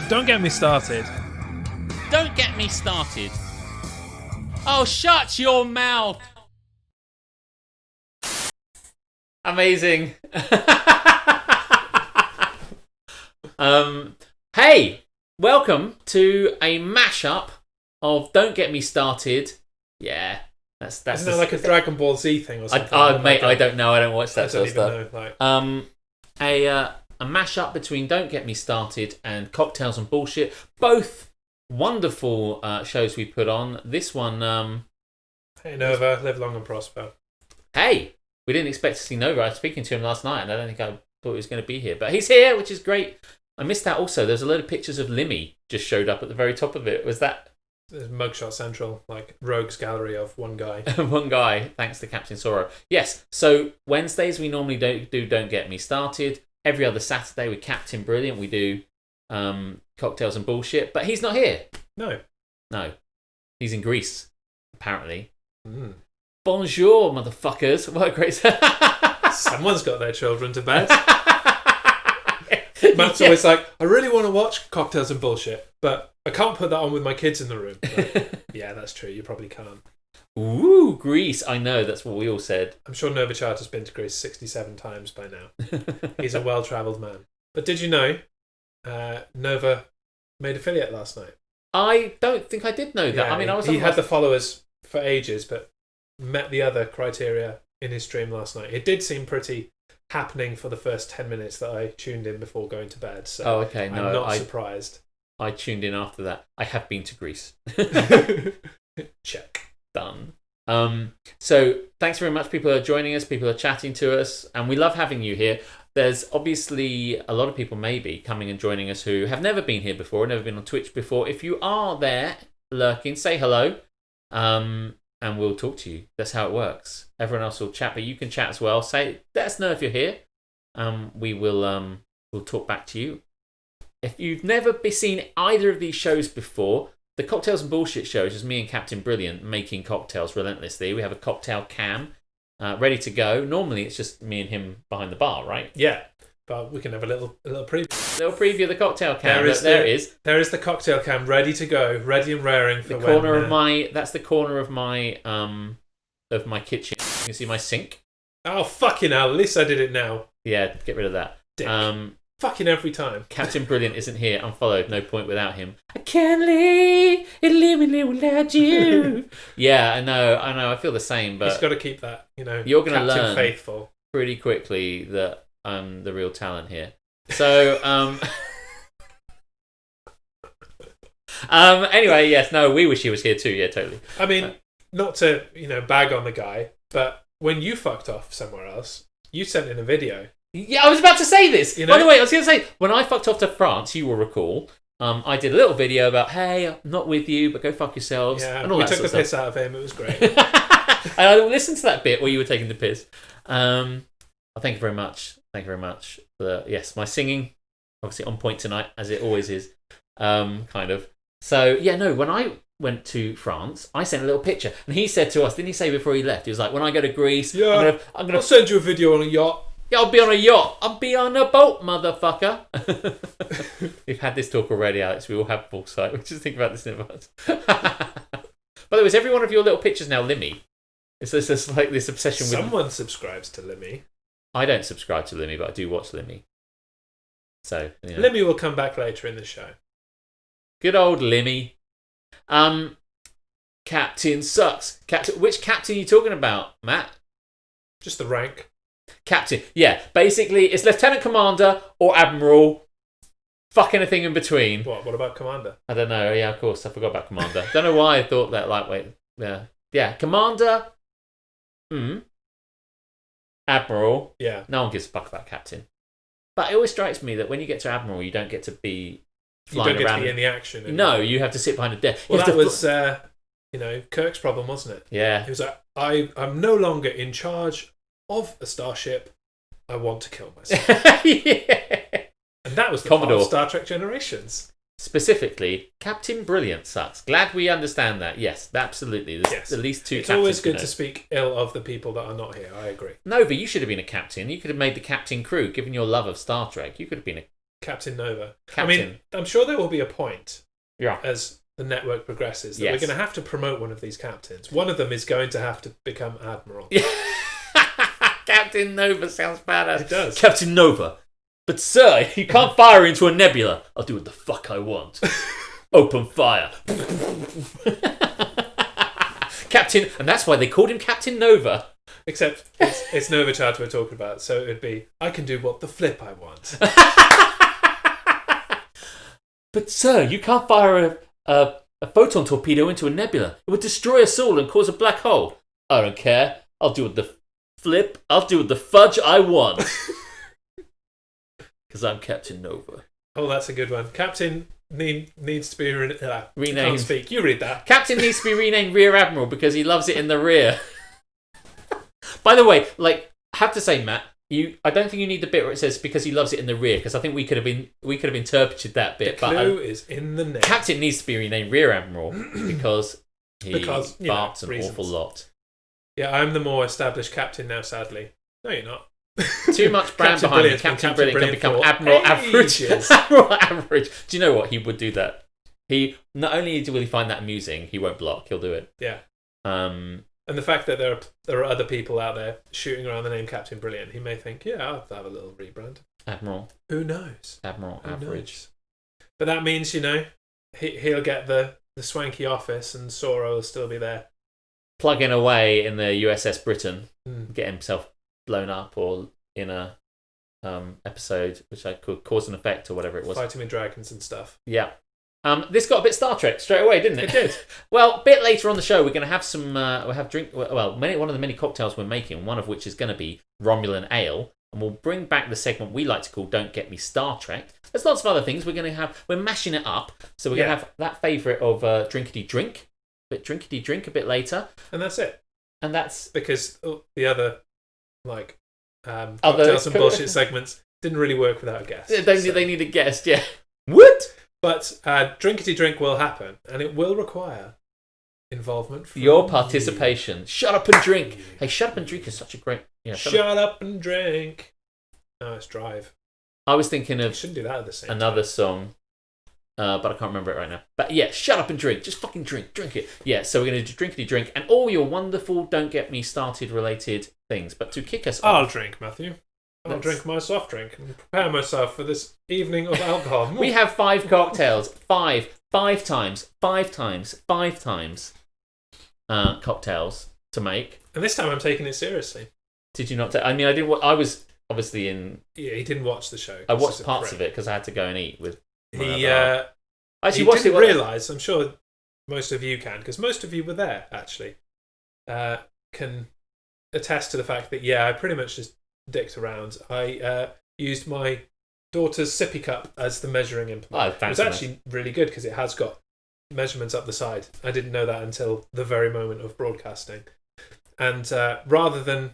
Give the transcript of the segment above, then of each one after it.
Don't get me started. Don't get me started. Oh, shut your mouth. Amazing. Hey, welcome to a mashup of Don't Get Me Started. Yeah, that's Isn't that like a Dragon Ball Z thing or something? Mate, I don't know. I don't watch that sort of stuff. Know, A mashup between Don't Get Me Started and Cocktails and Bullshit. Both wonderful shows we put on. This one... Hey, Nova, live long and prosper. Hey, we didn't expect to see Nova. I was speaking to him last night, and I don't think I thought he was going to be here. But he's here, which is great. I missed out also. There's a load of pictures of Limmy just showed up at the very top of it. Was that... There's Mugshot Central, like rogues gallery of one guy. One guy, thanks to Captain Sorrow. Yes, so Wednesdays we normally Don't Get Me Started. Every other Saturday with Captain Brilliant we do Cocktails and Bullshit. But he's not here. No. He's in Greece, apparently. Mm. Bonjour, motherfuckers. What a great... Someone's got their children to bed. Matt's always like, I really want to watch Cocktails and Bullshit, but I can't put that on with my kids in the room. But, yeah, that's true. You probably can't. Ooh, Greece. I know. That's what we all said. I'm sure Nova Chart has been to Greece 67 times by now. He's a well-travelled man. But did you know Nova made affiliate last night? I don't think I did know that. Yeah, I mean, he had the followers for ages, but met the other criteria in his stream last night. It did seem pretty happening for the first 10 minutes that I tuned in before going to bed. So okay. No, I'm not surprised. I tuned in after that. I have been to Greece. Check. Done. So thanks very much. People are joining us. People are chatting to us, and we love having you here. There's obviously a lot of people maybe coming and joining us who have never been here before, never been on Twitch before. If you are there lurking, say hello, and we'll talk to you. That's how it works. Everyone else will chat, but you can chat as well. Say, let us know if you're here. We will we'll talk back to you. If you've never seen either of these shows before, the Cocktails and Bullshit show is just me and Captain Brilliant making cocktails relentlessly. We have a cocktail cam ready to go. Normally, it's just me and him behind the bar, right? Yeah, but we can have a little preview. Little preview of the cocktail cam. There it is. There is the cocktail cam ready to go, ready and raring for the corner of my. That's the corner of my kitchen. You can see my sink. Oh fucking hell! At least I did it now. Yeah, get rid of that. Dick. Fucking every time. Captain Brilliant isn't here. Unfollowed. No point without him. I can't live without you. Yeah, I know. I feel the same, but he's got to keep that. You're going to learn faithful pretty quickly that I'm the real talent here. So, anyway, yes, no, we wish he was here too. Yeah, totally. I mean, not to bag on the guy, but when you fucked off somewhere else, you sent in a video. Yeah, I was about to say this. By the way, I was going to say, when I fucked off to France, you will recall, I did a little video about, hey, I'm not with you, but go fuck yourselves. Yeah, and all we that took the sort of piss out of him. It was great. And I listened to that bit where you were taking the piss. Thank you very much. Thank you very much. Yes, my singing, obviously on point tonight, as it always is, kind of. So, yeah, no, when I went to France, I sent a little picture. And he said to us, didn't he say before he left, he was like, when I go to Greece, I'll send you a video on a yacht. Yeah, I'll be on a yacht. I'll be on a boat, motherfucker. We've had this talk already, Alex. We all have foresight. We just think about this in advance. By the way, is every one of your little pictures now Limmy? Is this like this obsession with... Someone subscribes to Limmy. I don't subscribe to Limmy, but I do watch Limmy. So, Limmy will come back later in the show. Good old Limmy. Captain sucks. Which captain are you talking about, Matt? Just the rank. Captain. Yeah, basically it's Lieutenant Commander or Admiral. Fuck anything in between. What about Commander? I don't know. Yeah, of course. I forgot about Commander. Don't know why I thought that lightweight. Yeah. Commander. Admiral. Yeah. No one gives a fuck about Captain. But it always strikes me that when you get to Admiral, you don't get to be flying around. You don't get to be in the action anymore. No, you have to sit behind a desk. Well, that was Kirk's problem, wasn't it? Yeah. He was like, I'm no longer in charge of a starship. I want to kill myself. Yeah. And that was the Commodore. plot of Star Trek Generations. Specifically, Captain Brilliant sucks. Glad we understand that. Yes, absolutely. There's at least 2 It's captains. always good to speak ill of the people that are not here. I agree. Nova, you should have been a captain. You could have made the captain crew, given your love of Star Trek. You could have been a Captain Nova. captain. I mean, I'm sure there will be a point Yeah. as the network progresses that Yes. we're going to have to promote one of these captains. One of them is going to have to become Admiral. Captain Nova sounds badass. It does. Captain Nova. But sir, you can't fire into a nebula. I'll do what the fuck I want. Open fire. Captain, and that's why they called him Captain Nova. Except it's Nova Chad we're talking about, so it would be, I can do what the flip I want. But sir, you can't fire a photon torpedo into a nebula. It would destroy us all and cause a black hole. I don't care. I'll do what the flip. I'll do what the fudge I want. Because I'm Captain Nova. Oh, that's a good one. Captain needs to be renamed. Renamed. Can't speak. You read that. Captain needs to be renamed Rear Admiral because he loves it in the rear. By the way, I have to say, Matt, I don't think you need the bit where it says because he loves it in the rear, because I think we could have interpreted that bit. The clue is in the name. Captain needs to be renamed Rear Admiral because he farts an reasons. awful lot. Yeah, I'm the more established captain now, sadly. No, you're not. Too much brand behind me. Captain Brilliant can become for Admiral Average. ages. Admiral Average. Do you know what? He would do that. He not only will he find that amusing, he won't block. He'll do it. Yeah. Um, And the fact that there are other people out there shooting around the name Captain Brilliant, he may think, yeah, I'll have a little rebrand. Admiral. Who knows? Admiral Who Average. knows? But that means, he'll get the swanky office and Sora will still be there. Plugging away in the USS Britain, Mm. get himself blown up, or in a episode which I could cause and effect or whatever it was. Fighting with dragons and stuff. Yeah. This got a bit Star Trek straight away, didn't it? It did. Well, a bit later on the show, we're going to have some. We'll have drink. Well, one of the many cocktails we're making. One of which is going to be Romulan ale, and we'll bring back the segment we like to call "Don't Get Me Star Trek." There's lots of other things we're going to have. We're mashing it up, so we're going to have that favourite of drinkity drink, but drinkity drink a bit later, And that's it. and that's Because the other, cocktails and bullshit segments didn't really work without a guest. they need a guest, yeah. What? But drinkity drink will happen, and it will require involvement from Your participation. Shut up and drink. You. Hey, shut up and drink is such a great. Yeah, Shut up and drink. No, it's Drive. I was thinking You of shouldn't do that at the same another time. song, but I can't remember it right now. But yeah, shut up and drink. Just fucking drink it. Yeah, so we're going to do drinkity drink and all your wonderful Don't Get Me Started related things. But to kick us I'll off, drink, Matthew. I'll Let's- drink my soft drink and prepare myself for this evening of alcohol. we have 5 cocktails. Five times cocktails to make. And this time I'm taking it seriously. Did you not? I mean, I didn't. I was obviously in. Yeah, he didn't watch the show. I watched parts of it because I had to go and eat with. He I actually he watched didn't it. realise, I'm sure most of you can, because most of you were there, actually, can attest to the fact that, I pretty much just dicked around. I used my daughter's sippy cup as the measuring implement. Oh, It was actually really good because it has got measurements up the side. I didn't know that until the very moment of broadcasting. And rather than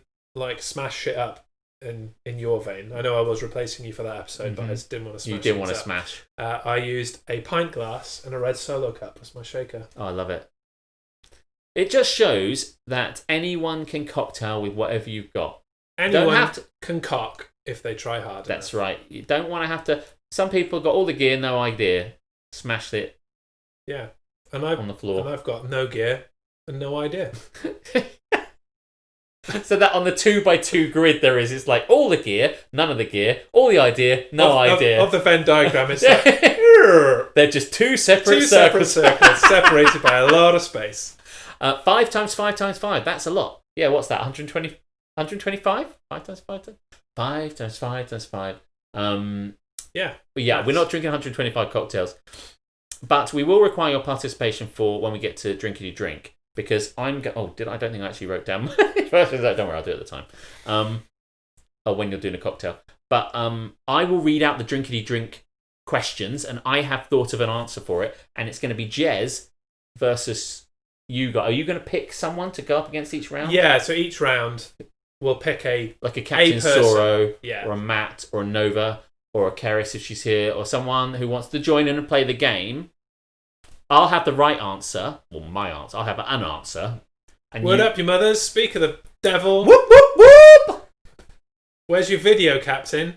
smash shit up in your vein, I know I was replacing you for that episode, but I just didn't want to smash. You didn't want to things up. smash. I used a pint glass and a red Solo cup as my shaker. Oh, I love it. It just shows that anyone can cocktail with whatever you've got. Anyone Don't have to. can cock if they try hard. That's enough. right. You don't want to have to. Some people got all the gear, no idea. Smashed it Yeah, and I've on the floor. got no gear and no idea. So that on the 2x2 grid there is, it's like all the gear, none of the gear, all the idea, no idea. Of the Venn diagram, it's They're just two separate separate circles. circles separated by a lot of space. 5 times 5 times 5. That's a lot. Yeah, what's that? 120, 125? 5 times 5 times 5 times 5 times 5. Yeah. But yeah, we're not drinking 125 cocktails. But we will require your participation for when we get to drinkity drink. Because I don't think I actually wrote down. Don't worry, I'll do it at the time. Or when you're doing a cocktail. But I will read out the drinkity drink questions, and I have thought of an answer for it. And it's going to be Jez versus you guys. Are you going to pick someone to go up against each round? Yeah. So each round we'll pick Like a Captain person. Soro, Yeah. or a Matt, or a Nova, or a Keris if she's here, or someone who wants to join in and play the game, I'll have the right answer, or my answer. I'll have an answer. And Word up, your mothers. Speak of the devil. Whoop, whoop, whoop! Where's your video, Captain?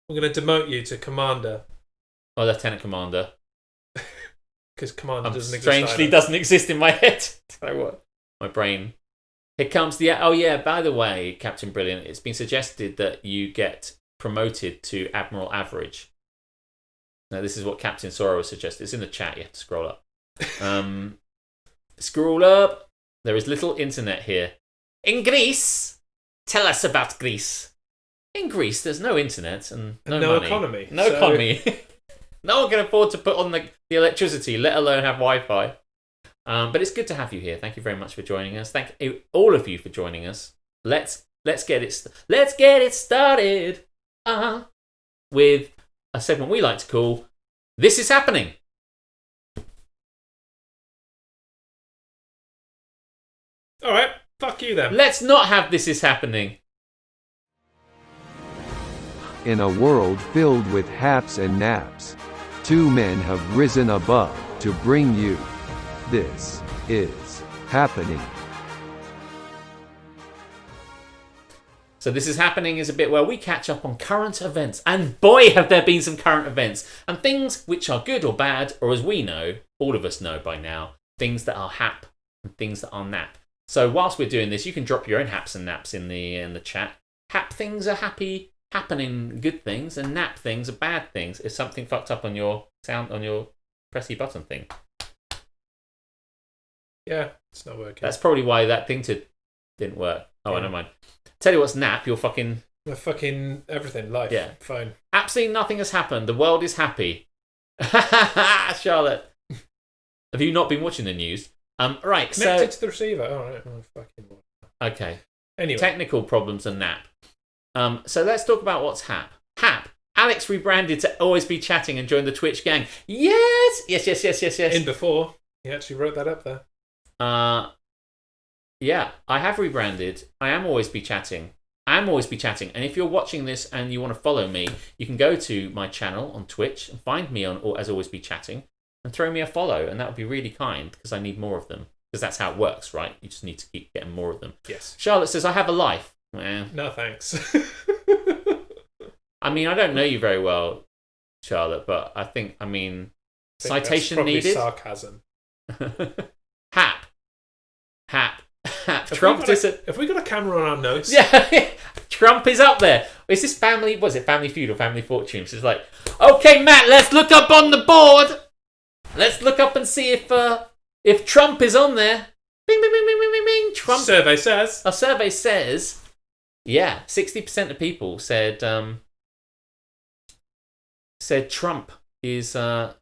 I'm going to demote you to Commander. Or Lieutenant Commander. Because Commander doesn't exist. Strangely doesn't exist in my head. My brain. Here comes the... Oh, yeah, by the way, Captain Brilliant, it's been suggested that you get promoted to Admiral Average. Now, this is what Captain Sora was suggested. It's in the chat. You have to scroll up. Scroll up. There is little internet here. In Greece? Tell us about Greece. In Greece, there's no internet and no money. Economy. No economy. No one can afford to put on the electricity, let alone have Wi-Fi. But it's good to have you here. Thank you very much for joining us. Thank you, all of you for joining us. Let's get it started. With a segment we like to call "This Is Happening." All right, fuck you then. Let's not have "This Is Happening." In a world filled with haps and naps, two men have risen above to bring you This Is Happening. So This Is Happening is a bit where we catch up on current events. And boy, have there been some current events. And things which are good or bad, or as we know, all of us know by now, things that are hap and things that are nap. So whilst we're doing this, you can drop your own haps and naps in the chat. Hap things are happy, happening good things, and nap things are bad things. If something fucked up on your pressy button thing. Yeah, it's not working. That's probably why that thing didn't work. Oh, yeah. Never mind. Tell you what's nap, you're fucking... My fucking everything, life, Yeah. phone. Absolutely nothing has happened. The world is happy. Charlotte. Have you not been watching the news? Right, Connected to the receiver. All right. Oh, fucking. Okay. Anyway. Technical problems and nap. So let's talk about what's hap. Hap. Alex rebranded to Always Be Chatting and joined the Twitch gang. Yes! Yes. In before. He actually wrote that up there. Yeah, I have rebranded. I am Always Be Chatting. And if you're watching this and you want to follow me, you can go to my channel on Twitch and find me on As Always Be Chatting and throw me a follow. And that would be really kind because I need more of them. Because that's how it works, right? You just need to keep getting more of them. Yes. Charlotte says, I have a life. No, thanks. I mean, I don't know you very well, Charlotte, but I think citation that's needed. Sarcasm. Hap. Trump. Have we got a camera on our notes? Yeah, Trump is up there. Is this Family? Was it Family Feud or Family Fortune? So it's like, okay, Matt, let's look up on the board. Let's look up and see if Trump is on there. Bing, bing, bing, bing, bing, bing, bing. Trump. Survey says. A survey says, yeah, 60% of people said Trump is up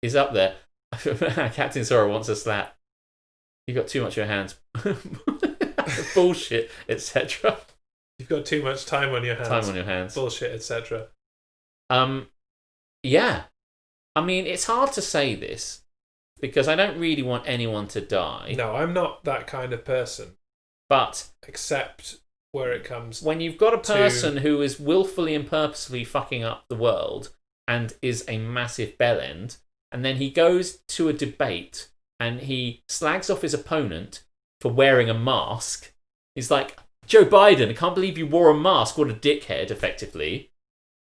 there. Captain Sora wants a slap. You've got too much in your hands. Bullshit, etc. You've got too much time on your hands. Bullshit, etc. Yeah. I mean, it's hard to say this because I don't really want anyone to die. No, I'm not that kind of person. But except where it comes when you've got a person who is willfully and purposefully fucking up the world and is a massive bellend, and then he goes to a debate and he slags off his opponent for wearing a mask. He's like, Joe Biden, I can't believe you wore a mask. What a dickhead, effectively.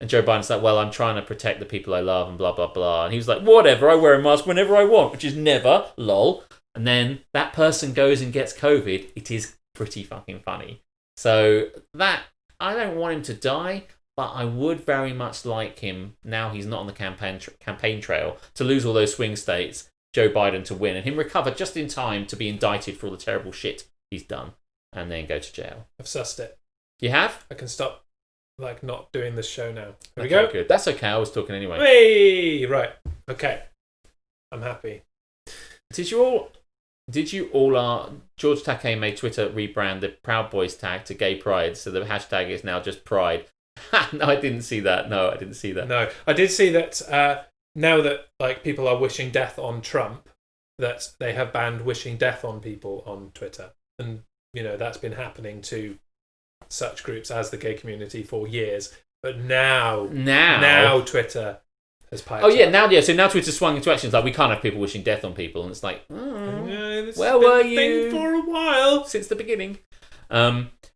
And Joe Biden's like, well, I'm trying to protect the people I love and blah, blah, blah. And he was like, whatever, I wear a mask whenever I want, which is never, lol. And then that person goes and gets COVID. It is pretty fucking funny. So that, I don't want him to die, but I would very much like him, now he's not on the campaign trail, to lose all those swing states, Joe Biden to win, and him recover just in time to be indicted for all the terrible shit he's done, and then go to jail. I've sussed it. You have? I can stop, not doing this show now. Here we go. go. Good. That's okay. I was talking anyway. Hey, right. Okay. I'm happy. Did you all? George Takei made Twitter rebrand the Proud Boys tag to Gay Pride, so the hashtag is now just Pride. No, I didn't see that. No, I didn't see that. No, I did see that. Now that people are wishing death on Trump, that they have banned wishing death on people on Twitter, and that's been happening to such groups as the gay community for years. But now Twitter has piped Oh yeah, up. so now Twitter swung into action. It's like we can't have people wishing death on people, and it's like, This where has been were a thing you for a while? since the beginning?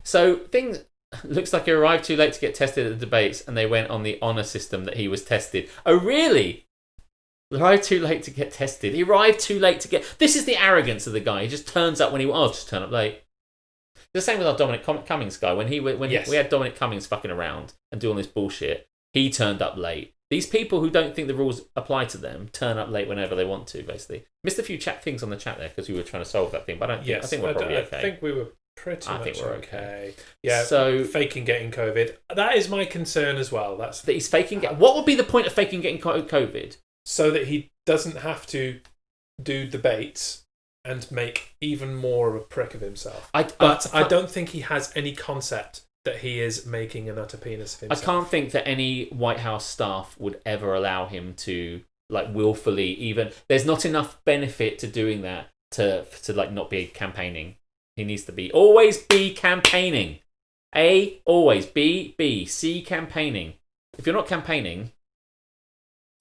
So things looks like he arrived too late to get tested at the debates, and they went on the honour system that he was tested. Oh really? Arrived too late to get tested. He arrived too late to get. This is the arrogance of the guy. He just turns up when he. Oh, just turn up late. The same with our Dominic Cummings guy. When Yes. we had Dominic Cummings fucking around and doing this bullshit, he turned up late. These people who don't think the rules apply to them turn up late whenever they want to. Basically, missed a few things on the chat there because we were trying to solve that thing. But I think we're probably okay. I think we were pretty much think we're okay. Yeah. So faking getting COVID. That is my concern as well. That's that he's faking. What would be the point of faking getting COVID? So that he doesn't have to do debates and make even more of a prick of himself. I don't think he has any concept that he is making an utter penis of himself. I can't think that any White House staff would ever allow him to like willfully even. There's not enough benefit to doing that to like not be campaigning. He needs to always be campaigning. A, always. B, C, campaigning. If you're not campaigning,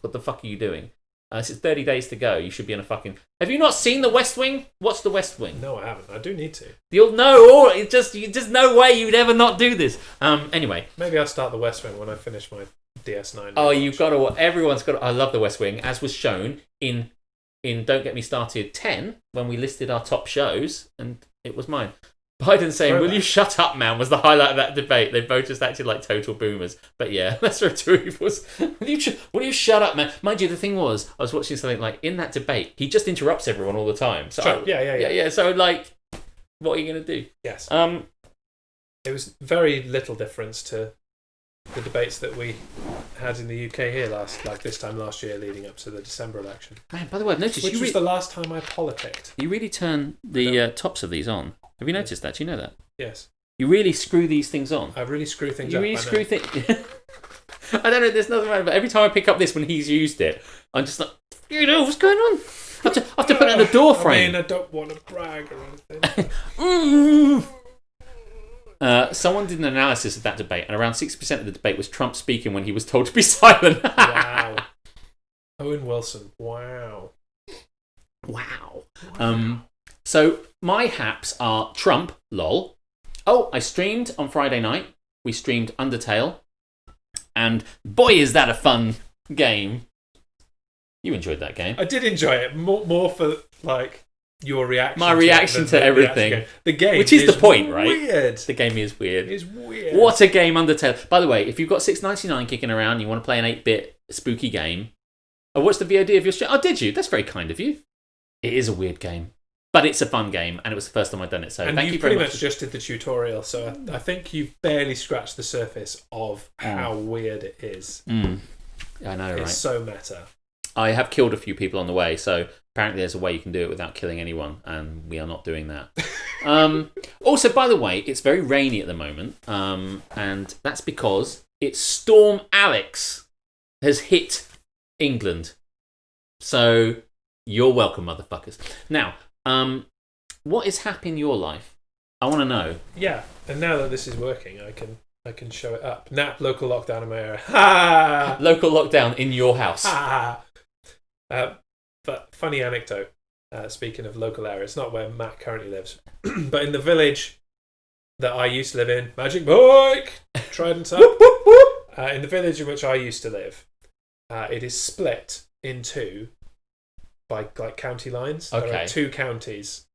what the fuck are you doing? It's 30 days to go. You should be in a fucking... Have you not seen The West Wing? What's The West Wing? No, I haven't. I do need to. You'll know. There's no way you'd ever not do this. Anyway. Maybe I'll start The West Wing when I finish my DS9. Oh, you've got to... Everyone's got to... I love The West Wing, as was shown in Don't Get Me Started 10, when we listed our top shows, and it was mine. Biden saying, "Will you shut up, man?" was the highlight of that debate. They both just acted like total boomers. But yeah, Lesser of Two Evils. Will you shut up, man? Mind you, the thing was, I was watching something like in that debate, he just interrupts everyone all the time. So sure. Yeah. So like, what are you gonna do? Yes. It was very little difference to the debates that we had in the UK here this time last year, leading up to the December election. Man, by the way, I've noticed which was the last time I politicked. You really turn the tops of these on. Have you noticed that? Do you know that? Yes. You really screw these things on. I really screw things you up. You really screw things. I don't know. There's nothing about it. But every time I pick up this when he's used it, I'm just like, what's going on? I have to put it in the door frame. I don't want to brag or anything. Someone did an analysis of that debate, and around 60% of the debate was Trump speaking when he was told to be silent. Wow. Owen Wilson. Wow. So my haps are Trump, lol. Oh, I streamed on Friday night. We streamed Undertale. And boy, is that a fun game. You enjoyed that game. I did enjoy it. More for, like, your reaction. My reaction to everything. The game which is the point, right? Weird. The game is weird. It's weird. What a game, Undertale. By the way, if you've got $6.99 kicking around and you want to play an 8-bit spooky game, I watched the VOD of your stream. Oh, did you? That's very kind of you. It is a weird game. But it's a fun game, and it was the first time I'd done it. So and thank you pretty very much just did the tutorial, so I think you've barely scratched the surface of how weird it is. I know, right? It's so meta. I have killed a few people on the way, so apparently there's a way you can do it without killing anyone, and we are not doing that. Also, by the way, it's very rainy at the moment, and that's because it's Storm Alex has hit England. So you're welcome, motherfuckers. Now, what is happening in your life? I want to know. Yeah, and now that this is working, I can show it up. Local lockdown in my area. Ha! Local lockdown in your house. Ha! But funny anecdote. Speaking of local area, it's not where Matt currently lives, but in the village that I used to live in, Magic Mike, Trident up. In the village in which I used to live, it is split in two by like county lines. Okay. There are two counties.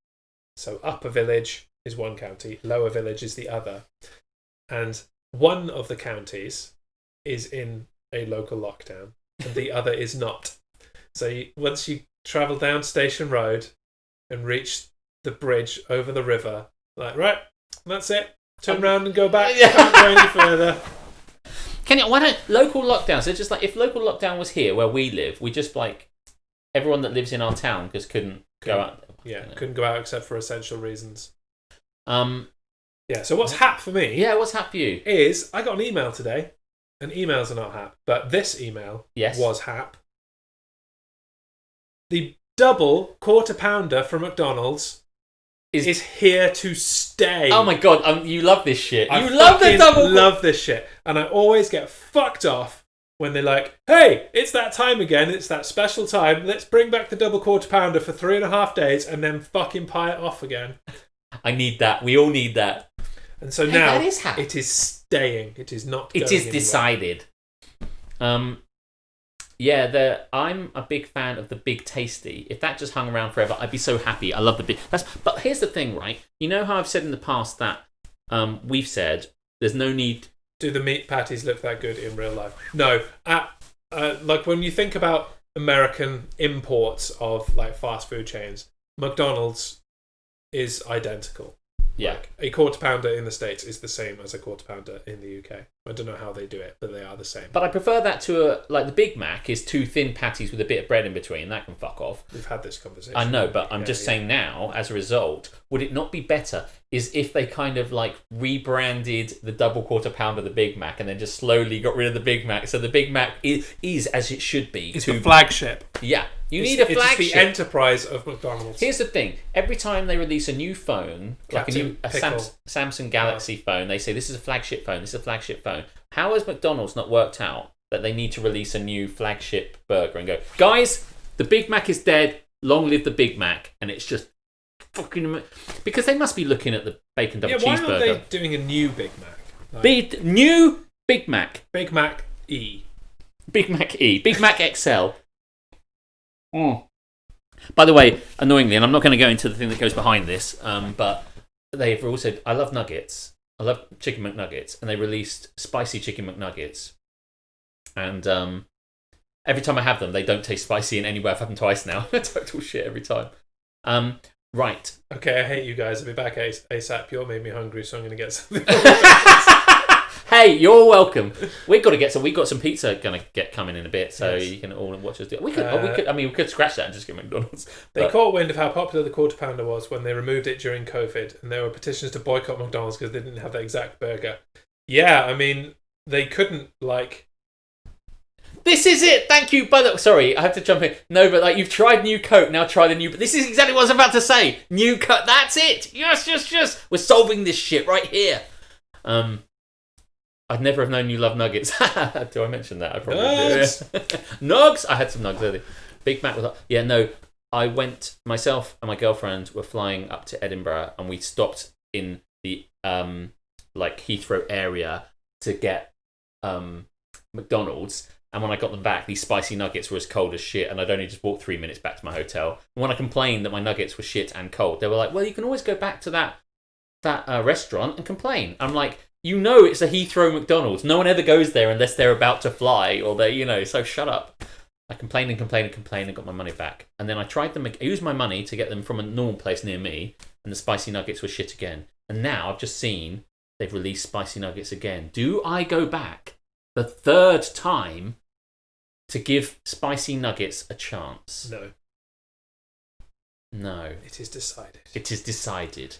So upper village is one county, lower village is the other. And one of the counties is in a local lockdown and the other is not. So once you travel down Station Road and reach the bridge over the river, like, right, that's it. Turn around and go back. Can't go any further. Why don't local lockdown? So just like if local lockdown was here where we live, we just like everyone that lives in our town just couldn't go out. Yeah, couldn't go out except for essential reasons. Yeah. So what's hap for me? Yeah, what's hap for you? Is I got an email today, and emails are not hap, but this email was hap. The double quarter pounder from McDonald's is here to stay. Oh my god, you love this shit. I You love the double. love this shit, and I always get fucked off when they're like, "Hey, it's that time again. It's that special time. Let's bring back the double quarter pounder for 3.5 days, and then fucking pie it off again." I need that. We all need that. And so now that is it is staying. It is not. It going is anywhere. decided. I'm a big fan of the Big Tasty. If that just hung around forever, I'd be so happy. I love the big. But here's the thing, right? You know how I've said in the past that we've said there's no need. Do the meat patties look that good in real life? No. Like when you think about American imports of like fast food chains, McDonald's is identical. Yeah. Like a quarter pounder in the States is the same as a quarter pounder in the UK. I don't know how they do it, but they are the same. But I prefer that to like the Big Mac is 2 thin patties with a bit of bread in between. That can fuck off. We've had this conversation. I know, but I'm just saying now, as a result, would it not be better is if they kind of like rebranded the double quarter pounder of the Big Mac and then just slowly got rid of the Big Mac, so the Big Mac is as it should be. It's the flagship. Yeah. You need a flagship. It's the enterprise of McDonald's. Here's the thing. Every time they release a new phone, like a Samsung Galaxy phone, they say this is a flagship phone, this is a flagship phone. How has McDonald's not worked out that they need to release a new flagship burger and go, guys, the Big Mac is dead, long live the Big Mac. And it's just fucking... Because they must be looking at the bacon double cheeseburger. Why aren't they doing a new Big Mac? Like, new Big Mac. Big Mac E. Big Mac E. Big Mac XL. By the way, annoyingly, and I'm not going to go into the thing that goes behind this, but they've also... I love nuggets. I love chicken McNuggets, and they released spicy chicken McNuggets. And every time I have them, they don't taste spicy in any way. I've had them twice now. Total shit every time. Right. Okay, I hate you guys. I'll be back ASAP. You all made me hungry, so I'm going to get something. Hey, you're welcome. We've got to get some. We've got some pizza going to get coming in a bit, so you can all watch us do it. We could scratch that and just get McDonald's. They caught wind of how popular the quarter pounder was when they removed it during COVID, and there were petitions to boycott McDonald's because they didn't have that exact burger. Yeah, I mean, they couldn't like. This is it. Thank you. Sorry, I have to jump in. No, but like you've tried new Coke, now try the new. But this is exactly what I was about to say. New Coke. That's it. Yes. We're solving this shit right here. I'd never have known you love nuggets. Do I mention that? I probably do. Nugs! I had some nugs earlier. Big Mac was... Yeah, no. I went... Myself and my girlfriend were flying up to Edinburgh and we stopped in the Heathrow area to get McDonald's. And when I got them back, these spicy nuggets were as cold as shit and I'd only just walked 3 minutes back to my hotel. And when I complained that my nuggets were shit and cold, they were like, well, you can always go back to that restaurant and complain. I'm like... You know it's a Heathrow McDonald's. No one ever goes there unless they're about to fly or they, so shut up. I complained and got my money back. And then I tried them. I used my money to get them from a normal place near me, and the spicy nuggets were shit again. And now I've just seen they've released spicy nuggets again. Do I go back the third time to give spicy nuggets a chance? No. It is decided. It is decided.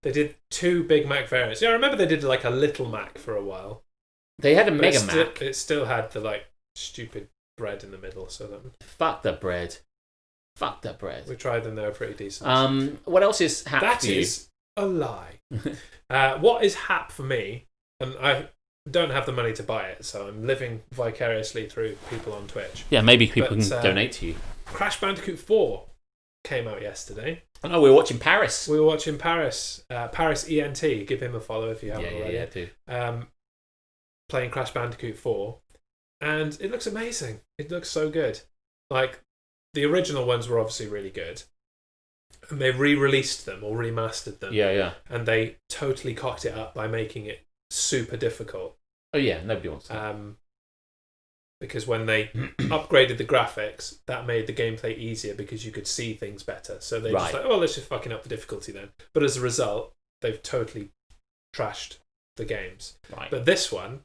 They did 2 Big Mac variants. Yeah, I remember they did like a Little Mac for a while. They had a Mega Mac. It still had the like stupid bread in the middle. So that fuck the bread. We tried them; they were pretty decent. What else is hap That for you? is a lie. What is hap for me? And I don't have the money to buy it, so I'm living vicariously through people on Twitch. Yeah, maybe people can donate to you. Crash Bandicoot 4 came out yesterday. Oh, we were watching Paris. Paris ENT. Give him a follow if you haven't already. Yeah, do. Playing Crash Bandicoot 4. And it looks amazing. It looks so good. Like, the original ones were obviously really good. And they re-released them or remastered them. Yeah. And they totally cocked it up by making it super difficult. Oh, yeah. Nobody wants that. Because when they upgraded the graphics, that made the gameplay easier because you could see things better. So they just like, let's just fucking up the difficulty then. But as a result, they've totally trashed the games. Right. But this one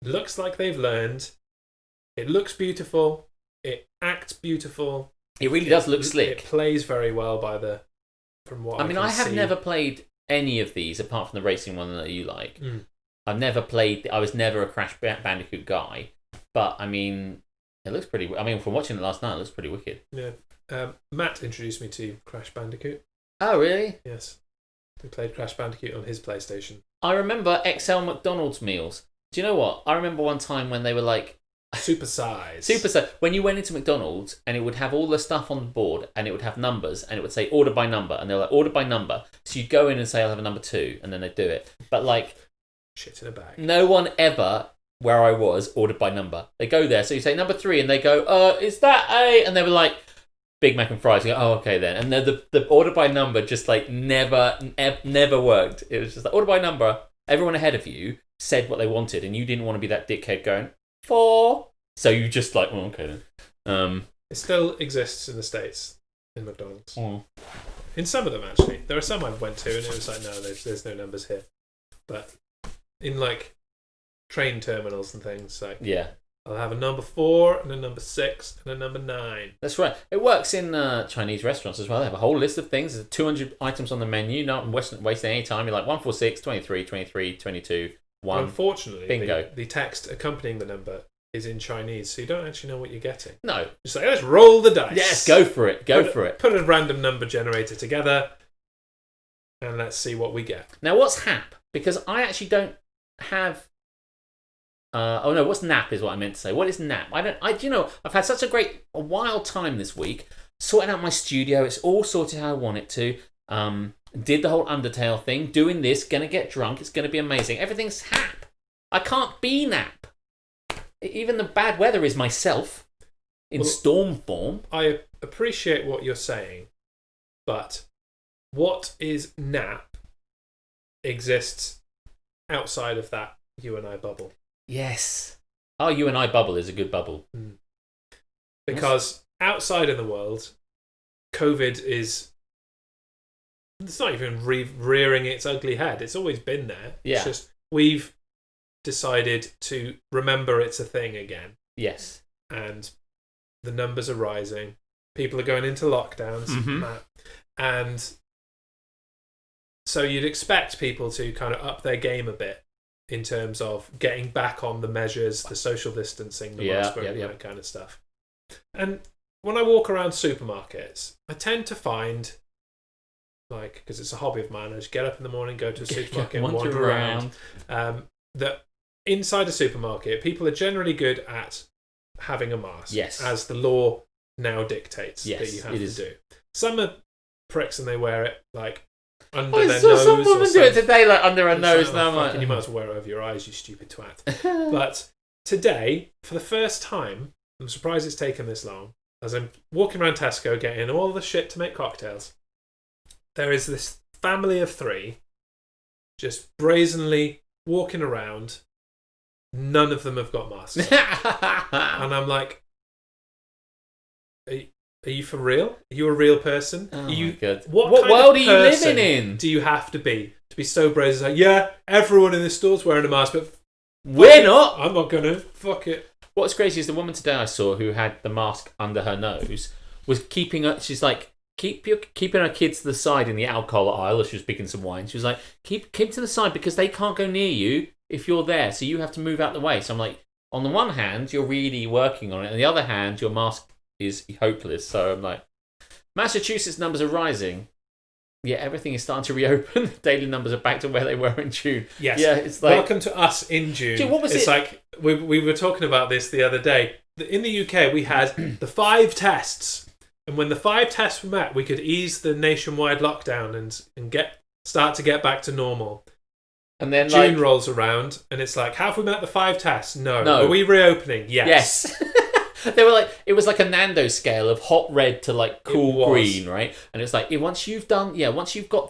looks like they've learned. It looks beautiful. It acts beautiful. It really does look slick. It plays very well from what I can see. I have never played any of these apart from the racing one that you like. I've never played. I was never a Crash Bandicoot guy. But, I mean, it looks pretty... I mean, from watching it last night, it looks pretty wicked. Yeah. Matt introduced me to Crash Bandicoot. Oh, really? Yes. We played Crash Bandicoot on his PlayStation. I remember XL McDonald's meals. Do you know what? I remember one time when they were like... Super size. Super size. When you went into McDonald's and it would have all the stuff on the board and it would have numbers and it would say order by number and they're like, order by number. So you'd go in and say, I'll have a number 2 and then they'd do it. But like... Shit in a bag. No one ever, where I was, ordered by number. They go there. So you say number 3 and they go, is that a... And they were like... Big Mac and fries. You go, oh, okay then. And then the order by number just like never worked. It was just like order by number. Everyone ahead of you said what they wanted, and you didn't want to be that dickhead going 4. So you just like, well, okay then. It still exists in the States in McDonald's. Mm. In some of them actually. There are some I went to, and it was like, no, there's no numbers here. But in like train terminals and things, like Yeah. I'll have a number 4 and a number 6 and a number 9. That's right. It works in Chinese restaurants as well. They have a whole list of things. There's 200 items on the menu. Not wasting any time. You're like 146, 23, 23, 22, 1. But unfortunately, Bingo. The text accompanying the number is in Chinese, so you don't actually know what you're getting. No. Just like, let's roll the dice. Yes, go for it. Go for it. Put a random number generator together, and let's see what we get. Now, what's HAP? Because I actually don't have... what's NAP is what I meant to say. What is NAP? I've had such a wild time this week sorting out my studio. It's all sorted how I want it to. Did the whole Undertale thing, doing this, gonna get drunk. It's gonna be amazing. Everything's HAP. I can't be NAP. Even the bad weather is myself in storm form. I appreciate what you're saying, but what is NAP exists outside of that you and I bubble. Yes. Oh, you and I bubble is a good bubble. Because outside in the world, COVID is... It's not even rearing its ugly head. It's always been there. Yeah. It's just we've decided to remember it's a thing again. Yes. And the numbers are rising. People are going into lockdowns. Mm-hmm. And so you'd expect people to kind of up their game a bit in terms of getting back on the measures, the social distancing, the mask wearing, that kind of stuff. And when I walk around supermarkets, I tend to find, like, because it's a hobby of mine, I just get up in the morning, go to a supermarket and wander around. That inside a supermarket, people are generally good at having a mask, yes, as the law now dictates that you have to do. Some are pricks and they wear it like under their nose. Some women do it today, like under a nose. And I'm like, you might as well wear it over your eyes, you stupid twat. But today, for the first time, I'm surprised it's taken this long, as I'm walking around Tesco getting all the shit to make cocktails, there is this family of 3 just brazenly walking around. None of them have got masks on. And I'm like, are you for real? Are you a real person? Oh my God. What world are you living in? Do you have to be so brazen? Like, yeah, everyone in this store's wearing a mask, but we're not. I'm not gonna. Fuck it. What's crazy is the woman today I saw who had the mask under her nose was keeping her. She's like, keeping her kids to the side in the alcohol aisle as she was picking some wine. She was like, keep to the side because they can't go near you if you're there, so you have to move out the way. So I'm like, on the one hand, you're really working on it, and on the other hand, your mask is hopeless. So I'm like, Massachusetts numbers are rising. Yeah, everything is starting to reopen. Daily numbers are back to where they were in June. Yes. Yeah, it's like, welcome to us in June. Dude, what was it's it? Like we were talking about this the other day. In the UK, we had the 5 tests, and when the 5 tests were met, we could ease the nationwide lockdown and start to get back to normal. And then June rolls around, and it's like, have we met the 5 tests? No. Are we reopening? Yes. They were like, it was like a Nando scale of hot red to like cool green, right? And it's like, once you've got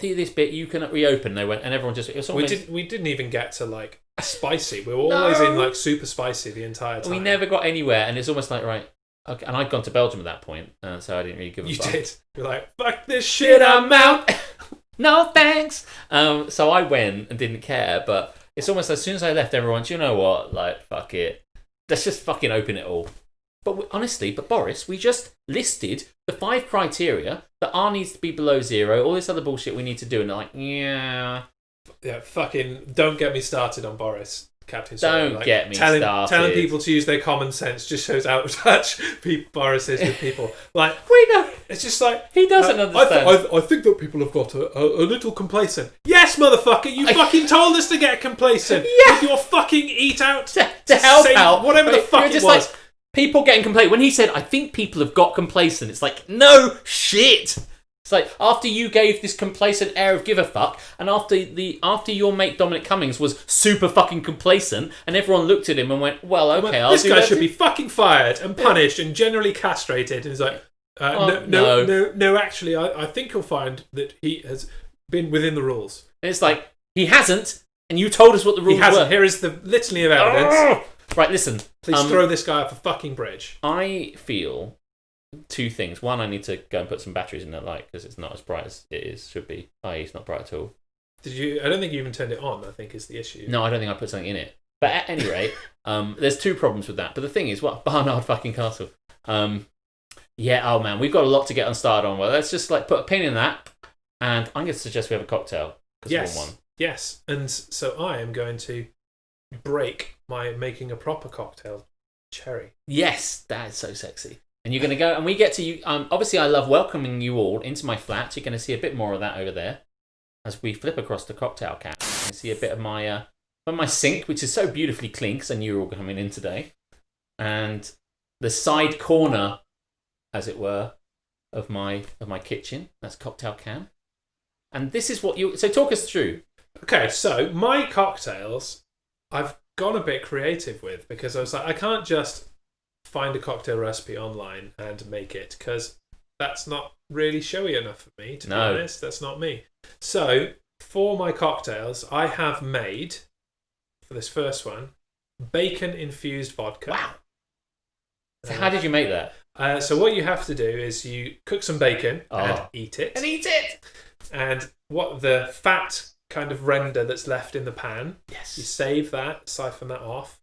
through this bit, you can reopen. They went, and everyone just. It was almost, we didn't even get to like spicy. We were always in like super spicy the entire time. We never got anywhere, and it's almost like, right, okay. And I'd gone to Belgium at that point, so I didn't really give a fuck. You did. You're like, fuck this shit, I'm out. No thanks. So I went and didn't care, but it's almost as soon as I left, everyone's, you know what, like, fuck it, let's just fucking open it all. But honestly, Boris, we just listed the 5 criteria that R needs to be below 0, all this other bullshit we need to do, and they're like, yeah, fucking don't get me started on Boris. Captain Don't Sawyer. get me telling started. people to use their common sense just shows how touch Boris is with people. Like, We know. it's just like He doesn't understand. I think that people have got a little complacent. Yes, motherfucker, you fucking told us to get complacent. Yeah. With your fucking eat out to help say out. whatever the fuck You're it just was. like, people getting complacent. When he said, I think people have got complacent, it's like, no shit. It's like, after you gave this complacent air of give a fuck, and after your mate Dominic Cummings was super fucking complacent, and everyone looked at him and went, well, okay, I'll this do guy that should too. be fucking fired and punished and generally castrated. And he's like, no, actually, I think you'll find that he has been within the rules. And it's like, he hasn't, and you told us what the rules He hasn't. were. Here is the litany of evidence. Right, listen. Please throw this guy off a fucking bridge. I feel two things. One, I need to go and put some batteries in that light because it's not as bright as it should be. I.e., it's not bright at all. Did you? I don't think you even turned it on. I think is the issue. No, I don't think I put something in it. But at any rate, there's two problems with that. But the thing is, what Barnard fucking Castle. Yeah. Oh man, we've got a lot to get on started on. Well, let's just like put a pin in that, and I'm going to suggest we have a cocktail because Yes. we want one. Yes, and so I am going to break my making a proper cocktail cherry. Yes, that is so sexy. And you're going to go, and we get to you. Obviously, I love welcoming you all into my flat. You're going to see a bit more of that over there as we flip across the cocktail cap. You can see a bit of my sink, which is so beautifully clean because I knew you were all coming in today, and the side corner, as it were, of my kitchen. That's cocktail can. And this is what you. So talk us through. Okay, so my cocktails, I've gone a bit creative with because I was like, I can't just find a cocktail recipe online and make it because that's not really showy enough for me, to be honest. That's not me. So for my cocktails, I have made, for this first one, bacon-infused vodka. Wow. So how did you make that? So what you have to do is you cook some bacon and eat it. And eat it! And what the fat kind of render that's left in the pan, Yes. you save that, siphon that off.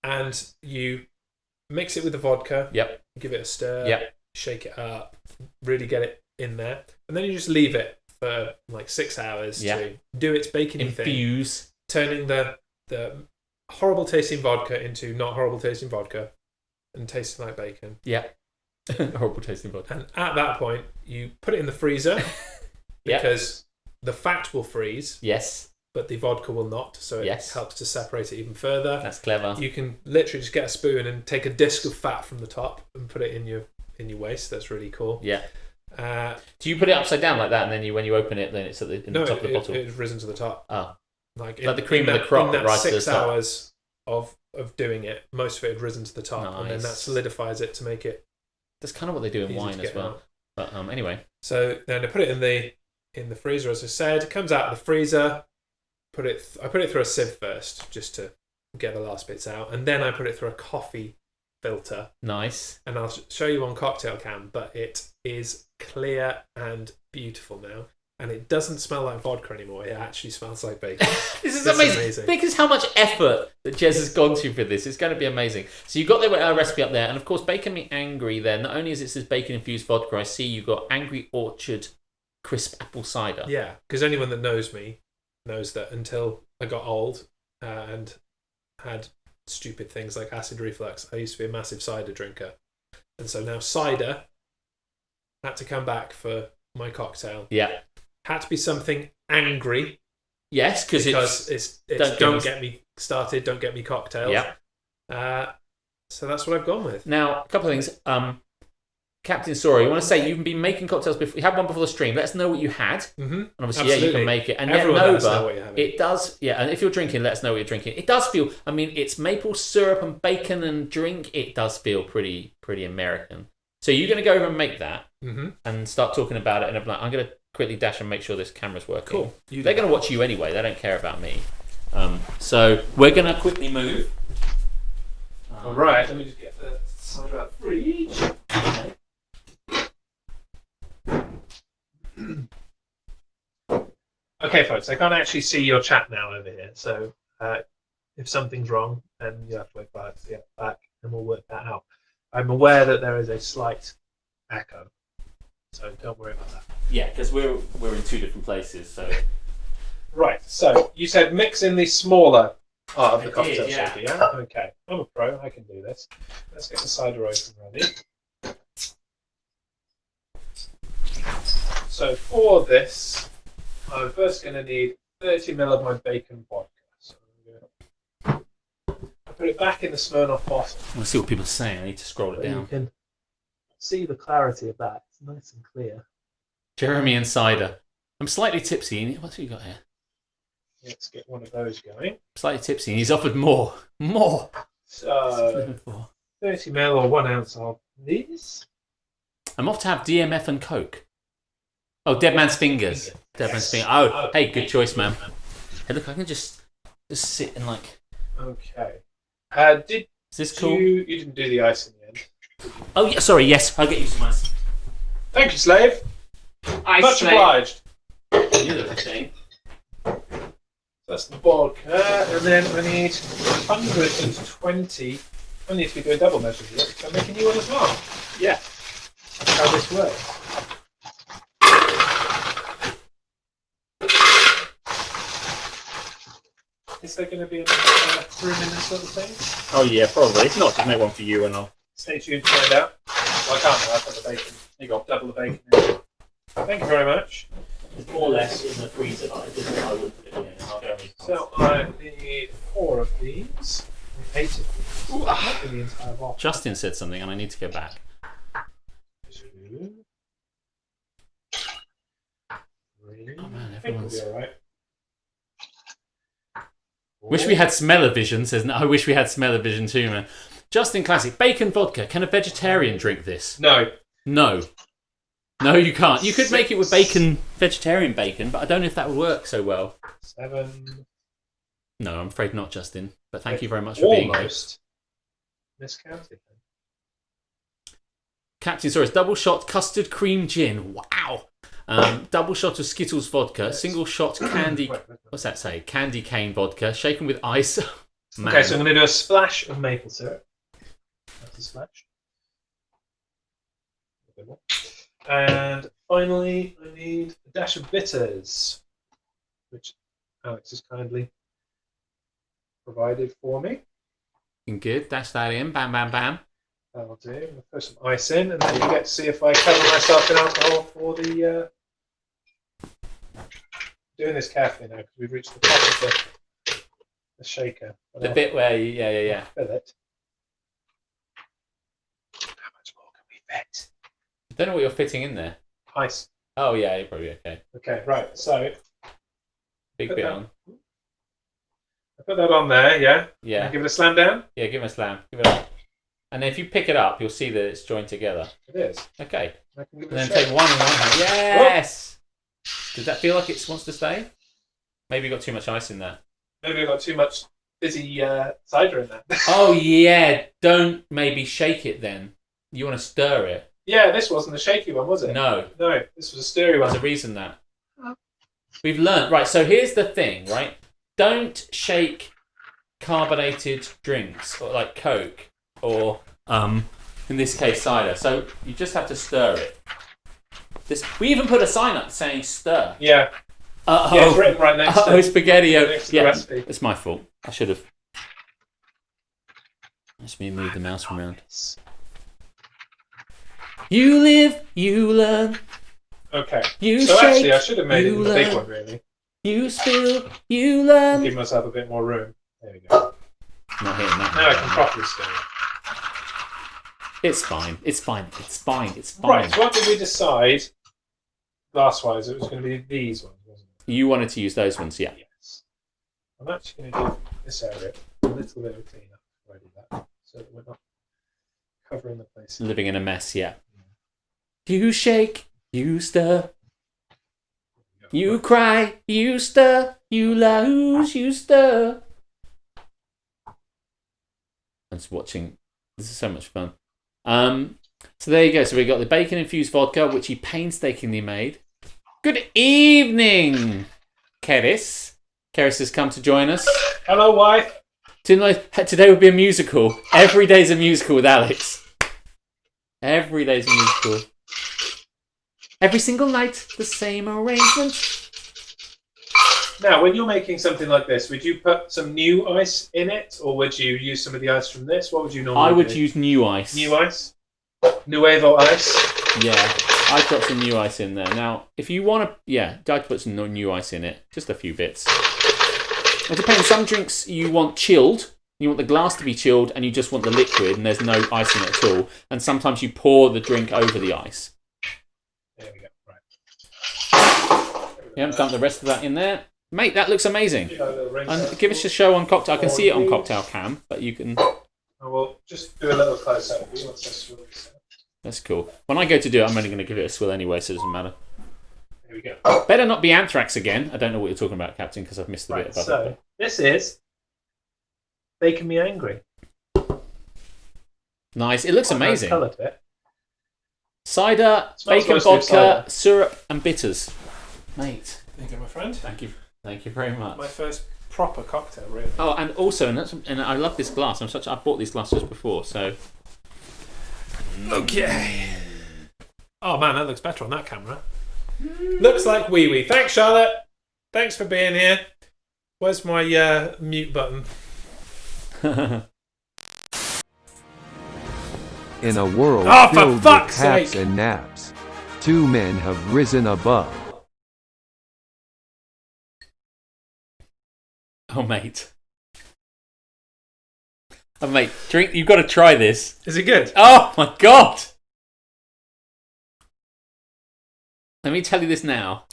And you mix it with the vodka. Yep. Give it a stir. Yep. Shake it up. Really get it in there. And then you just leave it for like 6 hours to do its bacony thing. Infuse. Turning the horrible tasting vodka into not horrible tasting vodka and tasting like bacon. Yeah. Horrible tasting vodka. And at that point, you put it in the freezer because the fat will freeze. Yes. But the vodka will not, so it helps to separate it even further. That's clever. You can literally just get a spoon and take a disc of fat from the top and put it in your waist. That's really cool. Yeah. Do you put it upside down like that, and then when you open it, then it's at the top of the bottle? It's risen to the top. Oh, like the cream of the crop in that that rises to 6 the top. hours of doing it, most of it had risen to the top, and then that Nice. solidifies it to make it. That's kind of what they do in easy wine to as get well. out. But anyway. So then I put it in the freezer, as I said. It comes out of the freezer. I put it through a sieve first, just to get the last bits out, and then I put it through a coffee filter. Nice. And I'll show you on cocktail can, but it is clear and beautiful now, and it doesn't smell like vodka anymore. It actually smells like bacon. This is It's amazing. Because how much effort that Jez has gone to for this. It's going to be amazing. So you've got the recipe up there, and of course, Bacon Me Angry there. Not only is it says bacon infused vodka, I see you've got Angry Orchard crisp apple cider. Yeah, because anyone that knows me knows that until I got old and had stupid things like acid reflux, I used to be a massive cider drinker. And so now cider had to come back for my cocktail. Yeah. Had to be something angry. Yes, because it's don't get me started, don't get me cocktails. Yeah. So that's what I've gone with. Now, a couple of things. Captain Sorry, I want to say you've been making cocktails before. You had one before the stream. Let us know what you had. Mm-hmm. And obviously, Absolutely. you can make it. And Everyone yet, let us know Nova, what you're having. it does. Yeah, and if you're drinking, let us know what you're drinking. It does feel. I mean, it's maple syrup and bacon and drink. It does feel pretty American. So you're going to go over and make that and start talking about it. And I'm going to quickly dash and make sure this camera's working. Cool. They're going to watch you anyway. They don't care about me. So we're going to quickly move. All right. Let me just get the cider out the fridge. Okay. Okay, folks, I can't actually see your chat now over here, so if something's wrong, then you have to wait for us to get back, and we'll work that out. I'm aware that there is a slight echo, so don't worry about that. Yeah, because we're in two different places, so Right, so you said mix in the smaller part of the I cocktail did, yeah. shaker, yeah? Okay, I'm a pro, I can do this. Let's get the cider open ready. So for this, I'm first going to need 30 ml of my bacon vodka. So I'm going to put it back in the Smirnoff bottle. We'll see what people are saying. I need to scroll it So you down. can see the clarity of that. It's nice and clear. Jeremy and cider. I'm slightly tipsy. What's he got here? Let's get one of those going. Slightly tipsy, and he's offered more. More. So 30 ml or 1 ounce of these. I'm off to have DMF and Coke. Oh, Dead Man's Fingers. Dead Man's Fingers. Oh, hey, good choice, man. Hey, look, I can just sit and like. Okay. Is this cool? You didn't do the ice in the end. Oh, yeah, sorry, yes. I'll get you some ice. Thank you, slave. Ice, Much slave. obliged. You look the same. That's the vodka, and then I need 120. I need to be doing double measures here, so I'm making you one as well. Yeah. That's how this works. Is there going to be a room in this sort of thing? Oh, yeah, probably. If not, just make one for you and I'll. Stay tuned to find out. Well, I can't now, I've got the bacon. You got double the bacon in. Thank you very much. It's more or less in the freezer, but I wouldn't put it in. So I need 4 of these. 8 of these. Not in the entire bottle. Justin said something and I need to go back. 2, 3. Oh, man, I think we'll everyone's. be alright. Wish we had smell-o-vision, says no. I wish we had smell-o-vision too, man. Justin Classic, bacon vodka. Can a vegetarian drink this? No. No. No, you can't. You could make it with bacon, vegetarian bacon, but I don't know if that would work so well. 7. No, I'm afraid not, Justin. But thank you very much for being here. Almost miscounted. Captain Saurus, double shot custard cream gin. Wow. Double shot of Skittles vodka, single shot candy. What's that say? Candy cane vodka, shaken with ice. Man. Okay, so I'm going to do a splash of maple syrup. That's a splash. A bit more. And finally, I need a dash of bitters, which Alex has kindly provided for me. Good. Dash that in. Bam, bam, bam. That'll do. I'll put some ice in, and then you get to see if I cover myself in alcohol for the. Doing this carefully now because we've reached the top of the shaker. But The I'll bit where you, yeah. fill it. How much more can we fit? I don't know what you're fitting in there. Ice. Oh, yeah, you're probably okay. Okay, right. So Big Put bit that- on. I put that on there. Yeah. Yeah. And give it a slam down. Yeah, give him a slam. Give it up. And then if you pick it up, you'll see that it's joined together. It is. Okay. I can give And it then a take shake. one in one hand. Yes! Does that feel like it wants to stay? Maybe you got too much ice in there. Maybe I got too much fizzy cider in there. Oh, yeah. Don't maybe shake it then. You want to stir it. Yeah, this wasn't a shaky one, was it? No. No, this was a stirry There's one. a reason that. We've learned. Right, so here's the thing, right? Don't shake carbonated drinks, or like Coke, or, in this case, cider. So you just have to stir it. We even put a sign up saying stir. Yeah. Yeah, it's written right next to it. Spaghetti. Next to the Yeah, recipe. it's my fault. I should have. That's me move the mouse around. You live, you learn. Okay. You So shake, actually, I should have made it you the big learn. one, really. You spill, you learn. Give myself a bit more room. There we go. Not hitting that. Now I can properly stir it. It's fine. It's fine. It's fine. It's fine. Right, so what did we decide? Glass-wise, it was going to be these ones, wasn't it? You wanted to use those ones, yeah. Yes. I'm actually going to give this area a little bit of cleanup before I do that, so that we're not covering the place. Living in a mess, yeah. You shake, you stir, you cry, you stir, you lose, you stir. I'm just watching. This is so much fun. So there you go. So we got the bacon infused vodka, which he painstakingly made. Good evening, Keris. Keris has come to join us. Hello, wife. Today will be a musical. Every day's a musical with Alex. Every day's a musical. Every single night, the same arrangement. Now, when you're making something like this, would you put some new ice in it, or would you use some of the ice from this? What would you normally I would do? use new ice. New ice? Nuevo ice? Yeah, I've got some new ice in there. Now, if you want to, I'd put some new ice in it. Just a few bits. It depends. Some drinks you want chilled. You want the glass to be chilled, and you just want the liquid, and there's no ice in it at all. And sometimes you pour the drink over the ice. There we go. Right. You haven't dumped the rest of that in there. Mate, that looks amazing. And And give us a show on cocktail. I can see it on cocktail cam, but you can... I will just do a little close up. That's cool. When I go to do it, I'm only going to give it a swill anyway, so it doesn't matter. There we go. Better not be anthrax again. I don't know what you're talking about, Captain, because I've missed the bit Right, above so it. this is Making Me Angry. Nice. It looks amazing. Coloured bit. Cider, Smells bacon mostly of vodka, cider. syrup, and bitters. Mate, Thank you, my friend. thank you very much. My first proper cocktail, really. Oh, and also, and I love this glass. I bought these glasses before, so Okay. Oh man, that looks better on that camera. Looks like wee wee. Thanks, Charlotte. Thanks for being here. Where's my mute button? In a world Oh, for filled with fuck's haps sake. and naps, two men have risen above. oh mate, drink. You've got to try this. Is it good? Oh my god! Let me tell you this now.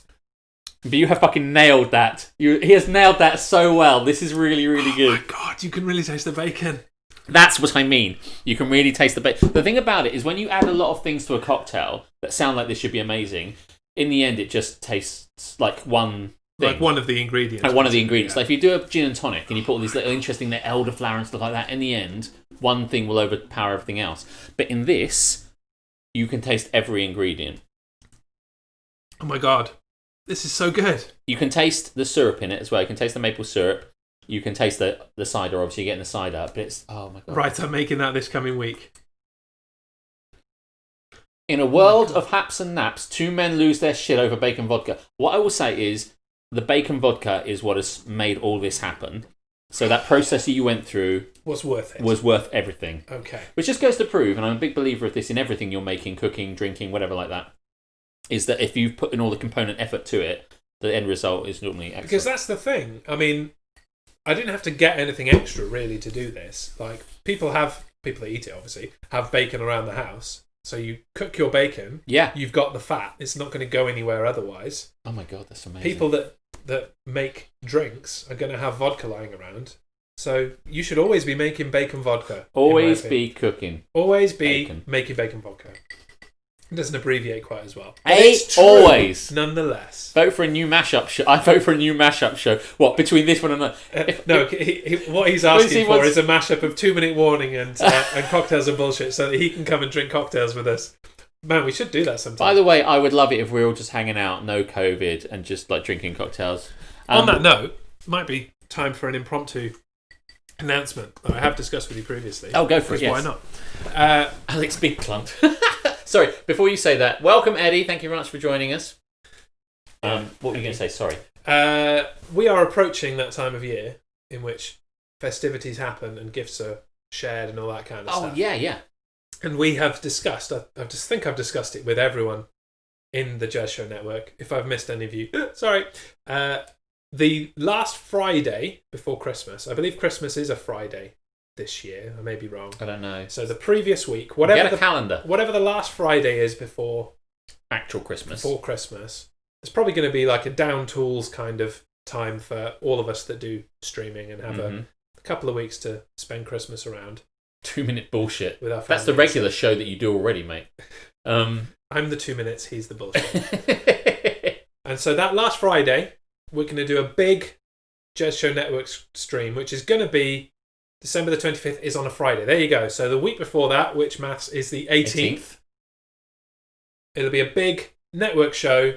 But you have fucking nailed that. He has nailed that so well. This is really, really good. Oh my god, you can really taste the bacon. That's what I mean. You can really taste the bacon. The thing about it is when you add a lot of things to a cocktail that sound like this should be amazing, in the end it just tastes like one thing. Like one of the ingredients. Like one of the ingredients. Yeah. Like if you do a gin and tonic and you put all these little interesting elderflower and stuff like that, in the end, one thing will overpower everything else. But in this, you can taste every ingredient. Oh my god, this is so good. You can taste the syrup in it as well. You can taste the maple syrup. You can taste the cider. Obviously, you're getting the cider, but it's oh my god. Right, I'm making that this coming week. In a world of haps and naps, two men lose their shit over bacon vodka. What I will say is the bacon vodka is what has made all this happen. So that process that you went through Was worth it. was worth everything. Okay. Which just goes to prove, and I'm a big believer of this in everything you're making, cooking, drinking, whatever like that, is that if you've put in all the component effort to it, the end result is normally excellent. Because that's the thing. I mean, I didn't have to get anything extra really to do this. Like people that eat it obviously have bacon around the house. So you cook your bacon. Yeah. You've got the fat. It's not going to go anywhere otherwise. Oh my god, that's amazing. People that make drinks are going to have vodka lying around. So you should always be making bacon vodka. always be cooking. Always be bacon. making bacon vodka. It doesn't abbreviate quite as well. But Hey, it's true, always. nonetheless. Vote for a new mashup show. I vote for a new mashup show. What, between this one and that? No, what he's asking for what's- is a mashup of 2 Minute Warning and cocktails and bullshit, so that he can come and drink cocktails with us. Man, we should do that sometime. By the way, I would love it if we were all just hanging out, no COVID, and just like drinking cocktails. On that note, might be time for an impromptu announcement that I have discussed with you previously. Oh, go for it, Because yes. Why not? Alex Big Clunt. Sorry, before you say that, welcome Eddie. Thank you very much for joining us. What were you going to say? Sorry. We are approaching that time of year in which festivities happen and gifts are shared and all that kind of stuff. Oh, yeah. And we have discussed, I just think I've discussed it with everyone in the Jazz Show Network. If I've missed any of you, sorry. The last Friday before Christmas, I believe Christmas is a Friday this year. I may be wrong. I don't know. So the previous week, Get a calendar. whatever the last Friday is before Actual Christmas. Christmas, there's probably going to be like a down tools kind of time for all of us that do streaming and have a couple of weeks to spend Christmas around. 2-minute bullshit. With our That's the families. regular show that you do already, mate. I'm the 2 minutes, he's the bullshit. And so that last Friday, we're going to do a big Jazz Show Network stream, which is going to be December the 25th is on a Friday. There you go. So the week before that, which maths is the 18th, it'll be a big network show.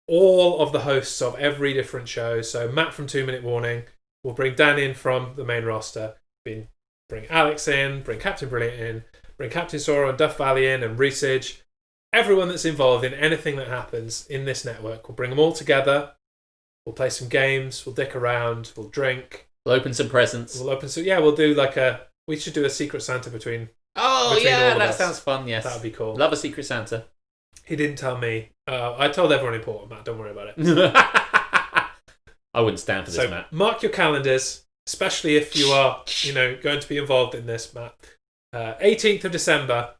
All of the hosts of every different show. So Matt from 2 Minute Warning will bring Dan in from the main roster. Bring Alex in, bring Captain Brilliant in, bring Captain Sora and Duff Valley in and Research. Everyone that's involved in anything that happens in this network, we'll bring them all together We'll play some games. We'll dick around. We'll drink. We'll open some presents. We'll do we should do a Secret Santa between Oh, between yeah, all of that us. sounds fun, yes. That would be cool. Love a Secret Santa. He didn't tell me. I told everyone important, Matt. Don't worry about it. I wouldn't stand for this, Matt. Mark your calendars, especially if you are, going to be involved in this, Matt. 18th of December,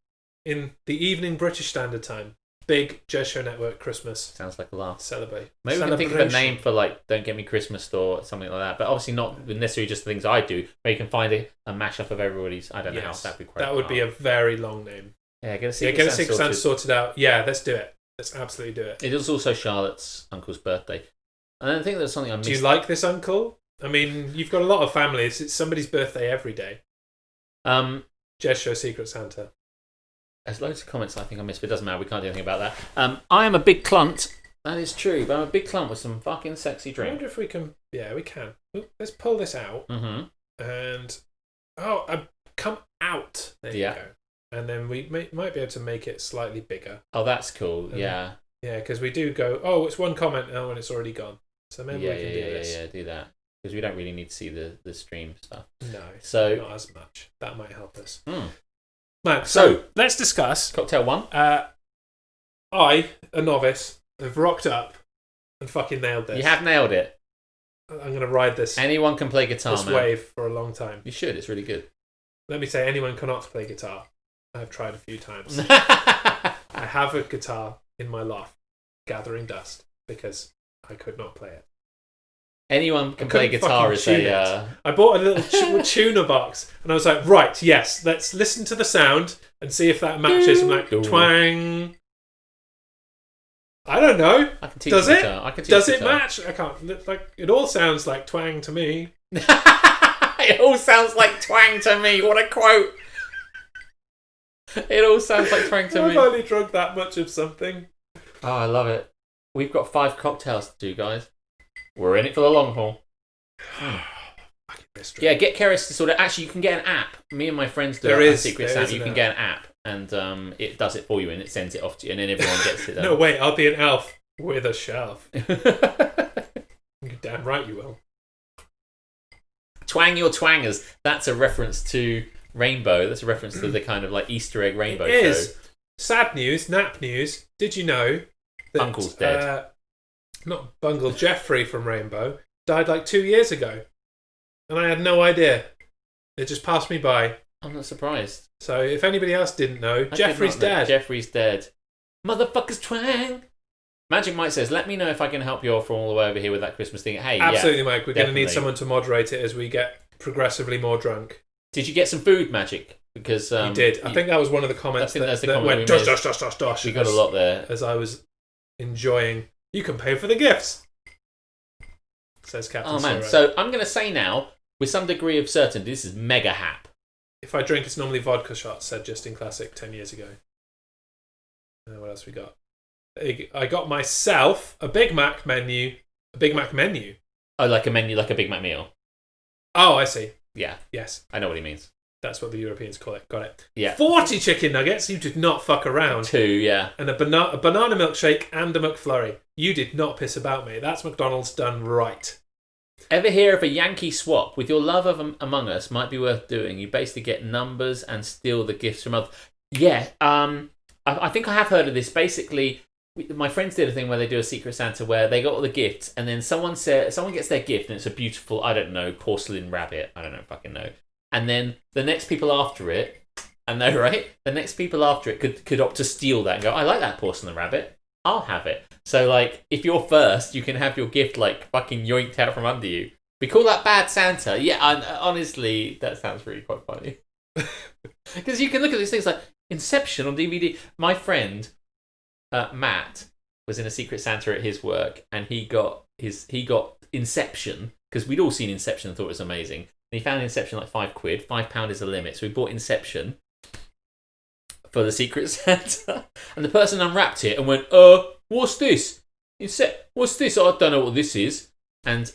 in the evening British Standard Time. Big Jez Show Network Christmas Sounds like a laugh. celebrate. Maybe we can think of a name for, Don't Get Me Christmas or something like that. But obviously not necessarily just the things I do, where you can find a mashup of everybody's. I don't know how that'd be quite. That would be a very long name. Yeah, get a Secret Santa sorted out. Yeah, let's do it. Let's absolutely do it. It is also Charlotte's uncle's birthday. And I think there's something I missed. Do you like this uncle? I mean, you've got a lot of families. It's somebody's birthday every day. Jez Show Secret Santa. There's loads of comments I think I missed, but it doesn't matter. We can't do anything about that. I am a big clunt. That is true, but I'm a big clunt with some fucking sexy I drink. wonder if we can... Yeah, we can. Let's pull this out. Mm-hmm. And... Oh, come out. There you go. And then we might be able to make it slightly bigger. Oh, that's cool. Yeah. Yeah, because we do go, oh, it's one comment now and it's already gone. So maybe we can do this. Yeah, do that. Because we don't really need to see the stream stuff. No, so not as much. That might help us. Man, so let's discuss. Cocktail 1. I, a novice, have rocked up and fucking nailed this. You have nailed it. I'm going to ride this. Anyone can play guitar, this wave for a long time. You should. It's really good. Let me say, anyone cannot play guitar. I've tried a few times. I have a guitar in my loft gathering dust because I could not play it. Anyone can play guitar is a... I bought a little tuner box and I was like, right, yes, let's listen to the sound and see if that matches. I'm like, twang. I don't know. I can teach Does it? Guitar. I can teach Does guitar. it match? I can't. It all sounds like twang to me. It all sounds like twang to me. What a quote. It all sounds like twang to me. I've only drunk that much of something. Oh, I love it. We've got 5 cocktails to do, guys. We're in it for the long haul. Yeah, get Keris to sort of... Actually, you can get an app. Me and my friends do a Secret Santa. You can get an app, and it does it for you, and it sends it off to you, and then everyone gets it. No, wait, I'll be an elf with a shelf. You're damn right you will. Twang your twangers. That's a reference to Rainbow. That's a reference to the kind of like Easter egg Rainbow It is. show. Sad news, nap news. Did you know that Uncle's dead? Not Bungle, Jeffrey from Rainbow died like 2 years ago. And I had no idea. It just passed me by. I'm not surprised. So if anybody else didn't know, Jeffrey's dead. Jeffrey's dead. Motherfuckers twang. Magic Mike says, let me know if I can help you all from all the way over here with that Christmas thing. Hey, absolutely, yeah, Mike. We're going to need someone to moderate it as we get progressively more drunk. Did you get some food, Magic? Because you did. I think that was one of the comments that went dosh. We got a lot there. As I was enjoying, you can pay for the gifts, says Captain. Oh man! Sorrow. So I'm going to say now, with some degree of certainty, this is mega hap. If I drink, it's normally vodka shots, said Justin Classic 10 years ago. What else we got? I got myself a Big Mac menu. A Big Mac menu? Oh, like a menu, like a Big Mac meal. Oh, I see. Yeah. Yes. I know what he means. That's what the Europeans call it. Got it. Yeah. 40 chicken nuggets. You did not fuck around. 2, yeah. And a banana milkshake and a McFlurry. You did not piss about, mate. That's McDonald's done right. Ever hear of a Yankee swap? With your love of Among Us, might be worth doing. You basically get numbers and steal the gifts from others. Yeah. I think I have heard of this. Basically, my friends did a thing where they do a Secret Santa where they got all the gifts and then someone gets their gift and it's a beautiful, I don't know, porcelain rabbit. I don't know, fucking know. And then the next people after it, I know, right? The next people after it could opt to steal that and go, I like that porcelain rabbit. I'll have it. So, like, if you're first, you can have your gift, like, fucking yoinked out from under you. We call that bad Santa. Yeah, honestly, that sounds really quite funny. Because you can look at these things like Inception on DVD. My friend, Matt, was in a Secret Santa at his work, and he got Inception, because we'd all seen Inception and thought it was amazing. And he found Inception like £5. £5 is the limit. So we bought Inception for the Secret Santa. And the person unwrapped it and went, what's this? What's this? I don't know what this is. And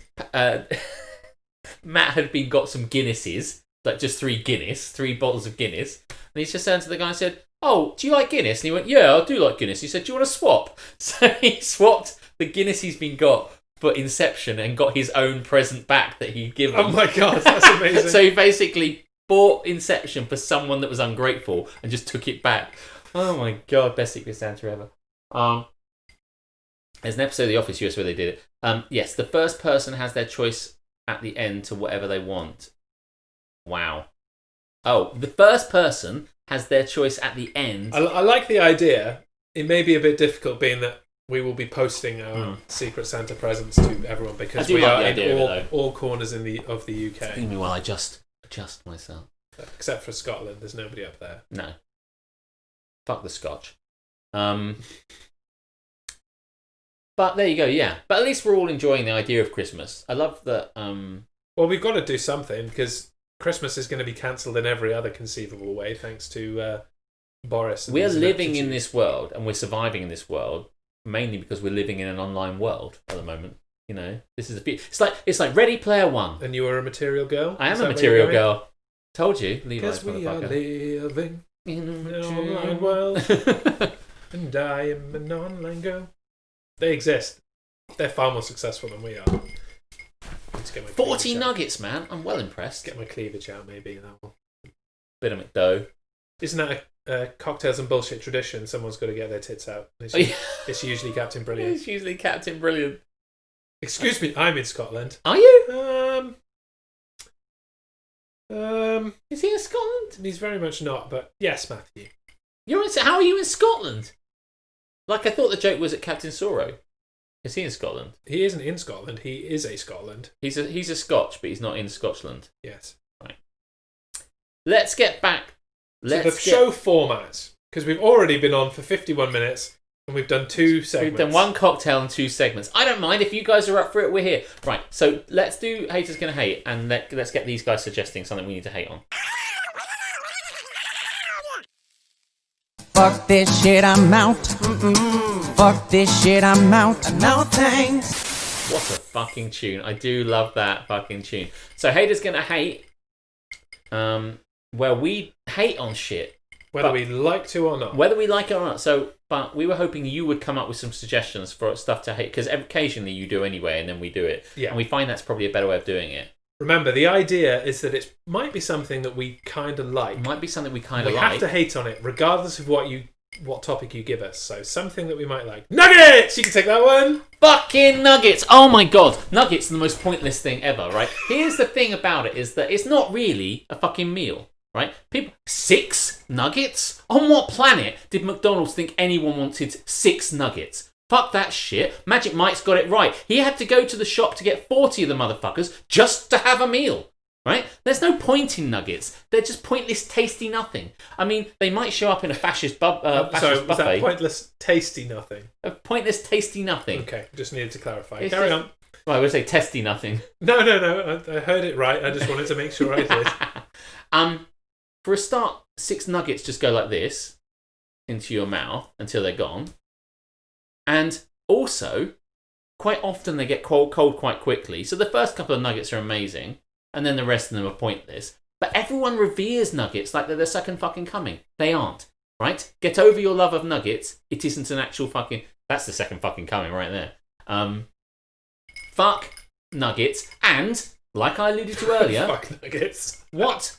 Matt had got some Guinnesses, like just 3 bottles of Guinness. And he just turned to the guy and said, oh, do you like Guinness? And he went, yeah, I do like Guinness. He said, do you want to swap? So he swapped the Guinness he's been got for Inception and got his own present back that he'd given. Oh my god, that's amazing. So he basically bought Inception for someone that was ungrateful and just took it back. Oh my god, best Secret Santa ever. There's an episode of The Office US where they did it. Yes, the first person has their choice at the end to whatever they want. Wow. Oh, the first person has their choice at the end. I like the idea. It may be a bit difficult being that we will be posting our Secret Santa presents to everyone because we are in all corners of the UK. Meanwhile, I just adjust myself. Except for Scotland, there's nobody up there. No. Fuck the Scotch. But there you go, yeah. But at least we're all enjoying the idea of Christmas. I love that... Well, we've got to do something because Christmas is going to be cancelled in every other conceivable way thanks to Boris. We are living in this world and we're surviving in this world mainly because we're living in an online world at the moment. You know, this is it's like Ready Player One. And you are a material girl? I am a material girl. Told you, Levi's because we are living in an online world and I am an online girl. They exist. They're far more successful than we are. Let's get my 40 nuggets, man. I'm well impressed. Get my cleavage out, maybe. That one. Bit of McDough. Isn't that a cocktails and bullshit tradition? Someone's got to get their tits out. It's usually Captain Brilliant. It's usually Captain Brilliant. Excuse me, I'm in Scotland. Are you? Is he in Scotland? He's very much not, but yes, Matthew. How are you in Scotland? Like, I thought the joke was at Captain Sorrow. Is he in Scotland? He isn't in Scotland. He is a Scotland. He's a Scotch, but he's not in Scotland. Yes. Right. Let's get back. To the show format, because we've already been on for 51 minutes and we've done 2 segments. We've done 1 cocktail and 2 segments. I don't mind if you guys are up for it. We're here. Right. So let's do Haters Gonna Hate, and let's get these guys suggesting something we need to hate on. Fuck this shit, I'm out. Fuck this shit, I'm out. No thanks. What a fucking tune. I do love that fucking tune. So Haters Gonna Hate, where we hate on shit. Whether we like to or not. Whether we like it or not. So, but we were hoping you would come up with some suggestions for stuff to hate, because occasionally you do anyway, and then we do it. Yeah. And we find that's probably a better way of doing it. Remember, the idea is that it might be something that we kind of like. It might be something we kind of like. We have to hate on it, regardless of what topic you give us. So something that we might like. Nuggets! You can take that one. Fucking nuggets! Oh my god. Nuggets are the most pointless thing ever, right? Here's the thing about it, is that it's not really a fucking meal, right? 6 nuggets? On what planet did McDonald's think anyone wanted 6 nuggets? Fuck that shit. Magic Mike's got it right. He had to go to the shop to get 40 of the motherfuckers just to have a meal. Right? There's no point in nuggets. They're just pointless, tasty nothing. I mean, they might show up in a fascist buffet. Was that pointless, tasty nothing? A pointless, tasty nothing. Okay, just needed to clarify. Carry on. Well, I would say testy nothing. No. I heard it right. I just wanted to make sure I did. For a start, 6 nuggets just go like this into your mouth until they're gone. And also, quite often they get cold quite quickly. So the first couple of nuggets are amazing, and then the rest of them are pointless. But everyone reveres nuggets like they're the second fucking coming. They aren't, right? Get over your love of nuggets. It isn't an actual fucking... That's the second fucking coming right there. Fuck nuggets. And, like I alluded to earlier... Fuck nuggets. What?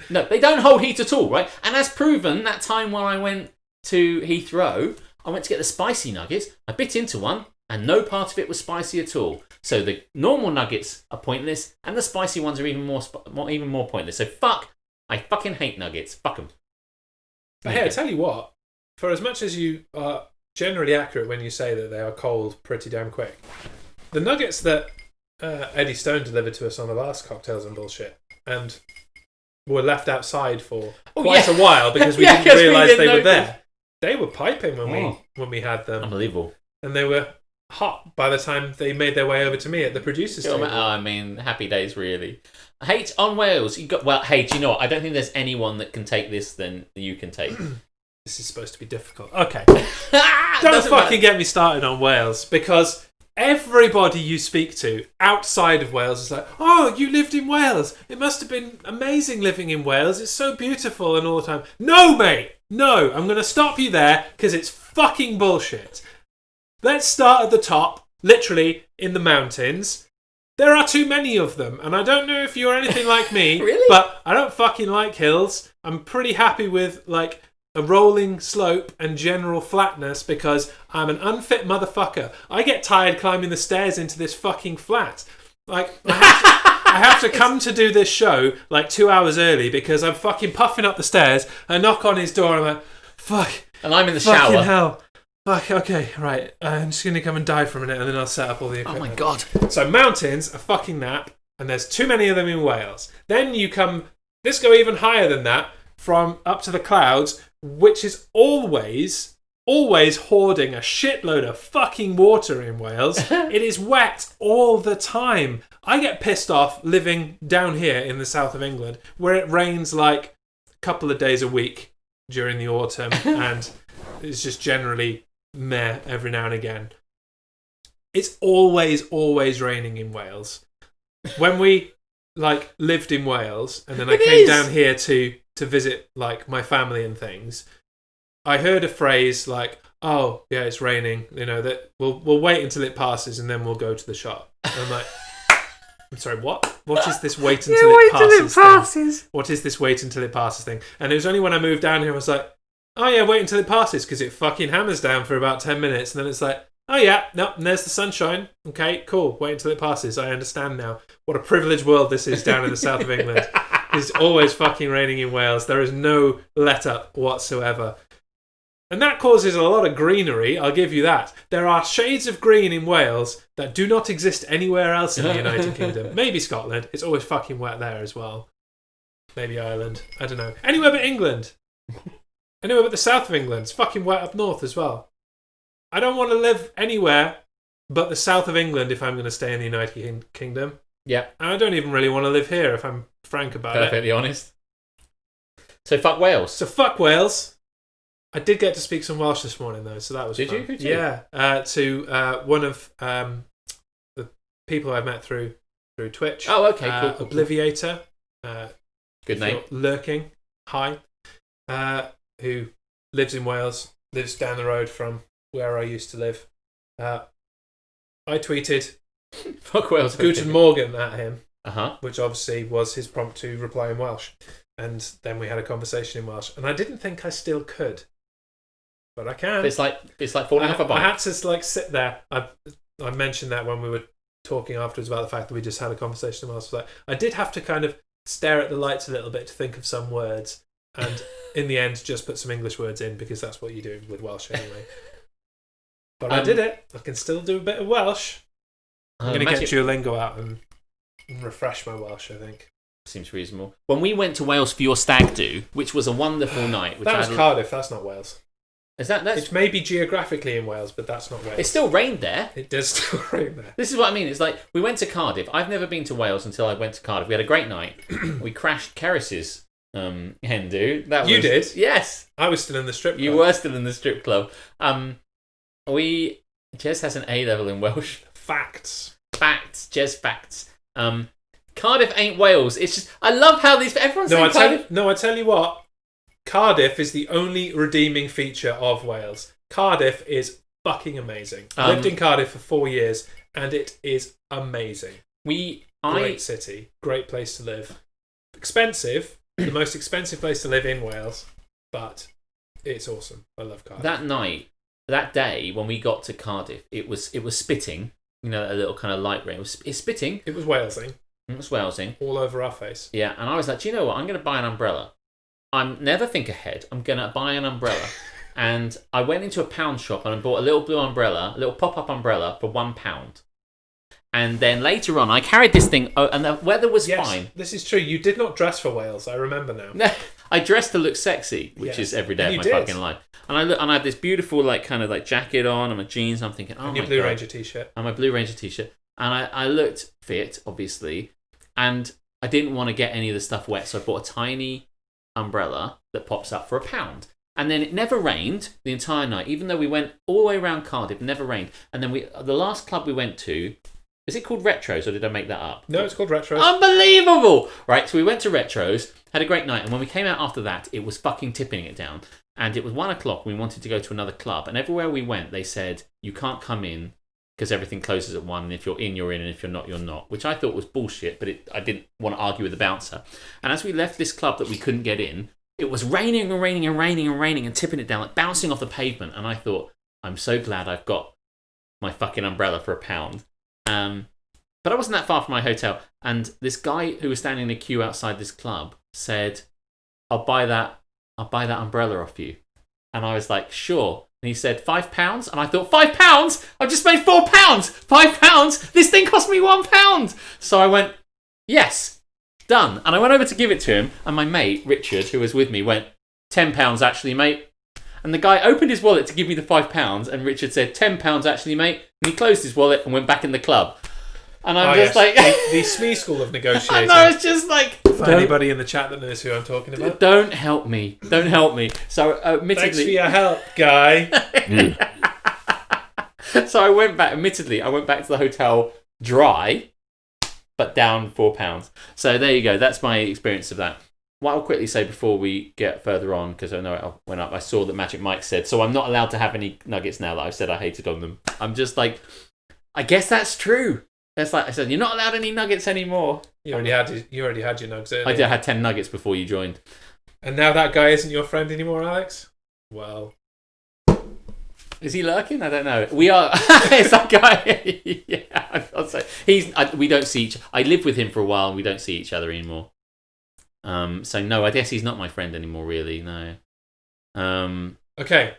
No, they don't hold heat at all, right? And as proven, that time when I went to Heathrow... I went to get the spicy nuggets, I bit into one, and no part of it was spicy at all. So the normal nuggets are pointless, and the spicy ones are even more pointless. So I fucking hate nuggets. Fuck them. But hey, I tell you what, for as much as you are generally accurate when you say that they are cold pretty damn quick, the nuggets that Eddie Stone delivered to us on the last Cocktails and Bullshit, and were left outside for quite a while because we didn't realise they were there. They were piping when we had them. Unbelievable. And they were hot by the time they made their way over to me at the producer's table. Oh, I mean, happy days, really. Hate on Wales. Hey, do you know what? I don't think there's anyone that can take this than you can take. This is supposed to be difficult. Okay. Don't fucking get me started on Wales, because everybody you speak to outside of Wales is like, oh, you lived in Wales. It must have been amazing living in Wales. It's so beautiful and all the time. No, mate. No, I'm going to stop you there because it's fucking bullshit. Let's start at the top. literally in the mountains. There are too many of them, and I don't know if you're anything like me, Really? but I don't fucking like hills. I'm pretty happy with like a rolling slope and general flatness because I'm an unfit motherfucker. I get tired climbing the stairs into this fucking flat. Like, I have to come to do this show like 2 hours early because I'm fucking puffing up the stairs. I knock on his door and I'm like, fuck. And I'm in the fucking shower. hell. Fuck, okay, right. I'm just going to come and die for a minute and then I'll set up all the equipment. Oh my God. So mountains, a fucking nap, and there's too many of them in Wales. Then you come, let's go even higher than that, from up to the clouds, which is always hoarding a shitload of fucking water in Wales. It is wet all the time. I get pissed off living down here in the south of England, where it rains like a couple of days a week during the autumn, and it's just generally meh every now and again. It's always raining in Wales. When we like lived in Wales, and then I came down here to visit like my family and things, I heard a phrase like, "Oh, yeah, it's raining. You know that we'll wait until it passes, and then we'll go to the shop." And I'm like, "I'm sorry, what? What is this wait until it passes thing? What is this wait until it passes thing?" And it was only when I moved down here I was like, "Oh yeah, wait until it passes," because it fucking hammers down for about 10 minutes, and then it's like, "Oh yeah, no, and there's the sunshine. Okay, cool. Wait until it passes. I understand now. What a privileged world this is down in the south of England. It's always fucking raining in Wales. There is no let up whatsoever." And that causes a lot of greenery, I'll give you that. There are shades of green in Wales that do not exist anywhere else in the United Kingdom. Maybe Scotland. It's always fucking wet there as well. Maybe Ireland. I don't know. Anywhere but England. Anywhere but the south of England. It's fucking wet up north as well. I don't want to live anywhere but the south of England if I'm going to stay in the United Kingdom. Yeah. And I don't even really want to live here if I'm frank about it. Perfectly honest. So fuck Wales. So fuck Wales. I did get to speak some Welsh this morning though, so that was fun. Did you? Who did? Yeah. To one of the people I met through Twitch. Oh, okay, cool. Obliviator. Good name. Lurking. Hi. Who lives in Wales, lives down the road from where I used to live. I tweeted fuck Wales. Guten Morgen at him, which obviously was his prompt to reply in Welsh. And then we had a conversation in Welsh. And I didn't think I still could. But I can. It's like falling off a bike. I had to like sit there. I mentioned that when we were talking afterwards about the fact that we just had a conversation in Welsh. Like, I did have to kind of stare at the lights a little bit to think of some words. And in the end, just put some English words in because that's what you do with Welsh anyway. But I did it. I can still do a bit of Welsh. I'm going to get Duolingo out and refresh my Welsh, I think. Seems reasonable. When we went to Wales for your stag do, which was a wonderful night. Which that was Cardiff, that's not Wales. Is that? It's maybe geographically in Wales, but that's not Wales. It still rained there. It does still rain there. This is what I mean. It's like we went to Cardiff. I've never been to Wales until I went to Cardiff. We had a great night. We crashed Keris's hen do. You did? Yes. I was still in the strip club. You were still in the strip club. Jez has an A level in Welsh. Facts. Jez facts. Cardiff ain't Wales. It's just I love how everyone's saying Cardiff. I tell you what. Cardiff is the only redeeming feature of Wales. Cardiff is fucking amazing. I lived in Cardiff for 4 years, and it is amazing. Great city, great place to live. Expensive, the most expensive place to live in Wales, but it's awesome. I love Cardiff. That day when we got to Cardiff, it was spitting. You know, a little kind of light rain. It's spitting. It was Walesing. It was Walesing. All over our face. Yeah, and I was like, do you know what? I'm going to buy an umbrella. I'm never think ahead. I'm going to buy an umbrella. And I went into a pound shop and I bought a little blue umbrella, a little pop-up umbrella for £1. And then later on, I carried this thing, and the weather was fine. This is true. You did not dress for Wales. I remember now. No, I dressed to look sexy, which is every day of my fucking life. And I had this beautiful, like, kind of like jacket on and my jeans. And I'm thinking, oh and my your Blue God. Ranger t-shirt. And my Blue Ranger t-shirt. And I looked fit, obviously. And I didn't want to get any of the stuff wet, so I bought a tiny umbrella that pops up for £1. And then it never rained the entire night, even though we went all the way around Cardiff, it never rained. And then the last club we went to, is it called Retros, or did I make that up? No, it's called Retros. Unbelievable! Right, so we went to Retros, had a great night, and when we came out after that, it was fucking tipping it down. And it was 1 o'clock, and we wanted to go to another club. And everywhere we went, they said, you can't come in because everything closes at 1. And if you're in, you're in, and if you're not, you're not. Which I thought was bullshit, but I didn't want to argue with the bouncer. And as we left this club that we couldn't get in, it was raining and raining and raining and raining and tipping it down, like bouncing off the pavement. And I thought, I'm so glad I've got my fucking umbrella for £1. But I wasn't that far from my hotel. And this guy who was standing in a queue outside this club said, I'll buy that umbrella off you. And I was like, sure. And he said, £5? And I thought, £5? I've just made £4. £5? This thing cost me £1. So I went, yes, done. And I went over to give it to him. And my mate, Richard, who was with me, went, £10 actually, mate. And the guy opened his wallet to give me the £5. And Richard said, £10 actually, mate. And he closed his wallet and went back in the club. And I'm just like... the SME school of negotiating. I know, it's just like... For anybody in the chat that knows who I'm talking about. Don't help me. Don't help me. So, admittedly... Thanks for your help, guy. So I went back to the hotel dry, but down £4. So there you go. That's my experience of that. What I'll quickly say before we get further on, because I know it went up, I saw that Magic Mike said, so I'm not allowed to have any nuggets now that I've said I hated on them. I'm just like, I guess that's true. It's like I said, you're not allowed any nuggets anymore. You already had your nugs earlier. I did. I had 10 nuggets before you joined. And now that guy isn't your friend anymore, Alex? Well... Is he lurking? I don't know. We are... It's that guy. Yeah, I'll say. We don't see each... I lived with him for a while and we don't see each other anymore. So no, I guess he's not my friend anymore, really. No. Okay.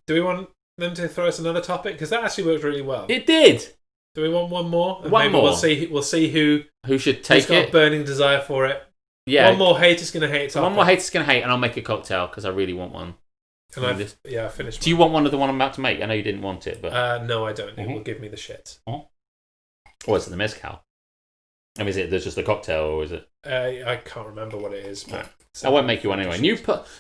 Do we want them to throw us another topic? Because that actually worked really well. It did. Do we want one more? And one more. We'll see who should take who's got a burning desire for it. Yeah. One more hater's gonna hate. One more hater's gonna hate, and I'll make a cocktail because I really want one. And I finished. Do you want one of the one I'm about to make? I know you didn't want it, but no, I don't. It will give me the shits. Or is it the mezcal? I mean, is it there's just a cocktail, or is it? I can't remember what it is. But I won't make you one anyway.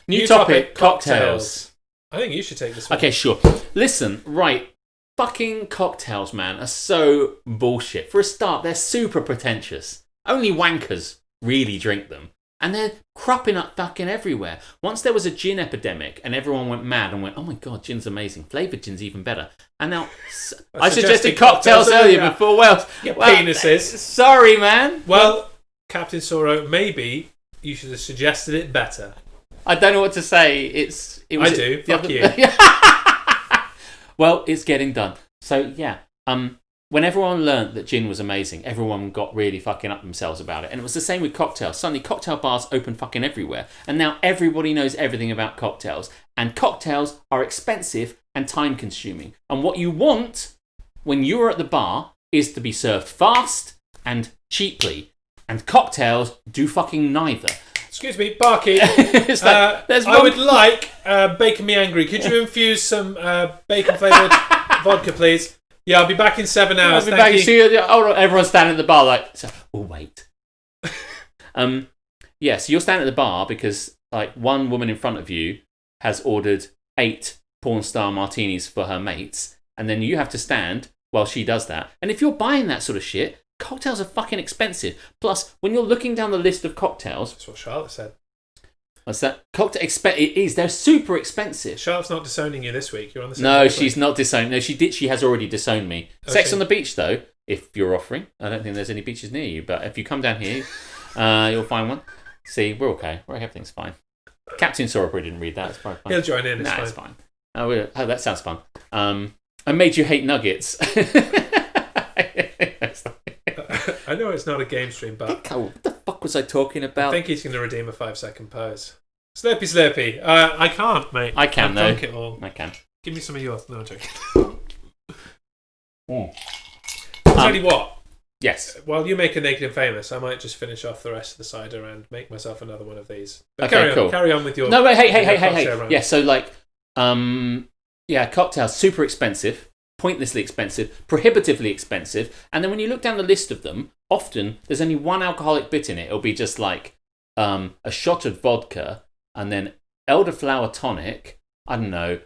New topic, cocktails. I think you should take this one. Okay, sure. Listen, right. Fucking cocktails, man, are so bullshit. For a start, they're super pretentious. Only wankers really drink them. And they're cropping up fucking everywhere. Once there was a gin epidemic and everyone went mad and went, oh my God, gin's amazing. Flavoured gin's even better. And now, I suggested cocktails earlier before Wales. Your penises. Sorry, man. Well, Captain Soro, maybe you should have suggested it better. I don't know what to say. I do. Fuck you. Well, it's getting done. So, yeah. When everyone learnt that gin was amazing, everyone got really fucking up themselves about it. And it was the same with cocktails. Suddenly, cocktail bars open fucking everywhere. And now everybody knows everything about cocktails. And cocktails are expensive and time-consuming. And what you want when you're at the bar is to be served fast and cheaply. And cocktails do fucking neither. Excuse me, barkeep. I would like Bacon Me Angry. Could you infuse some bacon-flavoured vodka, please? Yeah, I'll be back in 7 hours. Thank you. See, everyone's standing at the bar like, oh, wait. Yeah, so you're standing at the bar because like one woman in front of you has ordered 8 porn star martinis for her mates, and then you have to stand while she does that. And if you're buying that sort of shit, cocktails are fucking expensive. Plus, when you're looking down the list of cocktails... That's what Charlotte said. What's that? It is. They're super expensive. Charlotte's not disowning you this week. You're on the same No, she's not disowning. No, she did. She has already disowned me. Okay. Sex on the beach, though, if you're offering. I don't think there's any beaches near you, but if you come down here, you'll find one. See, we're okay. Everything's fine. Captain Sorrowbury didn't read that. It's probably fine. He'll join in. It's fine. Oh, that sounds fun. I made you hate nuggets. I know it's not a game stream, but... What the fuck was I talking about? I think he's going to redeem a 5-second pose. Slurpy. I can't, mate. I can, though. I've drunk it all. I can. Give me some of yours. No, I'm joking. Mm. Tell you what. Yes. While you make a Naked and Famous, I might just finish off the rest of the cider and make myself another one of these. But okay, cool. Carry on with your... No, wait, hey. Yeah, so like... cocktails, super expensive. Pointlessly expensive, prohibitively expensive, and then when you look down the list of them, often there's only one alcoholic bit in it. It'll be just like a shot of vodka, and then elderflower tonic, I don't know,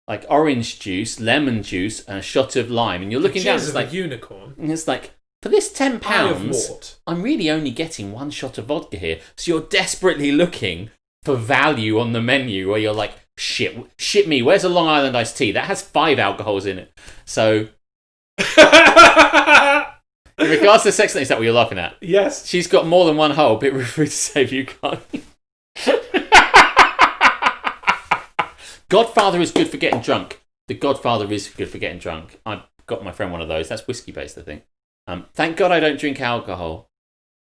like orange juice, lemon juice, and a shot of lime. And you're looking down, it's like a unicorn. And it's like, for this £10, I'm really only getting one shot of vodka here. So you're desperately looking for value on the menu, where you're like, shit me, where's a Long Island iced tea? That has 5 alcohols in it. So, In regards to sex, is that what you're laughing at? Yes. She's got more than one hole. Bit referee to save you can't. Godfather is good for getting drunk. The Godfather is good for getting drunk. I got my friend one of those. That's whiskey based, I think. Thank God I don't drink alcohol.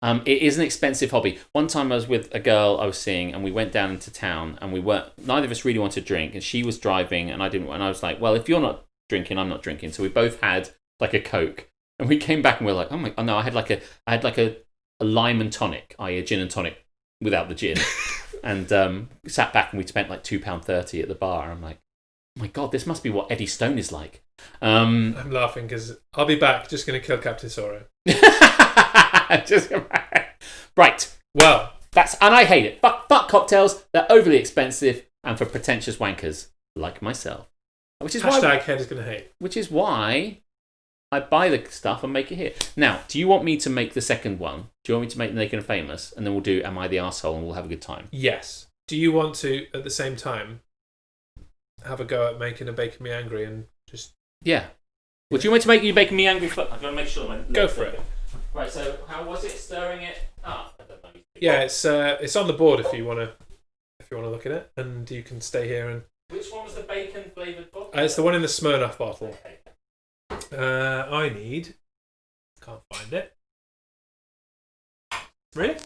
It is an expensive hobby. One time I was with a girl I was seeing, and we went down into town, and neither of us really wanted to drink, and she was driving, and I didn't. And I was like, well, if you're not drinking, I'm not drinking. So we both had like a Coke, and we came back and we were like, oh no, I had like a lime and tonic, i.e. a gin and tonic without the gin, and sat back and we spent like £2.30 at the bar. I'm like, oh my God, this must be what Eddie Stone is like. I'm laughing because I'll be back. Just going to kill Captain Soro. Right. Well, and I hate it. Fuck cocktails. They're overly expensive and for pretentious wankers like myself. Which is hashtag head is going to hate. Which is why I buy the stuff and make it here. Now, do you want me to make the second one? Do you want me to make Naked and Famous? And then we'll do Am I the Arsehole and we'll have a good time? Yes. Do you want to, at the same time, have a go at making a Bacon Me Angry and just... Yeah. Well, do you want me to make you Bacon Me Angry? I've got to make sure. Go for it. Right, so how was it stirring it up? I don't know. Yeah, it's on the board if you want to look at it, and you can stay here and... Which one was the bacon flavoured bottle? It's the one in the Smirnoff bottle. Okay. Can't find it. Really?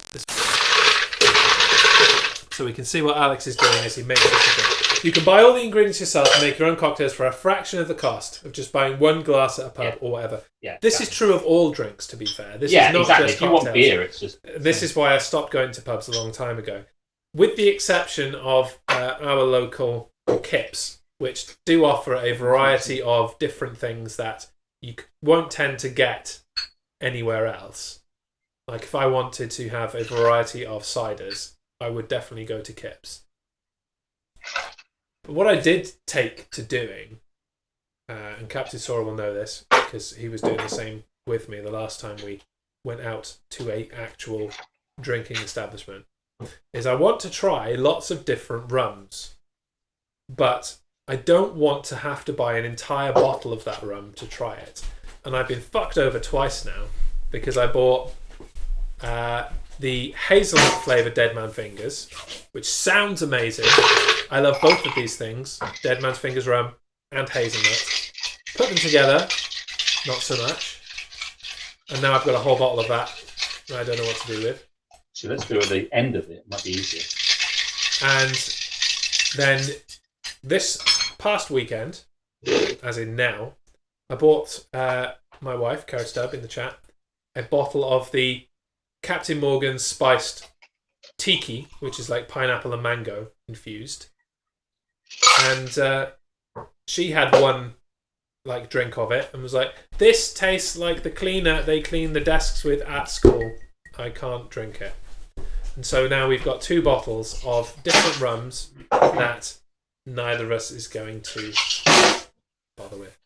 So we can see what Alex is doing as he makes this drink. You can buy all the ingredients yourself and make your own cocktails for a fraction of the cost of just buying one glass at a pub or whatever. Yeah, this is true of all drinks, to be fair. This is not exactly. just if you cocktails. want beer, it's just... This is why I stopped going to pubs a long time ago. With the exception of our local Kips, which do offer a variety of different things that you won't tend to get anywhere else. Like if I wanted to have a variety of ciders, I would definitely go to Kips. But what I did take to doing, and Captain Sora will know this because he was doing the same with me the last time we went out to an actual drinking establishment, is I want to try lots of different rums, but I don't want to have to buy an entire bottle of that rum to try it. And I've been fucked over twice now because I bought the hazelnut flavoured Dead Man Fingers, which sounds amazing. I love both of these things, Dead Man's Fingers rum and hazelnut. Put them together, not so much. And now I've got a whole bottle of that I don't know what to do with. So let's do it at the end of it. It might be easier. And then this past weekend, as in now, I bought my wife, Cara Stubb, in the chat, a bottle of the Captain Morgan's spiced tiki, which is like pineapple and mango infused. And she had one like drink of it and was like, this tastes like the cleaner they clean the desks with at school. I can't drink it. And so now we've got two bottles of different rums that neither of us is going to bother with.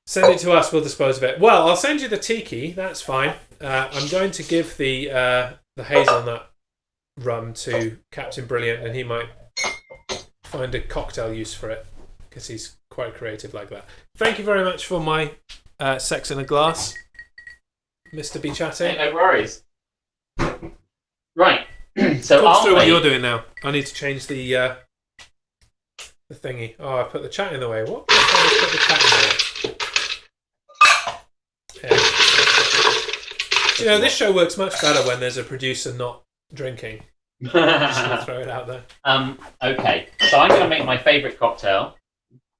Send it to us, we'll dispose of it. Well, I'll send you the tiki, that's fine. I'm going to give the hazelnut rum to Captain Brilliant, and he might find a cocktail use for it, because he's quite creative like that. Thank you very much for my sex in a glass, Mr. B Chatty. Hey, no worries. Right. So talk through what you're doing now. I need to change the thingy. Oh, I put the chat in the way. What? I put the chat in the way. Yeah. You know, this show works much better when there's a producer not drinking. Just gonna throw it out there. Okay, so I'm going to make my favourite cocktail.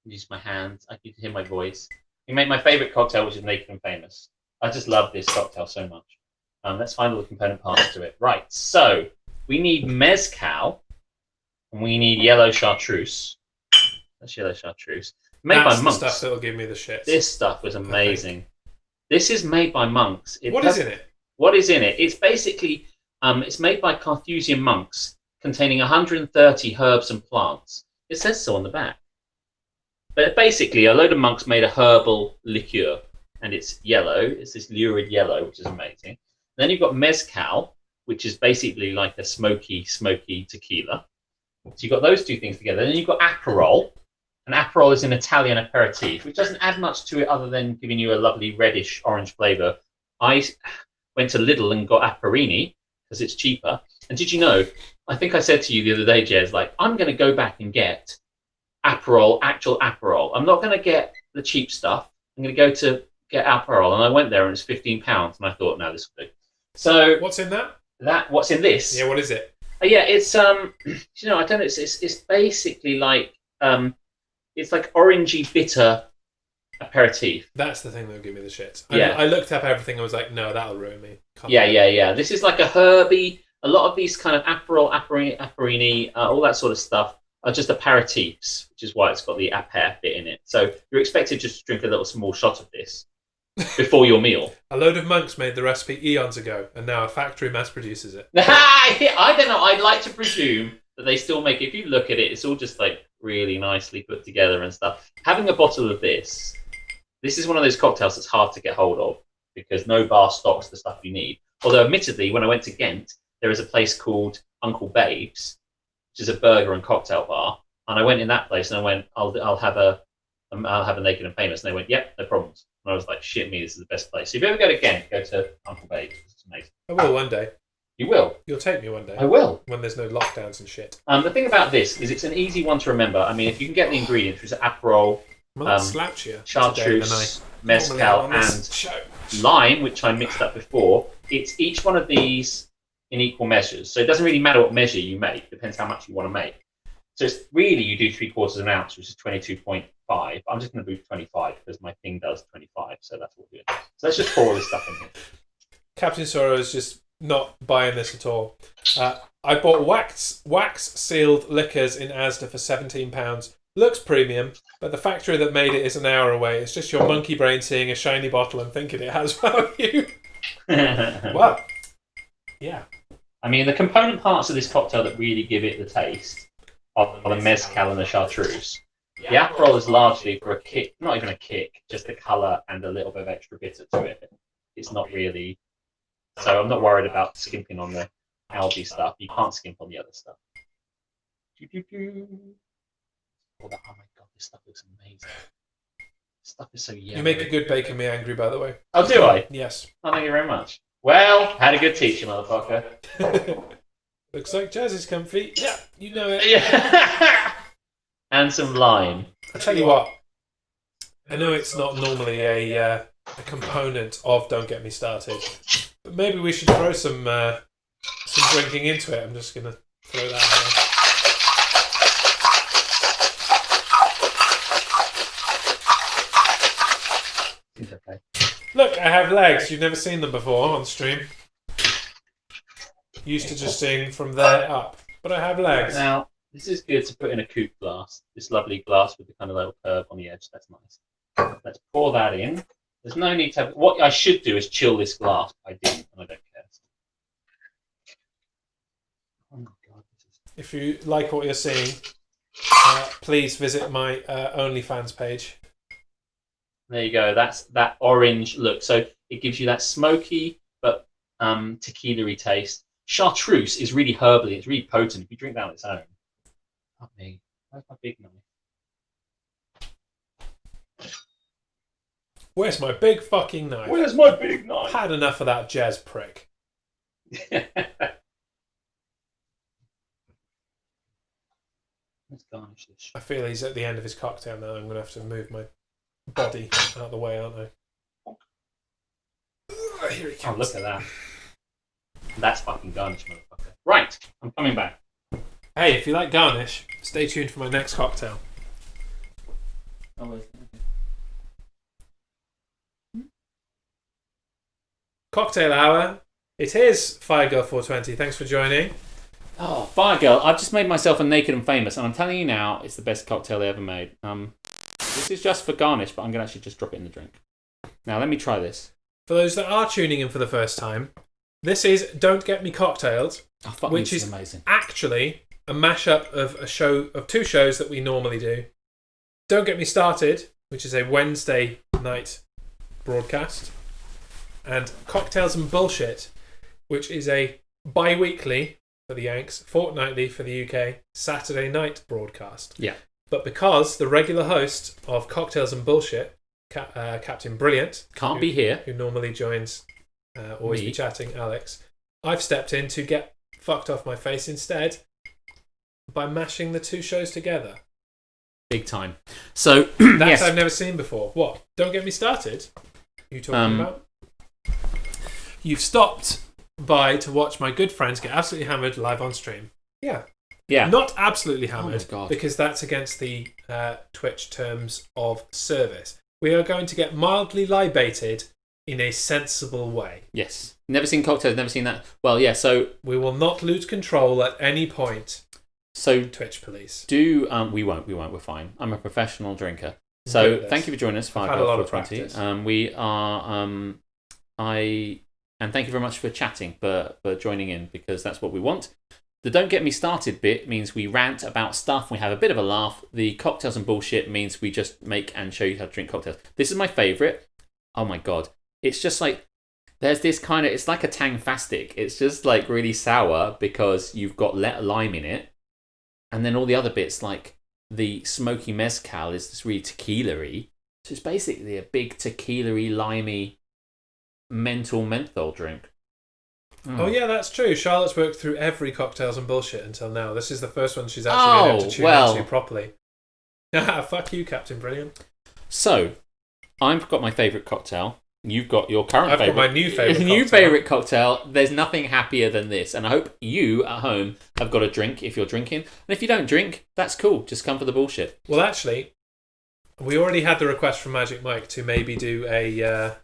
Use my hands. I can hear my voice. You make my favourite cocktail, which is Naked and Famous. I just love this cocktail so much. Let's find all the component parts to it. Right, so we need mezcal, and we need yellow chartreuse. That's yellow chartreuse. Made by monks. The stuff that'll give me the shits. This stuff is amazing. This is made by monks. What is in it? What is in it? It's basically, it's made by Carthusian monks, containing 130 herbs and plants. It says so on the back. But basically, a load of monks made a herbal liqueur, and it's yellow. It's this lurid yellow, which is amazing. Then you've got mezcal, which is basically like a smoky tequila. So you've got those two things together. Then you've got Aperol, An Aperol is an Italian aperitif, which doesn't add much to it other than giving you a lovely reddish orange flavour. I went to Lidl and got Aperini because it's cheaper. And did you know, I think I said to you the other day, Jez, like, I'm going to go back and get Aperol, actual Aperol. I'm not going to get the cheap stuff. I'm going to go to get Aperol. And I went there and it's £15. And I thought, no, this will do. So what's in that? What's in this? Yeah, what is it? Yeah, it's you know, I don't know. It's basically like it's like orangey bitter aperitif. That's the thing that would give me the shits. Yeah. I looked up everything and was like, no, that'll ruin me. Yeah. This is like a herby. A lot of these kind of Aperol, Aperini, all that sort of stuff are just aperitifs, which is why it's got the aper bit in it. So you're expected just to drink a little small shot of this before your meal. A load of monks made the recipe eons ago, and now a factory mass produces it. I don't know. I'd like to presume that they still make it. If you look at it, it's all just like really nicely put together and stuff. Having a bottle of this is one of those cocktails that's hard to get hold of because no bar stocks the stuff you need. Although, admittedly, when I went to Ghent, there is a place called Uncle Babe's, which is a burger and cocktail bar, and I went in that place and I went, I'll have a Naked and Famous, and they went, yep, no problems. And I was like, shit me, this is the best place. So if you ever go to Ghent, go to Uncle Babe's. It's amazing. I will one day. You will. You'll take me one day. I will. When there's no lockdowns and shit. The thing about this is it's an easy one to remember. I mean, if you can get the ingredients, which is Aperol, chartreuse, mezcal, and lime, which I mixed up before, it's each one of these in equal measures. So it doesn't really matter what measure you make. It depends how much you want to make. So it's really, you do 3/4 of an ounce, which is 22.5. I'm just going to do 25 because my thing does 25. So that's what we're doing. So let's just pour all this stuff in here. Captain Sorrow is just not buying this at all. I bought wax sealed liquors in Asda for £17. Looks premium, but the factory that made it is an hour away. It's just your monkey brain seeing a shiny bottle and thinking it has value. Well, yeah. I mean, the component parts of this cocktail that really give it the taste are the mezcal and the chartreuse. The Aperol is largely for a kick, not even a kick, just the colour and a little bit of extra bitter to it. It's not really... So I'm not worried about skimping on the algae stuff. You can't skimp on the other stuff. Oh my god, this stuff looks amazing. This stuff is so yummy. You make a good bacon me angry, by the way. Oh, do I? Yes. Oh, thank you very much. Well, had a good teacher, motherfucker. Looks like Jazz is comfy. Yeah, you know it. Yeah. And some lime. I tell you what, I know it's not normally a component of Don't Get Me Started, but maybe we should throw some drinking into it. I'm just going to throw that out Seems okay. Look, I have legs. You've never seen them before on stream. Used to just sing from there up, but I have legs. Now, this is good to put in a coupe glass. This lovely glass with the kind of little curve on the edge. That's nice. Let's pour that in. There's no need to have... What I should do is chill this glass, but I didn't, and I don't care. Oh my god. If you like what you're seeing, please visit my OnlyFans page. There you go. That's that orange look. So it gives you that smoky but tequila-y taste. Chartreuse is really herbally. It's really potent. If you drink that on its own. Not me. Where's my big knife? Where's my big fucking knife? Where's my big knife? Had enough of that jazz prick. Let's garnish this. I feel he's at the end of his cocktail now. I'm going to have to move my body out of the way, aren't I? Here he comes. Oh, look at that. That's fucking garnish, motherfucker. Right, I'm coming back. Hey, if you like garnish, stay tuned for my next cocktail. Oh, wait. Cocktail hour. It is Firegirl 420. Thanks for joining. Oh, Fire Girl, I've just made myself a Naked and Famous, and I'm telling you now, it's the best cocktail they ever made. This is just for garnish, but I'm going to actually just drop it in the drink. Now, let me try this. For those that are tuning in for the first time, this is Don't Get Me Cocktailed, which is amazing. Actually a mashup of two shows that we normally do. Don't Get Me Started, which is a Wednesday night broadcast, and Cocktails and Bullshit, which is a bi-weekly for the Yanks, fortnightly for the UK, Saturday night broadcast. Yeah. but because the regular host of Cocktails and Bullshit, Captain Brilliant, Can't be here. who normally joins Always Me. Be Chatting, Alex, I've stepped in to get fucked off my face instead by mashing the two shows together. Big time. So, That's yes. I've never seen before. What? Don't get me started. You talking about? You've stopped by to watch my good friends get absolutely hammered live on stream. Yeah. Yeah. Not absolutely hammered, God. because that's against the Twitch terms of service. We are going to get mildly libated in a sensible way. Yes. Never seen Cocktails, never seen that. Well, yeah, so... We will not lose control at any point. So, Twitch police. we won't, we're fine. I'm a professional drinker. So, thank you for joining us, 5 had a lot of 420. practice. We are, and thank you very much for chatting, for joining in, because that's what we want. The Don't Get Me Started bit means we rant about stuff, we have a bit of a laugh. The Cocktails and Bullshit means we just make and show you how to drink cocktails. This is my favourite. Oh my God. It's just like, there's this kind of, it's like a tang fastic. It's just like really sour because you've got lime in it. And then all the other bits, like the smoky mezcal, is this really tequila-y. So it's basically a big tequila-y, limey, menthol drink. Oh yeah, that's true. Charlotte's worked through every Cocktails and Bullshit until now. This is the first one she's actually been able to tune into properly. Fuck you, Captain Brilliant. So, I've got my favourite cocktail. You've got your current favourite. I've got my new favourite cocktail. New favourite cocktail. There's nothing happier than this. And I hope you at home have got a drink if you're drinking. And if you don't drink, that's cool. Just come for the bullshit. Well, actually, we already had the request from Magic Mike to maybe do a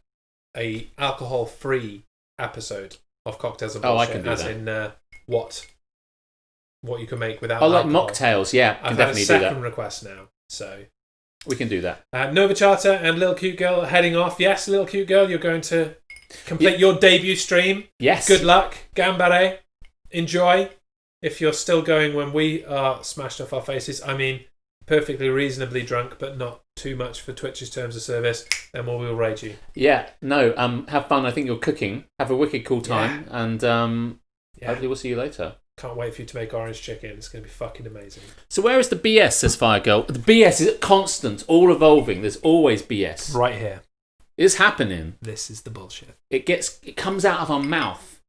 alcohol-free episode of Cocktails and Bullshit. I can do as that. In what you can make without like alcohol. mocktails, yeah. I've Can had a definitely do that. second request now, so... We can do that. Nova Charter and Little Cute Girl are heading off. Yes, Little Cute Girl, you're going to complete your debut stream. Yes. Good luck. Gambare. Enjoy. If you're still going when we are smashed off our faces, I mean, perfectly reasonably drunk, but not too much for Twitch's terms of service, then we will raid you. Yeah, no, have fun. I think you're cooking. Have a wicked cool time. Yeah. And hopefully we'll see you later. Can't wait for you to make orange chicken. It's going to be fucking amazing. So where is the BS, says Firegirl? The BS is constant, all evolving. There's always BS. Right here. It's happening. This is the bullshit. It comes out of our mouth.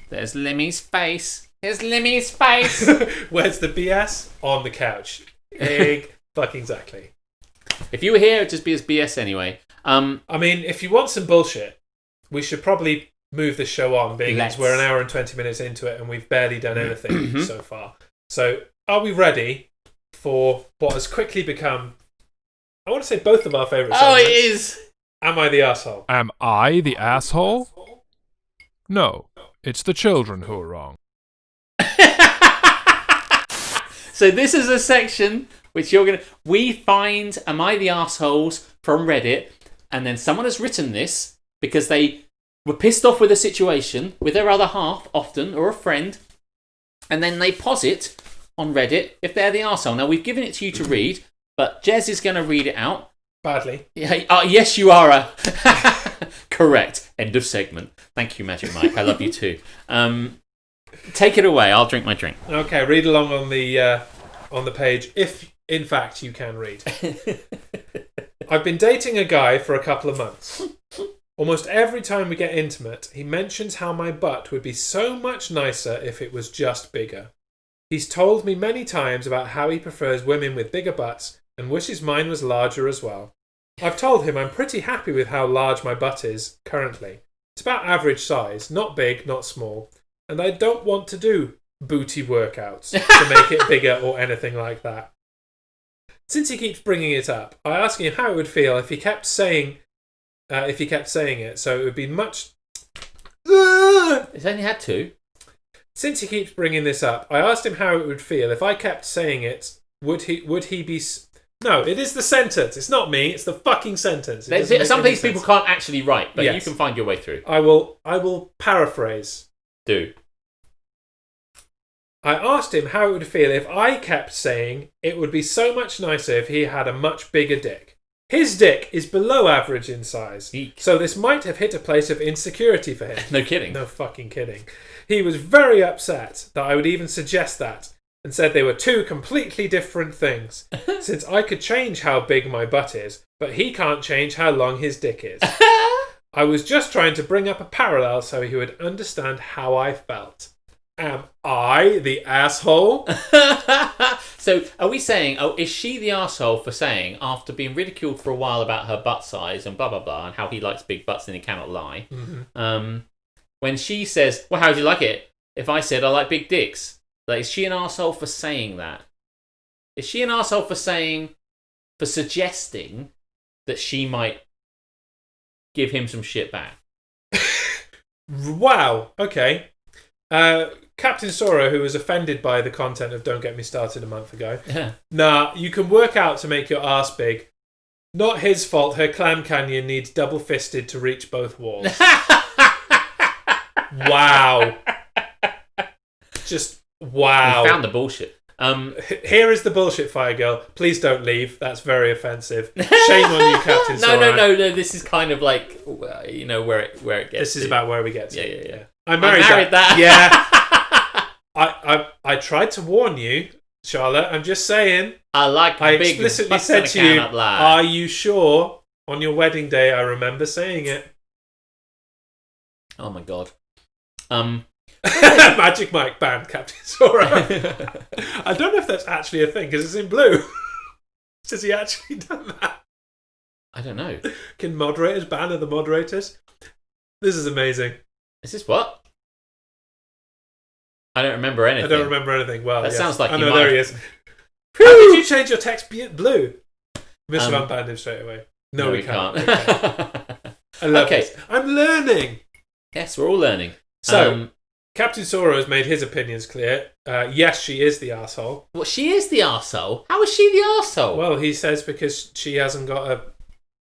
There's Limmy's face. There's Limmy's face. Where's the BS? On the couch. Fucking exactly. If you were here, it'd just be as BS anyway. I mean, if you want some bullshit, we should probably move this show on, being as we're an hour and 20 minutes into it and we've barely done anything so far. So, are we ready for what has quickly become, I want to say, both of our favourite segments? Oh, it is! Am I the Arsehole? Am I the asshole? No, it's the children who are wrong. So this is a section which we find Am I the Arseholes from Reddit, and then someone has written this because they were pissed off with a situation with their other half, often, or a friend, and then they posit on Reddit if they're the arsehole. Now, we've given it to you to read, but Jez is going to read it out. Badly. Yeah, yes, you are. Correct. End of segment. Thank you, Magic Mike. I love you too. Take it away. I'll drink my drink. Okay, read along on the page, if in fact you can read. I've been dating a guy for a couple of months. Almost every time we get intimate, he mentions how my butt would be so much nicer if it was just bigger. He's told me many times about how he prefers women with bigger butts and wishes mine was larger as well. I've told him I'm pretty happy with how large my butt is currently. It's about average size, not big, not small, and I don't want to do booty workouts to make it bigger or anything like that. Since he keeps bringing it up, I ask him how it would feel if he kept saying it, so it would be much... It's only had two. Since he keeps bringing this up, I asked him how it would feel if I kept saying it. Would he be... No, it is the sentence. It's not me. It's the fucking sentence. Some of these people can't actually write, but Yes. you can find your way through. I will paraphrase. Do. I asked him how it would feel if I kept saying it would be so much nicer if he had a much bigger dick. His dick is below average in size, Eek. so this might have hit a place of insecurity for him. No kidding. No fucking kidding. He was very upset that I would even suggest that, and said they were two completely different things. Since I could change how big my butt is, but he can't change how long his dick is. I was just trying to bring up a parallel so he would understand how I felt. Am I the asshole? So, are we saying, is she the asshole for saying, after being ridiculed for a while about her butt size and blah, blah, blah, and how he likes big butts and he cannot lie, when she says, well, how do you like it? If I said I like big dicks, like, is she an asshole for saying that? Is she an asshole for suggesting that she might give him some shit back? Wow, okay. Captain Sora, who was offended by the content of Don't Get Me Started a month ago. Nah, you can work out to make your arse big. Not his fault her clam canyon needs double-fisted to reach both walls. Wow. Just wow. We found the bullshit. Here is the bullshit, Fire Girl. Please don't leave. That's very offensive. Shame on you, Captain Sora. No. This is kind of like, you know, where it gets. This is about where we get to. Yeah. I married that. Yeah. I tried to warn you, Charlotte. I'm just saying. I explicitly said to you, are you sure? On your wedding day, I remember saying it. Oh my god. Magic Mike banned Captain Sora. I don't know if that's actually a thing because it's in blue. Has he actually done that? I don't know. Can moderators ban other moderators? This is amazing. Is this what? I don't remember anything. I don't remember anything. Well, that sounds like I you know might. there he is. How did you change your text blue? Mr. Van banned him straight away. No, we can't. Okay. I love this. I'm learning. Yes, we're all learning. So, Captain Sora has made his opinions clear. Yes, she is the arsehole. Well, she is the arsehole? How is she the arsehole? Well, he says because she hasn't got a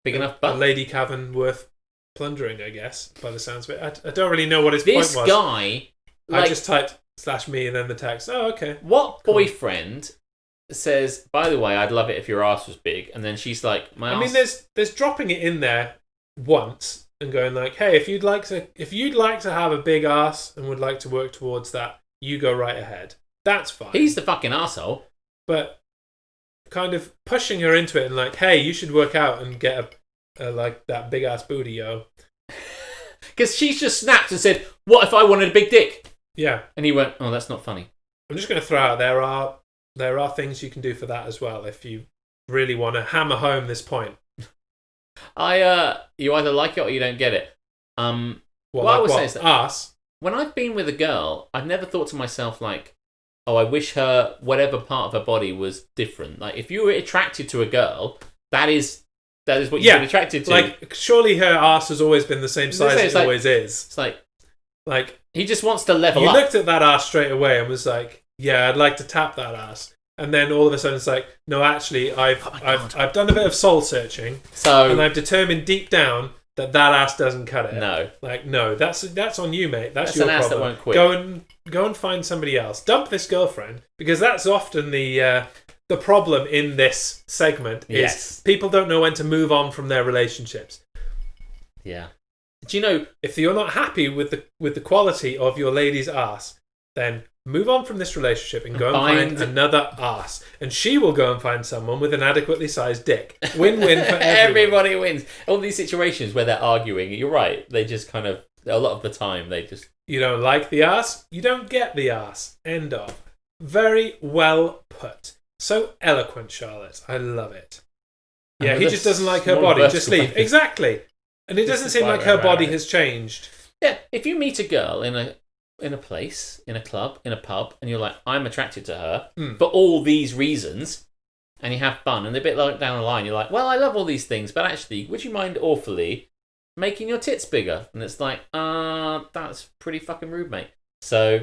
big enough butt. A lady cavern worth plundering, I guess, by the sounds of it. I don't really know what his point was. This guy... I just typed /me and then the text. Oh, okay. What boyfriend says, by the way, I'd love it if your ass was big, and then she's like, I mean, there's dropping it in there once and going like, hey, if you'd like to have a big ass and would like to work towards that, you go right ahead. That's fine. He's the fucking arsehole. But kind of pushing her into it and like, hey, you should work out and get a like that big ass booty, yo. Because she's just snapped and said, what if I wanted a big dick? Yeah. And he went, oh, that's not funny. I'm just going to throw out, there are things you can do for that as well if you really want to hammer home this point. You either like it or you don't get it. What I would say is that ass. When I've been with a girl, I've never thought to myself like, oh, I wish her whatever part of her body was different. Like if you were attracted to a girl, that is what you've been attracted to. Like surely her ass has always been the same size as it always is. It's like he just wants to level up. You looked at that ass straight away and was like, yeah, I'd like to tap that ass. And then all of a sudden it's like, no, actually, I've done a bit of soul searching, and I've determined deep down that ass doesn't cut it. No, no, that's on you, mate. That's your an ass problem. That won't quit. Go and find somebody else. Dump this girlfriend because that's often the problem in this segment. Is people don't know when to move on from their relationships. Yeah. Do you know if you're not happy with the quality of your lady's ass, then move on from this relationship and go and find another ass. And she will go and find someone with an adequately sized dick. Win-win for everyone. Everybody wins. All these situations where they're arguing, you're right. They just kind of, a lot of the time, they just... You don't like the ass? You don't get the ass. End of. Very well put. So eloquent, Charlotte. I love it. Yeah, he just doesn't like her body. Just leave. Exactly. And it doesn't seem like her body has changed. Yeah, if you meet a girl in a place, in a club, in a pub, and you're like, I'm attracted to her for all these reasons, and you have fun, and a bit like down the line, you're like, well, I love all these things, but actually, would you mind awfully making your tits bigger? And it's like, that's pretty fucking rude, mate. So,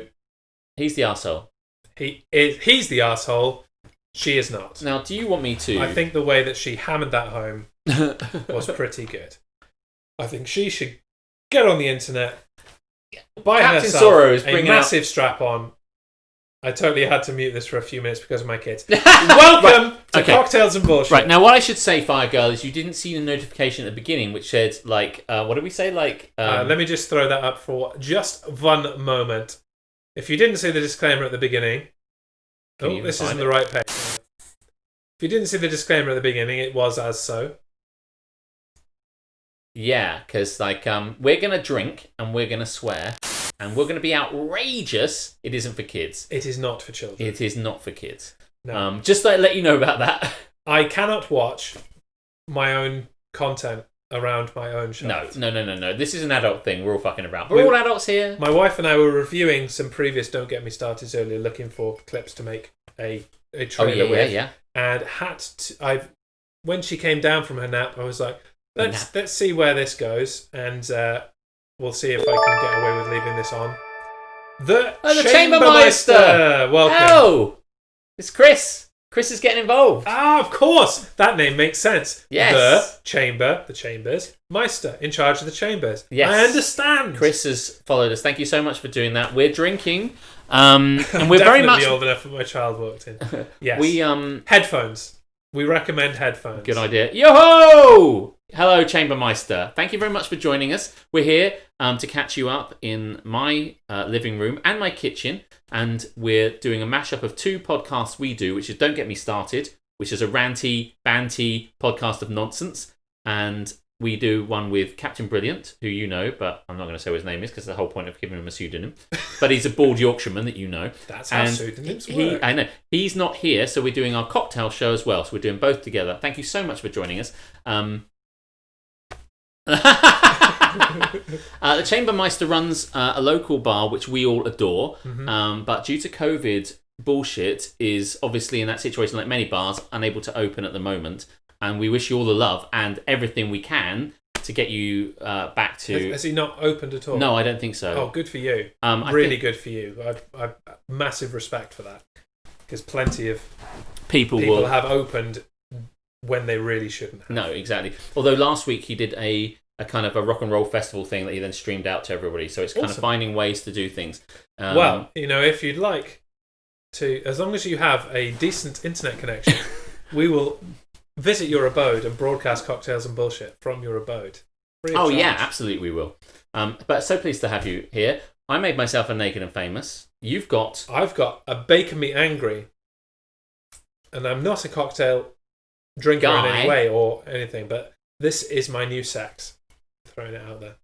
he's the arsehole. He's the arsehole. She is not. Now, do you want me to... I think the way that she hammered that home was pretty good. I think she should get on the internet, buy Captain herself Sora is a massive strap-on. I totally had to mute this for a few minutes because of my kids. Welcome to Cocktails and Bullshit. Right, now what I should say, Fire Girl, is you didn't see the notification at the beginning which said, like, what did we say? Like, let me just throw that up for just one moment. If you didn't see the disclaimer at the beginning, Oh, this isn't the right page. If you didn't see the disclaimer at the beginning, it was as so. Yeah, because we're gonna drink and we're gonna swear and we're gonna be outrageous. It isn't for kids. It is not for children. It is not for kids. No. Just to let you know about that. I cannot watch my own content around my own child. No. This is an adult thing. We're all fucking about. We're all adults here. My wife and I were reviewing some previous Don't Get Me Started earlier, looking for clips to make a trailer with. Yeah. And when she came down from her nap, I was like, let's see where this goes, and we'll see if I can get away with leaving this on. The Chambermeister! Welcome. Oh! It's Chris. Chris is getting involved. Ah, of course! That name makes sense. Yes. The Chambers, Meister, in charge of the Chambers. Yes. I understand. Chris has followed us. Thank you so much for doing that. We're drinking, and we're definitely very much old enough when my child walked in. Yes. We headphones. We recommend headphones. Good idea. Yo-ho! Hello, Chambermeister. Thank you very much for joining us. We're here to catch you up in my living room and my kitchen. And we're doing a mashup of two podcasts we do, which is Don't Get Me Started, which is a ranty, banty podcast of nonsense. And we do one with Captain Brilliant, who you know, but I'm not going to say what his name is because the whole point of giving him a pseudonym. But he's a bald Yorkshireman that you know. That's how pseudonyms work. I know. He's not here, so we're doing our cocktail show as well. So we're doing both together. Thank you so much for joining us. The Chambermeister runs a local bar which we all adore, but due to COVID bullshit is obviously in that situation, like many bars, unable to open at the moment, and we wish you all the love and everything we can to get you back to... Has he not opened at all? No, I don't think so. Oh, good for you. Good for you. I massive respect for that, because plenty of people have opened when they really shouldn't have. No, exactly. Although last week he did a kind of a rock and roll festival thing that he then streamed out to everybody. So it's kind of finding ways to do things. Well, if you'd like to, as long as you have a decent internet connection, we will visit your abode and broadcast cocktails and bullshit from your abode. Yeah, absolutely we will. But so pleased to have you here. I made myself a Naked and Famous. I've got a Bacon Me Angry, and I'm not a cocktail drinker in any way or anything, but this is my new sex. Throwing it out there.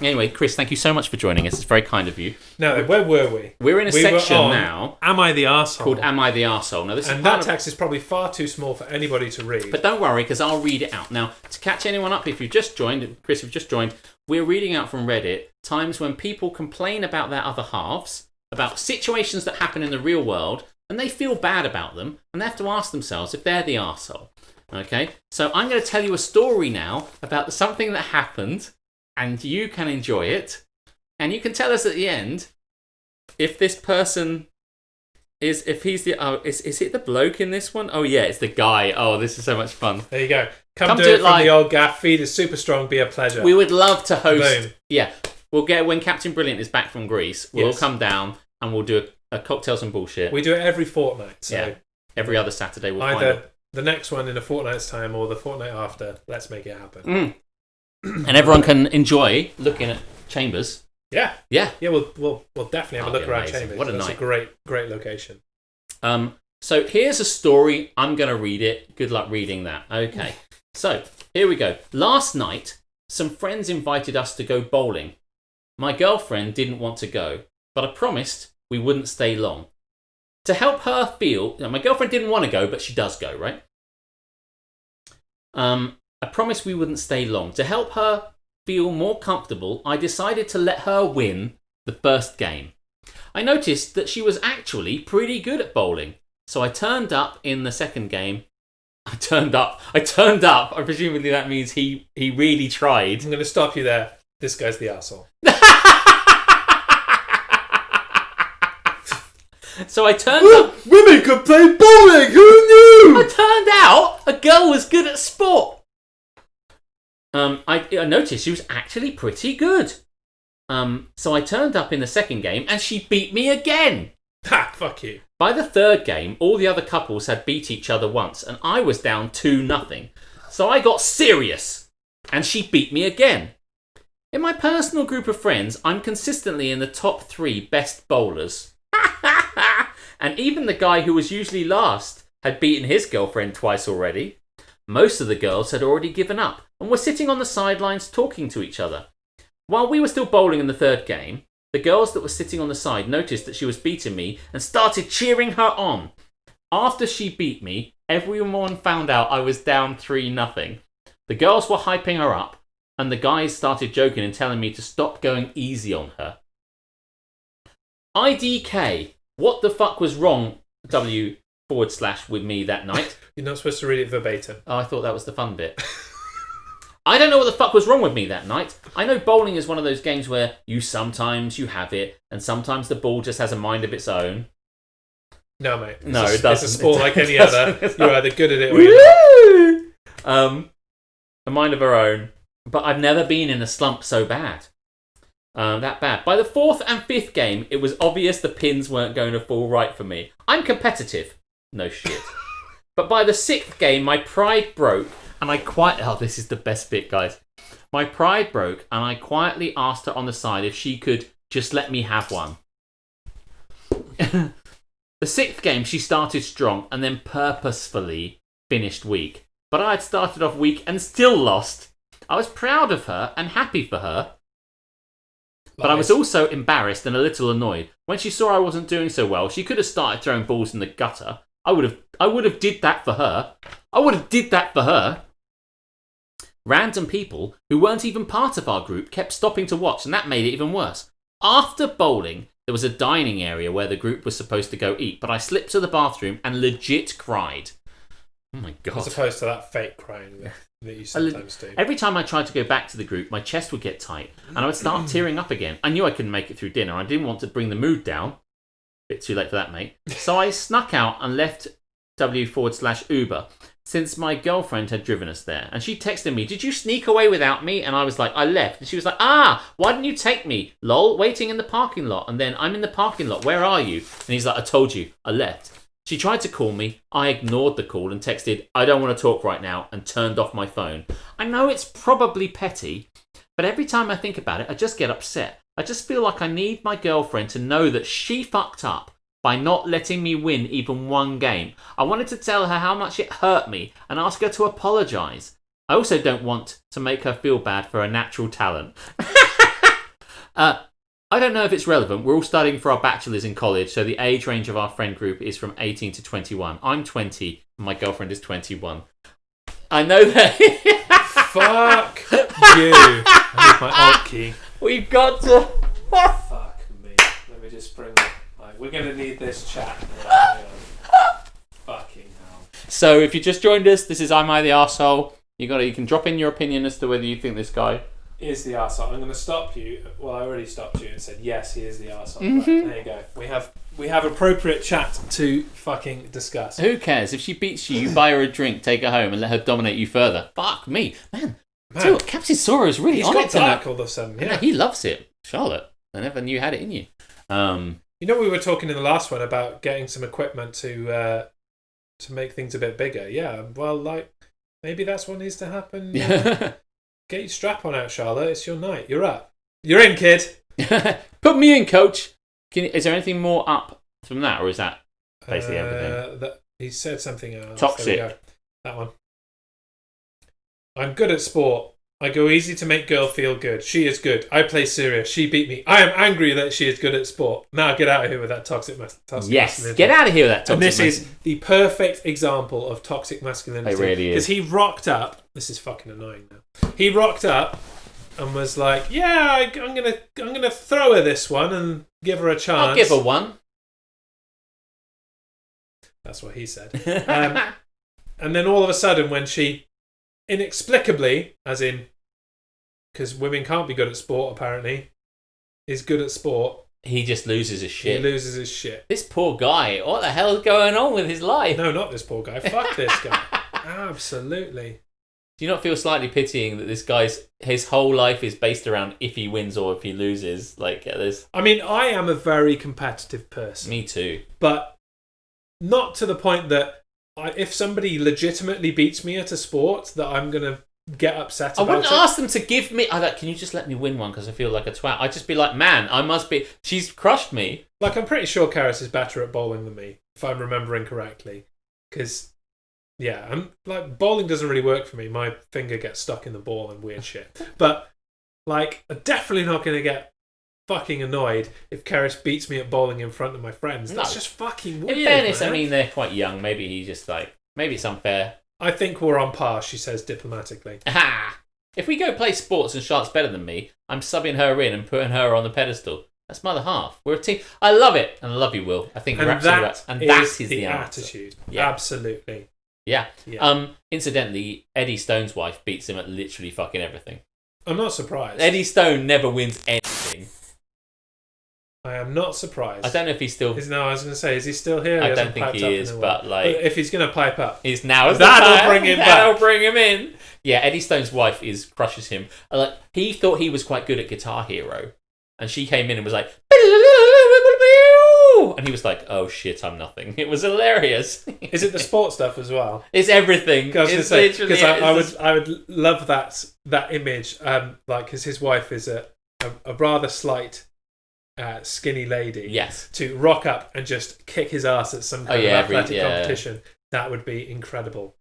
Anyway, Chris, thank you so much for joining us. It's very kind of you. Now, where were we? We're in a section now. Am I the Arsehole? Called Am I the Arsehole? Now, that text is probably far too small for anybody to read. But don't worry, because I'll read it out. Now, to catch anyone up, if you've just joined, Chris, if you've just joined, we're reading out from Reddit times when people complain about their other halves, about situations that happen in the real world, and they feel bad about them, and they have to ask themselves if they're the arsehole. Okay? So I'm going to tell you a story now about something that happened, and you can enjoy it, and you can tell us at the end if this person is it the bloke in this one? Oh yeah, it's the guy. Oh, this is so much fun. There you go. Come do it from the old gaff. Feed is super strong. Be a pleasure. We would love to host. Boom. Yeah, we'll get when Captain Brilliant is back from Greece. We'll all come down and we'll do a cocktails and bullshit. We do it every fortnight. So every other Saturday we'll either the next one in a fortnight's time or the fortnight after. Let's make it happen. And everyone can enjoy looking at Chambers. Yeah. We'll definitely have a look around amazing. Chambers. What a That's night! A great location. So here's a story. I'm going to read it. Good luck reading that. Okay. So here we go. Last night, some friends invited us to go bowling. My girlfriend didn't want to go, but I promised we wouldn't stay long. To help her feel, my girlfriend didn't want to go, but she does go, right? I promised we wouldn't stay long. To help her feel more comfortable, I decided to let her win the first game. I noticed that she was actually pretty good at bowling, so I turned up in the second game. I turned up. Presumably that means he really tried. I'm going to stop you there. This guy's the arsehole. So I turned up. Women could play bowling. Who knew? It turned out a girl was good at sport. I noticed she was actually pretty good. So I turned up in the second game and she beat me again. Ha! Fuck you. By the third game, all the other couples had beat each other once and I was down 2-0. So I got serious and she beat me again. In my personal group of friends, I'm consistently in the top 3 best bowlers. And even the guy who was usually last had beaten his girlfriend twice already. Most of the girls had already given up and were sitting on the sidelines talking to each other. While we were still bowling in the third game, the girls that were sitting on the side noticed that she was beating me and started cheering her on. After she beat me, everyone found out I was down 3-0. The girls were hyping her up, and the guys started joking and telling me to stop going easy on her. IDK, what the fuck was wrong, W// with me that night? You're not supposed to read it verbatim. Oh, I thought that was the fun bit. I don't know what the fuck was wrong with me that night. I know bowling is one of those games where sometimes you have it, and sometimes the ball just has a mind of its own. No, mate. It doesn't. It's a sport like any other. You're either good at it or you're not. A mind of her own. But I've never been in a slump so bad. That bad. By the 4th and 5th game, it was obvious the pins weren't going to fall right for me. I'm competitive. No shit. But by the 6th game, my pride broke, and this is the best bit, guys. My pride broke, and I quietly asked her on the side if she could just let me have one. The 6th game, she started strong, and then purposefully finished weak. But I had started off weak and still lost. I was proud of her and happy for her. But I was also embarrassed and a little annoyed. When she saw I wasn't doing so well, she could have started throwing balls in the gutter. I would have did that for her. Random people who weren't even part of our group kept stopping to watch, and that made it even worse. After bowling, there was a dining area where the group was supposed to go eat, but I slipped to the bathroom and legit cried. Oh my God. As opposed to that fake crying that you sometimes do. Every time I tried to go back to the group, my chest would get tight and I would start tearing up again. I knew I couldn't make it through dinner. I didn't want to bring the mood down. Bit too late for that, mate. So I snuck out and left W/Uber since my girlfriend had driven us there. And she texted me, "Did you sneak away without me?" And I was like, "I left." And she was like, "Why didn't you take me? Lol, waiting in the parking lot." And then, "I'm in the parking lot. Where are you?" And he's like, "I told you, I left." She tried to call me. I ignored the call and texted, "I don't want to talk right now," and turned off my phone. I know it's probably petty, but every time I think about it, I just get upset. I just feel like I need my girlfriend to know that she fucked up by not letting me win even one game. I wanted to tell her how much it hurt me and ask her to apologise. I also don't want to make her feel bad for her natural talent. I don't know if it's relevant. We're all studying for our bachelors in college, so the age range of our friend group is from 18 to 21. I'm 20, and my girlfriend is 21. I know that. Fuck you. I need my alt key. We've got to. Fuck me. Let me just bring it. Like, we're going to need this chat. Fucking hell. So if you just joined us, this is Am I the Arsehole? You can drop in your opinion as to whether you think this guy is the arsehole. I'm going to stop you. Well, I already stopped you and said, yes, he is the arsehole. Mm-hmm. Right, there you go. We have appropriate chat to fucking discuss. Who cares? If she beats you, you buy her a drink, take her home, and let her dominate you further. Fuck me. Man. Tell you what, Captain Sora is really on it tonight. He's got dark all of a sudden, yeah. He loves it. Charlotte, I never knew you had it in you. You know, we were talking in the last one about getting some equipment to make things a bit bigger. Yeah, well, like, maybe that's what needs to happen. Get your strap on out, Charlotte. It's your night. You're up. You're in, kid. Put me in, coach. Is there anything more up from that, or is that basically everything? He said something else. Toxic. That one. I'm good at sport. I go easy to make girl feel good. She is good. I play serious. She beat me. I am angry that she is good at sport. Now get out of here with that toxic masculinity. Yes, get out of here with that toxic masculinity. And this is the perfect example of toxic masculinity. It really is. Because he rocked up. This is fucking annoying now. He rocked up and was like, "Yeah, I'm gonna throw her this one and give her a chance. I'll give her one." That's what he said. And then all of a sudden, when she inexplicably, as in, because women can't be good at sport apparently, is good at sport. He just loses his shit. He loses his shit. This poor guy. What the hell is going on with his life? No, not this poor guy. Fuck this guy. Absolutely. Do you not feel slightly pitying that this guy's his whole life is based around if he wins or if he loses? Like this. I mean, I am a very competitive person. Me too. But not to the point that if somebody legitimately beats me at a sport, that I'm gonna get upset I about wouldn't it. ask them to give me. I like, can you just let me win one because I feel like a twat? I'd just be like, man, I must be. She's crushed me. Like, I'm pretty sure Karis is better at bowling than me, if I'm remembering correctly. Because, yeah, I'm like, bowling doesn't really work for me. My finger gets stuck in the ball and weird shit. But, like, I'm definitely not going to get fucking annoyed if Karis beats me at bowling in front of my friends. That's just fucking weird. In fairness, man. I mean, they're quite young. Maybe he's just like, maybe it's unfair. I think we're on par, she says diplomatically. Aha! If we go play sports and Charlotte's better than me, I'm subbing her in and putting her on the pedestal. That's my other half. We're a team. I love it. And I love you, Will. I think And we're absolutely right. And that is the answer. attitude. Yeah. Absolutely. Yeah. Yeah. Incidentally, Eddie Stone's wife beats him at literally fucking everything. I'm not surprised. Eddie Stone never wins anything. I am not surprised. I don't know if he's still... No, I was going to say, is he still here? I He don't hasn't think piped he up is, in a but while. like... If he's going to pipe up. Is now is That'll the time. bring him That'll back. bring him in. Yeah, Eddie Stone's wife crushes him. Like, he thought he was quite good at Guitar Hero. And she came in and was like... And he was like, oh shit, I'm nothing. It was hilarious. Is it the sports stuff as well? It's everything. Because I would love that image, like, because his wife is a rather slight, skinny lady. Yes. To rock up and just kick his ass at some kind of athletic competition, that would be incredible.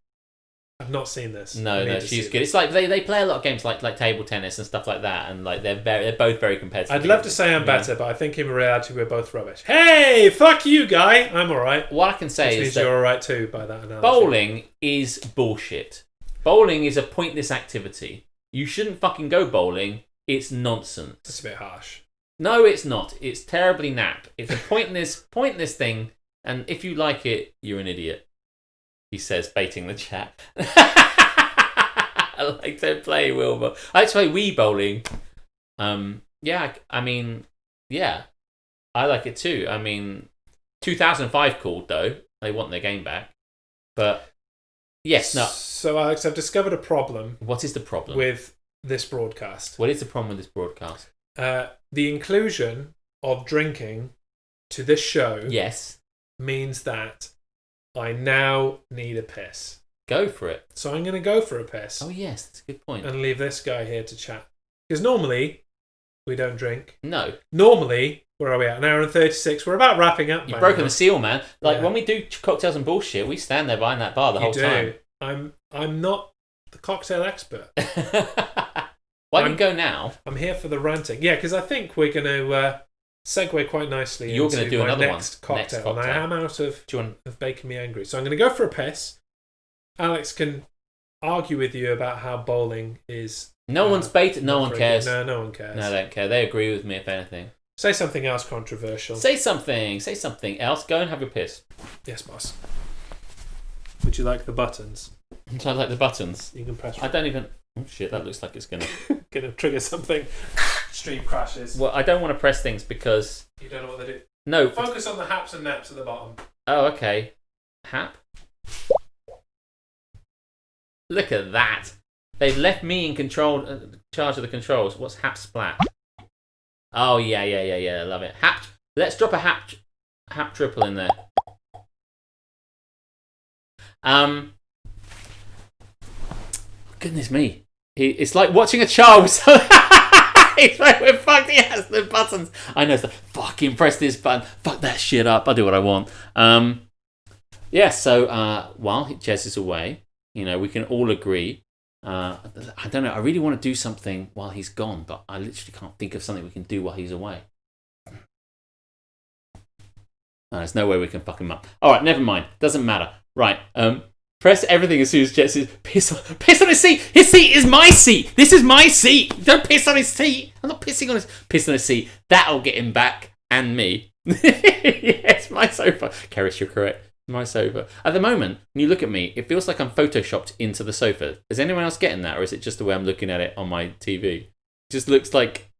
I've not seen this. No, she's good. It's like they play a lot of games like table tennis and stuff like that, and like they're both very competitive. I'd love to say I'm better, but I think in reality we're both rubbish. Hey, fuck you, guy. I'm all right. What I can say is that you're all right too by that analogy. bowling is bullshit. Bowling is a pointless activity. You shouldn't fucking go bowling. It's nonsense. That's a bit harsh. No, it's not. It's terribly nap. It's a pointless thing, and if you like it, you're an idiot. He says, baiting the chat. I like to play Wilbur. I like to play Wii bowling. Yeah, I mean, yeah, I like it too. I mean, 2005 called though. They want their game back, but yes, no. So, Alex, I've discovered a problem. What is the problem with this broadcast? What is the problem with this broadcast? The inclusion of drinking to this show, yes, means that I now need a piss. Go for it. So I'm going to go for a piss. Oh yes, that's a good point. And leave this guy here to chat. Because normally, we don't drink. No. Normally, where are we at? An hour and 36. We're about wrapping up. You've broken the seal, man. Like, when we do cocktails and bullshit, we stand there behind that bar the whole time. I'm not the cocktail expert. Why don't you go now? I'm here for the ranting. Yeah, because I think we're going to segue quite nicely You're going to do my another next one. cocktail. And I am out of of making me angry. So I'm going to go for a piss. Alex can argue with you about how bowling is... No one's baited. No one cares. No one cares. No, they don't care. They agree with me, if anything. Say something else controversial. Say something else. Go and have your piss. Yes, boss. Would you like the buttons? I like the buttons. You can press... I don't even... Oh, shit, that looks like it's going to trigger something. Stream crashes. Well, I don't want to press things because... You don't know what they do. No. Focus on the haps and naps at the bottom. Oh, okay. Hap. Look at that. They've left me in charge of the controls. What's hap splat? Oh, yeah. I love it. Hap. Let's drop a hap triple in there. Goodness me. It's like watching a child. It's like we're fucked. He has the buttons. I know. It's like, fucking press this button. Fuck that shit up. I do what I want. Yeah. So while Jez is away, we can all agree. I don't know. I really want to do something while he's gone, but I literally can't think of something we can do while he's away. There's no way we can fuck him up. All right. Never mind. Doesn't matter. Right. Press everything as soon as Jet says, piss on his seat. His seat is my seat. This is my seat. Don't piss on his seat. I'm not pissing on his seat. That'll get him back and me. Yes, my sofa. Karis, you're correct. My sofa. At the moment, when you look at me, it feels like I'm photoshopped into the sofa. Is anyone else getting that, or is it just the way I'm looking at it on my TV? It just looks like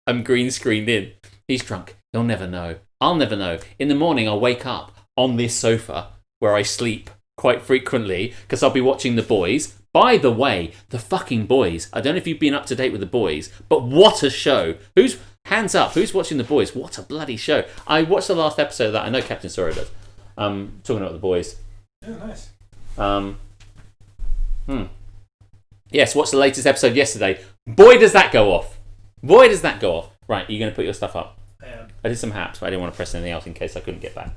I'm green screened in. He's drunk. You'll never know. I'll never know. In the morning, I'll wake up on this sofa where I sleep quite frequently because I'll be watching The Boys. By the way, the fucking Boys. I don't know if you've been up to date with The Boys, but what a show. Hands up, who's watching The Boys? What a bloody show. I watched the last episode of that. I know Captain Sorrow does. Talking about The Boys. Oh, nice. Yes, watched the latest episode yesterday. Boy, does that go off. Boy, does that go off. Right, you're going to put your stuff up. I am. I did some haps, but I didn't want to press anything else in case I couldn't get back.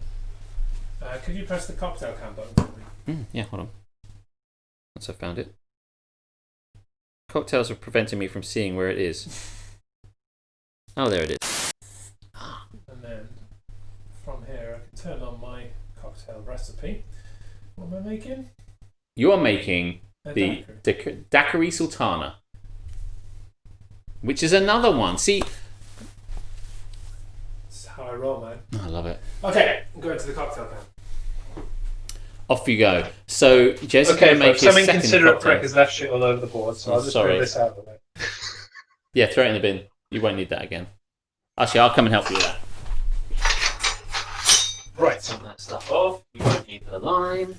Could you press the cocktail can button for me? Yeah, hold on. Once I found it. Cocktails are preventing me from seeing where it is. Oh, there it is. And then from here, I can turn on my cocktail recipe. What am I making? You're making A the daiquiri. Daiquiri Sultana, which is another one. See, That's how I roll, man. I love it. Okay, I'm going to the cocktail can. Off you go. So Jez is going to make folks, his some second inconsiderate cocktail. prick has left shit all over the board, so I'll just Sorry. throw this out of the way. Yeah, throw it in the bin. You won't need that again. Actually, I'll come and help you with that. Right. Some of that stuff off. You won't need the lime.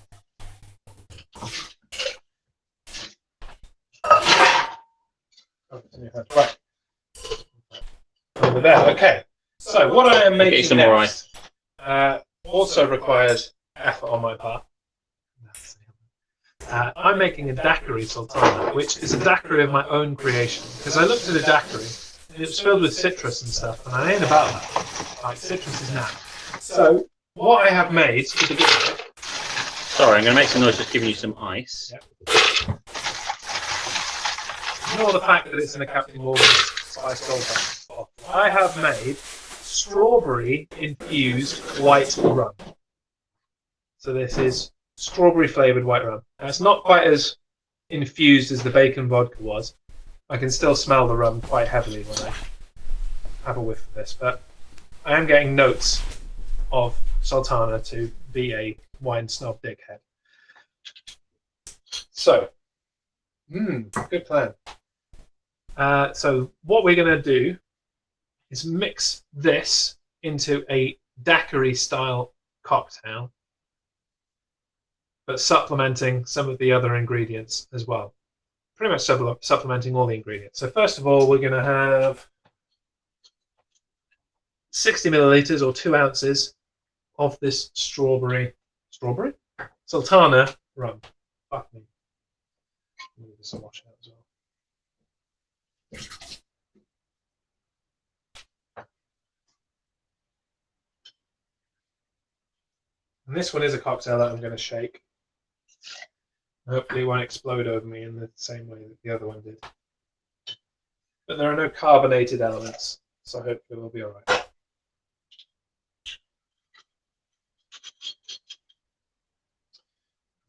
Right. Over there. Okay. So what I am making some more next also requires effort on my part. I'm making a daiquiri sultana, which is a daiquiri of my own creation. Because I looked at a daiquiri, and it was filled with citrus and stuff, and I ain't about that. Like, citrus is now. So what I have made to begin with. Sorry, I'm going to make some noise just giving you some ice. Yep. Ignore the fact that it's in a Captain Morgan spiced gold bottle. I have made strawberry infused white rum. So this is strawberry flavoured white rum. Now it's not quite as infused as the bacon vodka was. I can still smell the rum quite heavily when I have a whiff of this, but I am getting notes of Sultana to be a wine snob dickhead. So, good plan. So what we're going to do is mix this into a daiquiri style cocktail, but supplementing some of the other ingredients as well. Pretty much supplementing all the ingredients. So first of all, we're going to have 60 milliliters or 2 ounces of this strawberry Sultana rum. Fuck me. Let me just wash it out as well. And this one is a cocktail that I'm going to shake. Hopefully it won't explode over me in the same way that the other one did. But there are no carbonated elements, so hopefully we'll be alright.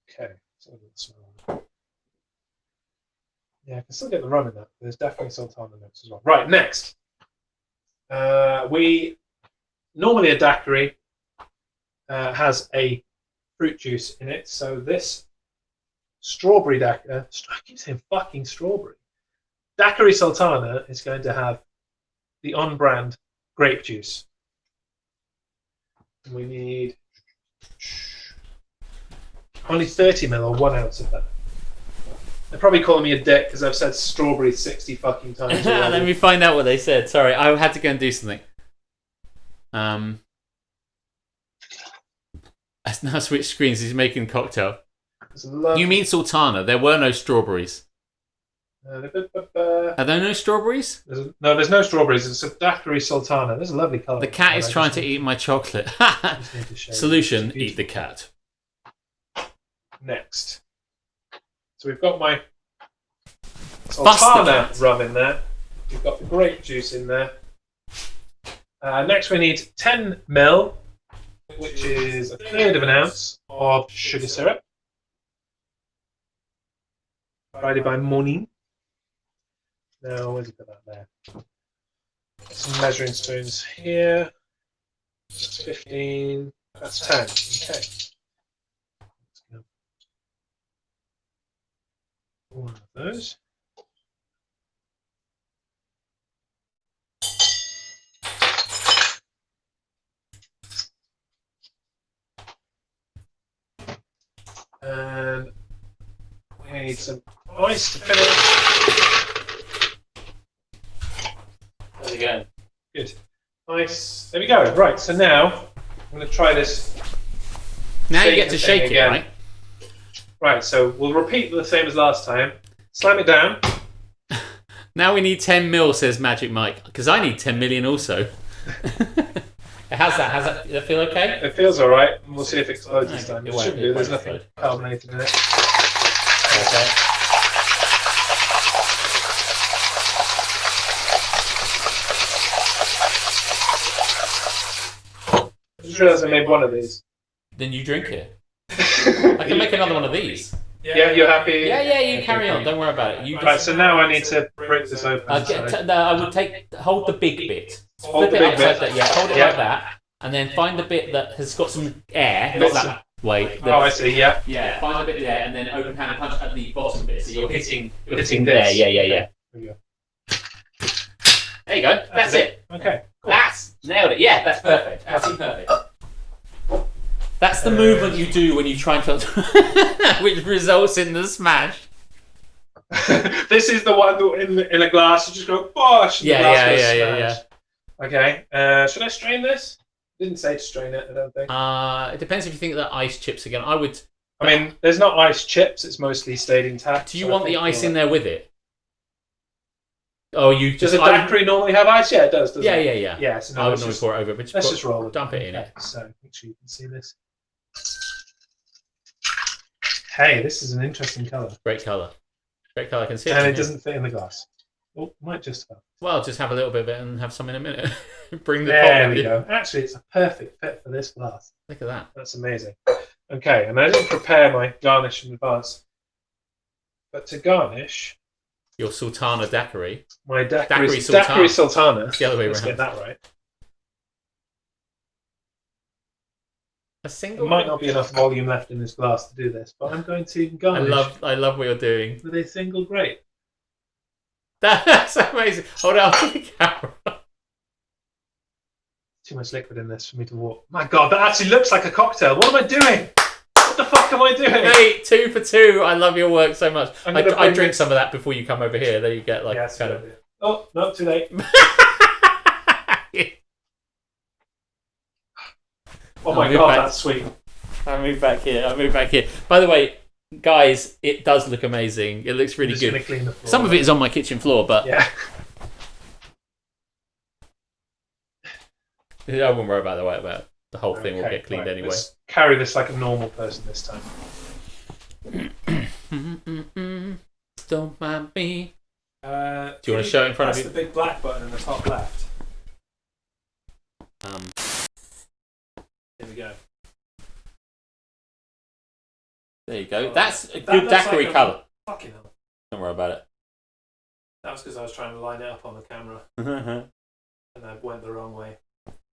Okay, so it doesn't smell. Yeah, I can still get the rum in that. There's definitely sultana notes as well. Right, next. Normally a daiquiri has a fruit juice in it, so this strawberry daiquiri, I keep saying fucking strawberry. Daiquiri Sultana is going to have the on-brand grape juice. And we need only 30 ml or 1 ounce of that. They're probably calling me a dick because I've said strawberry 60 fucking times already. Let me find out what they said. Sorry, I had to go and do something. I've now switched screens. He's making a cocktail. You mean Sultana? There were no strawberries. Are there no strawberries? There's no strawberries. It's a daiquiri Sultana. There's a lovely colour. The cat is trying to eat my chocolate. Solution: eat the cat. Next. So we've got my Sultana rum in there. We've got the grape juice in there. Next we need 10 ml, which is a third of an ounce of sugar syrup. Divided by morning. Now, where's it got that there? Some measuring spoons here. That's 15. That's 10. Okay. One of those. And we need some ice to finish. How's it going? Good. Ice. There we go. Right, so now I'm going to try this. Now you get to shake it, right? Right, so we'll repeat the same as last time. Slam it down. Now we need 10 mil, says Magic Mike, because I need 10 million also. How's that? Does that feel okay? It feels alright. We'll see if it explodes this Okay, time. it It won't- shouldn't it do. There's won't nothing explode. carbonated in it. Okay. I just realised I made one of these. Then you drink it. I can make another one of these. Yeah, you're happy? Yeah, you carry on. Don't worry about it. You Right, so now I need to break this open. I would hold the big bit. Hold Flip the it big upside bit. down. Yeah, hold it Yeah. like that. And then find the bit that has got some air. Not Bits that way. Oh, I see, yeah. Yeah, find the bit there and then open hand and punch at the bottom bit. So you're hitting Hitting there. this. Yeah. There we go. There you go. That's it. Okay, cool. That's nailed it. Yeah, that's perfect. Absolutely perfect. That's the movement you do when you try and which results in the smash. This is the one that in a glass, you just go, bosh! And the glass goes smash. Okay, should I strain this? Didn't say to strain it, I don't think. It depends if you think that ice chips again. I would. I mean, there's not ice chips, it's mostly stayed intact. Do you so want I the think ice we'll- in there with it? Oh, you Does just. a daiquiri normally have ice? Yeah, it does, doesn't it? Yeah. Yeah, so I no, would let's normally just, pour it over, but let's just roll it. dump it in Okay, it. so make sure you can see this. Hey, this is an interesting colour. Great colour. Great colour. I can see it. And from it here. doesn't fit in the glass. Oh, might just have. Well, just have a little bit of it and have some in a minute. Bring the There pot with we you. go. Actually, it's a perfect fit for this glass. Look at that. That's amazing. Okay, and I didn't prepare my garnish in advance. But to garnish, Your Sultana daiquiri. my Daiquiri daiquiri sultana. It's the other way Let's around. get that right. A There single. might not be enough volume left in this glass to do this, but I'm going to I garnish love what you're doing. with a single grape. That's amazing. Hold on to the camera. Too much liquid in this for me to walk. My God, that actually looks like a cocktail. What am I doing? What the fuck am I doing? Hey, 2 for 2. I love your work so much. I'm I gonna bring drink this- some of that before you come over here. Then you get like Yeah, that's a kind good of. idea. Oh, no, too late. Oh my I'll move God, back. that's sweet. I move back here. By the way, guys, it does look amazing. It looks really Just good. gonna clean the floor. Some of it is on my kitchen floor, but Yeah. I won't worry about the whole thing. Will Okay, get cleaned right, anyway. Let's carry this like a normal person this time. Don't mind me. Do you wanna show it in front of you? That's the big black button in the top left. Here we go. There you go. That's a That good looks daiquiri like a- colour. Fucking hell. Don't worry about That was because I was trying to line it up on the camera it. and I went the wrong way.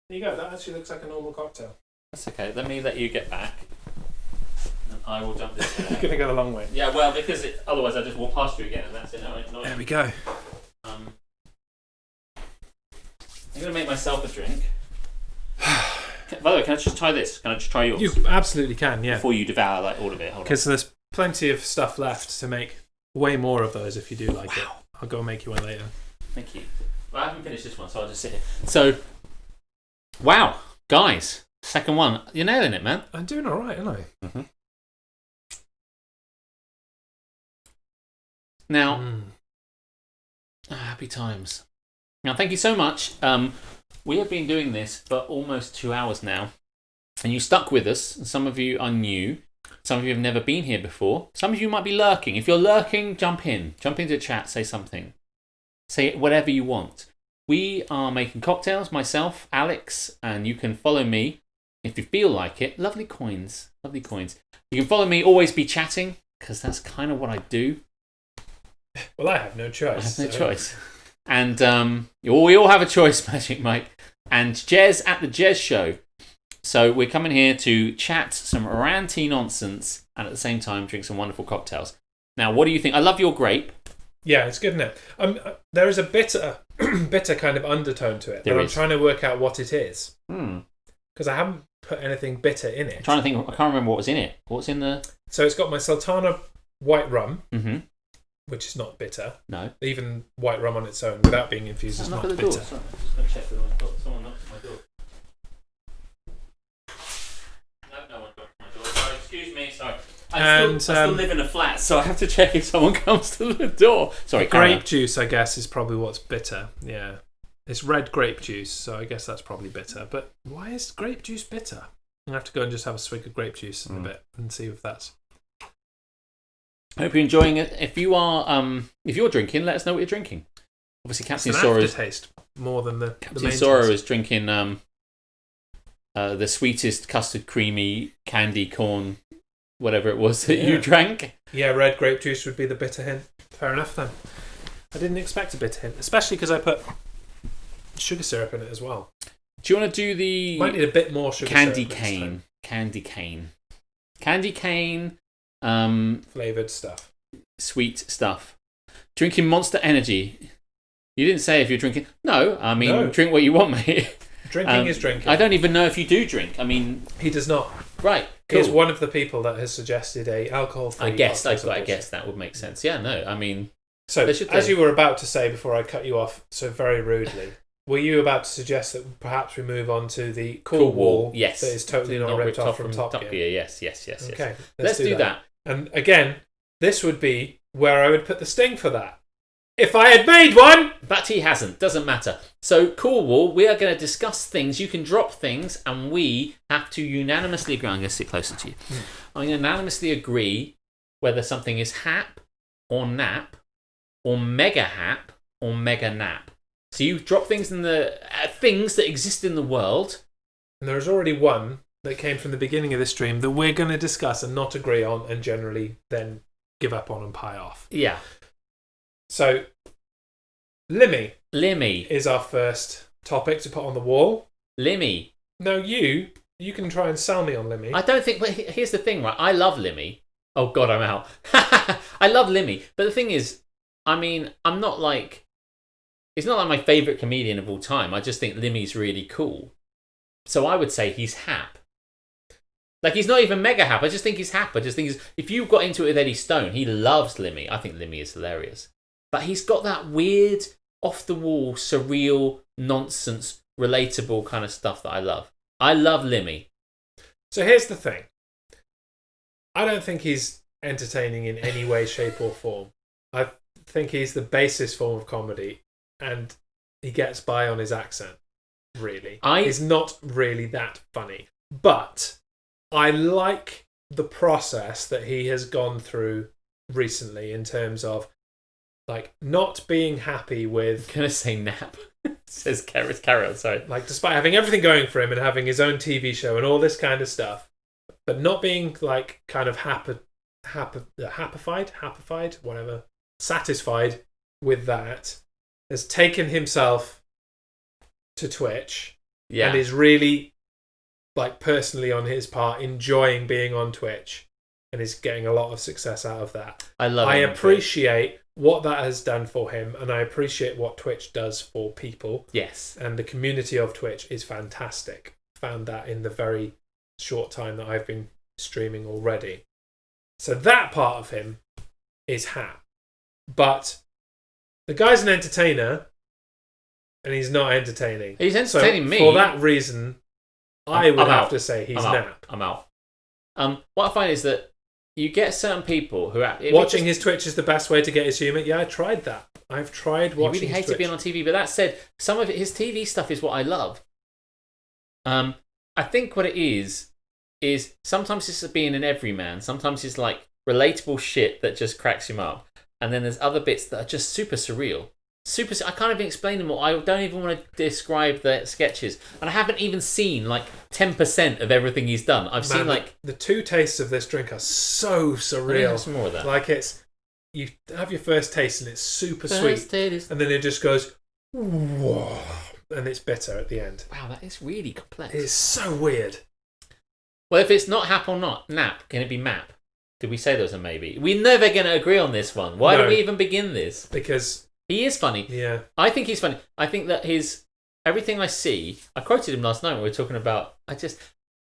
There you go. That actually looks like a normal cocktail. That's okay. Let me let you get back. And I will jump this. You're gonna go the long way. Yeah, well, because otherwise I just walk past you again, and that's it. There we go. I'm gonna make myself a drink. By the way, can I just try this? Can I just try yours You absolutely can, yeah. before you devour like all of it? Hold on. Because there's plenty of stuff left to make way more of those if you do like it. I'll go make you one later. Thank you. Well, I haven't finished this one, so I'll just sit here. So, wow, guys, second one, you're nailing it, man. I'm doing all right, aren't I? Mm-hmm. Now, happy times. Now, thank you so much. We have been doing this for almost 2 hours now, and you stuck with us. Some of you are new. Some of you have never been here before. Some of you might be lurking. If you're lurking, jump in. Jump into the chat, say something. Say whatever you want. We are making cocktails, myself, Alex, and you can follow me if you feel like it. Lovely coins. Lovely coins. You can follow me, always be chatting, because that's kind of what I do. Well, I have no choice. I have no choice. And we all have a choice, Magic Mike. And Jez at the Jez Show. So we're coming here to chat some ranty nonsense and at the same time drink some wonderful cocktails. Now, what do you think? I love your grape. Yeah, it's good, isn't it? There is a bitter kind of undertone to it. There But I'm is. trying to work out what it is. I'm Because I haven't put anything bitter in it. trying to think. I can't remember what was in it. What's in the... So it's got my Sultana white rum, Mm-hmm. which is not bitter. No. Even white rum on its own, without being infused, is Knock not at the door. bitter. Sorry, I'm just going to check that someone knocked at my door. No one knocked at my door. Sorry, excuse me. Sorry. I still live in a flat, so I have to check if someone comes to the door. Sorry, grape juice, I guess, is probably what's bitter. Yeah. It's red grape juice, so I guess that's probably bitter. But why is grape juice bitter? I'll have to go and just have a swig of grape juice in a bit and see if that's... I hope you're enjoying it. If you're drinking, let us know what you're drinking. Obviously, Captain Sora taste more than the Captain main Sora taste. is drinking the sweetest custard creamy candy corn, whatever it was that you drank. Yeah, red grape juice would be the bitter hint. Fair enough then. I didn't expect a bitter hint, especially because I put sugar syrup in it as well. Do you want to do the Might need a bit more sugar candy syrup cane? Candy cane. Flavoured stuff. Sweet stuff. Drinking Monster Energy. You didn't say if you're drinking. No, I mean, No. drink what you want, mate. Drinking is drinking. I don't even know if you do drink. I mean, He does not. right. He is Cool. one of the people that has suggested a alcohol-free... I guess cocktail that would make sense. Yeah, no, I mean, So, They should as do. you were about to say before I cut you off so very rudely, were you about to suggest that perhaps we move on to the cool wall Yes, that is totally not ripped off from Top Gear? Yes. Okay, Let's do that. And again, this would be where I would put the sting for that. If I had made one! But he hasn't. Doesn't matter. So, Cool Wall, we are going to discuss things. You can drop things, and we have to unanimously agree. I'm going to sit closer to you. I'm going to unanimously agree whether something is hap or nap or mega hap or mega nap. So you drop things in the things that exist in the world. And there is already one that came from the beginning of this stream that we're going to discuss and not agree on and generally then give up on and pie off. Yeah. So, Limmy Limmy. is our first topic to put on the wall. Limmy. Now you can try and sell me on Limmy. I don't think, but here's the thing, right? I love Limmy. Oh, God, I'm out. I love Limmy. But the thing is, I mean, I'm not like... He's not like my favourite comedian of all time. I just think Limmy's really cool. So I would say he's hap. Like, he's not even mega hap. I just think he's hap. I just think if you got into it with Eddie Stone, he loves Limmy. I think Limmy is hilarious. But he's got that weird, off-the-wall, surreal, nonsense, relatable kind of stuff that I love. I love Limmy. So here's the thing. I don't think he's entertaining in any way, shape, or form. I think he's the basest form of comedy, and he gets by on his accent, really. He's not really that funny. But I like the process that he has gone through recently in terms of like not being happy with... I'm going to say nap. Says Carol, sorry. Like, despite having everything going for him and having his own TV show and all this kind of stuff, but not being like kind of happified, whatever, satisfied with that, has taken himself to Twitch and is really, like, personally on his part enjoying being on Twitch and is getting a lot of success out of that. I appreciate what that has done for him, and I appreciate what Twitch does for people. Yes. And the community of Twitch is fantastic. Found that in the very short time that I've been streaming already. So that part of him is hap. But the guy's an entertainer, and he's not entertaining. He's entertaining me. For that reason, I would have out. to say he's I'm nap. I'm out. What I find is that you get certain people who are... Watching his Twitch is the best way to get his humour. Yeah, I tried that. I've tried watching his Twitch. He really hated being on TV, but that said, some of his TV stuff is what I love. I think what it is sometimes it's being an everyman. Sometimes it's like relatable shit that just cracks him up. And then there's other bits that are just super surreal. I can't even explain them all. I don't even want to describe the sketches. And I haven't even seen like 10% of everything he's done. I've seen like... The two tastes of this drink are so surreal. Have some more of that. Like it's... You have your first taste and it's super First sweet. taste. And then it just goes... Whoa, and it's bitter at the end. Wow, that is really complex. It's so weird. Well, if it's not hap or not nap, can it be map? Did we say there was a maybe? We're never going to agree on this one. Why No. do we even begin this? Because... He is funny. Yeah. I think he's funny. I think that everything I see, I quoted him last night when we were talking about,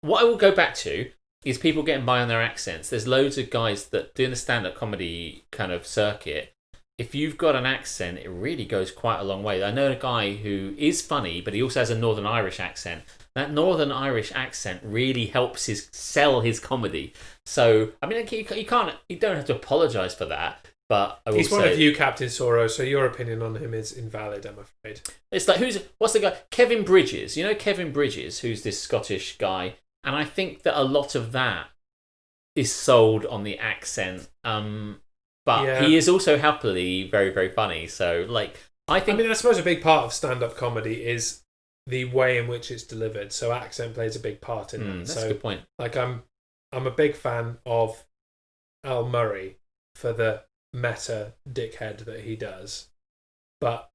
what I will go back to is people getting by on their accents. There's loads of guys that doing the stand-up comedy kind of circuit. If you've got an accent, it really goes quite a long way. I know a guy who is funny, but he also has a Northern Irish accent. that Northern Irish accent really helps sell his comedy. So I mean, you don't have to apologise for that. But I will he's say, one of you, Captain Soro. So your opinion on him is invalid, I'm afraid. it's like what's the guy? Kevin Bridges. You know Kevin Bridges, who's this Scottish guy, and I think that a lot of that is sold on the accent. But he is also happily very, very funny. So, like, I suppose a big part of stand-up comedy is the way in which it's delivered. So accent plays a big part in that. That's a good point. Like, I'm a big fan of Al Murray for the meta dickhead that he does, but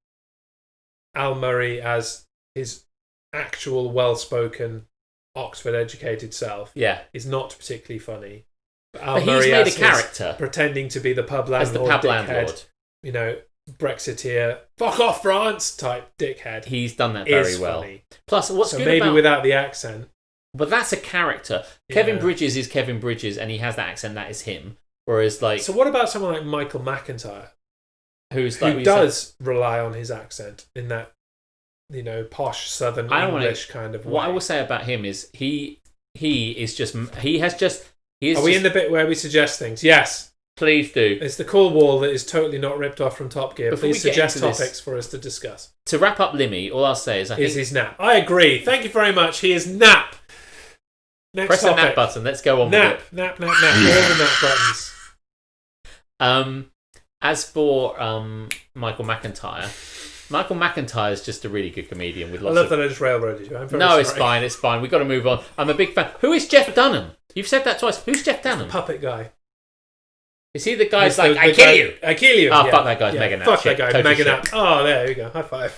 Al Murray as his actual well-spoken Oxford-educated self, is not particularly funny. But he's made a character pretending to be the pub landlord, as the pub landlord. You know, Brexiteer, fuck off France type dickhead. He's done that very well. Funny. Plus, what's so good maybe about, without the accent, but that's a character. Kevin Bridges is Kevin Bridges, and he has that accent. That is him. Whereas, like, so what about someone like Michael McIntyre, who does rely on his accent in that, you know, posh Southern English kind of way? What I will say about him is he has just. Are we in the bit where we suggest things? Yes. Please do. It's the cool wall that is totally not ripped off from Top Gear. Before Please suggest topics for us to discuss. To wrap up Limmy, all I'll say is his nap. I agree. Thank you very much. He is nap. Next Press topic. the nap button. Let's go on nap, with it. Nap. All the nap buttons. As for Michael McIntyre is just a really good comedian with lots I love that I just railroaded you. I'm very No, sorry. it's fine. We've got to move on. I'm a big fan. Who is Jeff Dunham? You've said that twice. Who's Jeff Dunham? The puppet guy. Is he the guy who's like, I kill you? I kill you. Oh, fuck that guy's mega nap. Fuck shit. that guy, Total mega shit. nap. Oh, there we go. High five.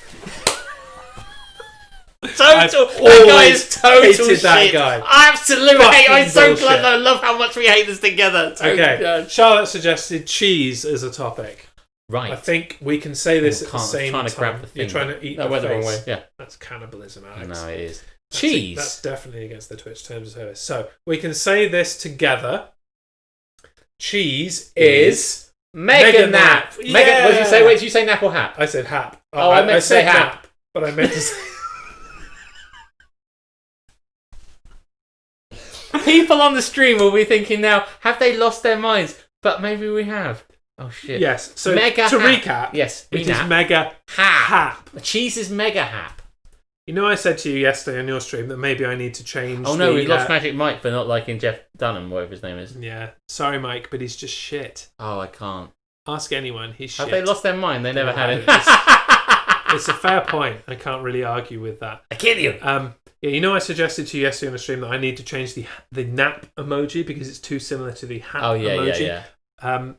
Total. That guy is total hated shit. that guy. Absolutely hate. I'm so bullshit. glad. I love how much we hate this together. Okay. Charlotte suggested cheese as a topic. Right. I think we can say this at the same trying to time. grab the thing. You're trying to eat that the went the wrong face. way. Yeah. That's cannibalism, Alex. No, it is. Cheese. That's definitely against the Twitch terms of service. So we can say this together. Cheese is Mega nap. Yeah. Mega. What did you say? Wait, did you say nap or hap? I said hap. Oh, I meant to say said hap. But I meant to say. People on the stream will be thinking now, have they lost their minds? But maybe we have. Oh shit. Yes. So mega to hap. recap, yes, it is mega hap. Cheese is mega hap. You know, I said to you yesterday on your stream that maybe I need to change. Oh no, we lost Magic Mike for not liking Jeff Dunham, whatever his name is. Yeah. Sorry, Mike, but he's just shit. Oh, I can't. Ask anyone. He's shit. Have they lost their mind? They never had it. It's a fair point. I can't really argue with that. I kill you. Yeah, you know, I suggested to you yesterday on the stream that I need to change the nap emoji because it's too similar to the hat emoji. Yeah.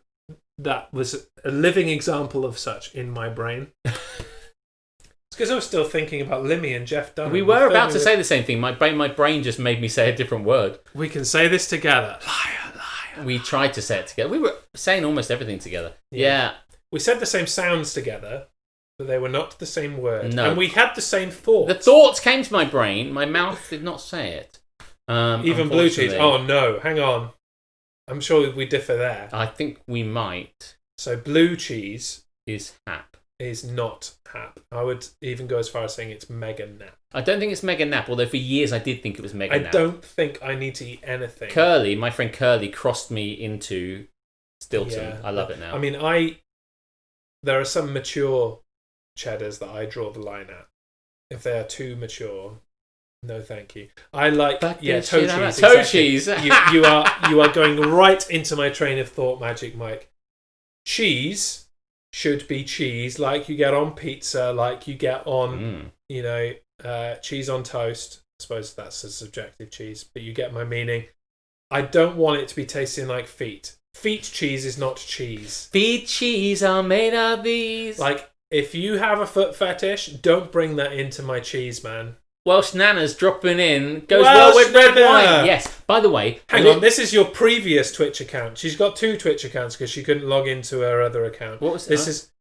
That was a living example of such in my brain. It's because I was still thinking about Limmy and Jeff Dunham. We were about to say the same thing. My brain just made me say a different word. We can say this together. Liar. We tried to say it together. We were saying almost everything together. Yeah. We said the same sounds together, but they were not the same word. No. And we had the same thoughts. The thoughts came to my brain. My mouth did not say it. Even blue cheese. Oh no, hang on. I'm sure we differ there. I think we might. So blue cheese is hap. Is not hap. I would even go as far as saying it's mega nap. I don't think it's mega nap, although for years I did think it was mega nap. I don't think I need to eat anything. Curly, my friend Curly, crossed me into Stilton. Yeah. I love it now. I mean, there are some mature cheddars that I draw the line at. If they are too mature, no, thank you. I like toe cheese. Toe cheese. You are going right into my train of thought, Magic Mike. Cheese should be cheese, like you get on pizza, like you get on, cheese on toast. I suppose that's a subjective cheese, but you get my meaning. I don't want it to be tasting like feet. Feet cheese is not cheese. Feet cheese are made of these. Like, if you have a foot fetish, don't bring that into my cheese, man. Welsh Nana's dropping in goes well with red wine. Yes. By the way, hang on. This is your previous Twitch account. She's got 2 Twitch accounts because she couldn't log into her other account. What was this? Is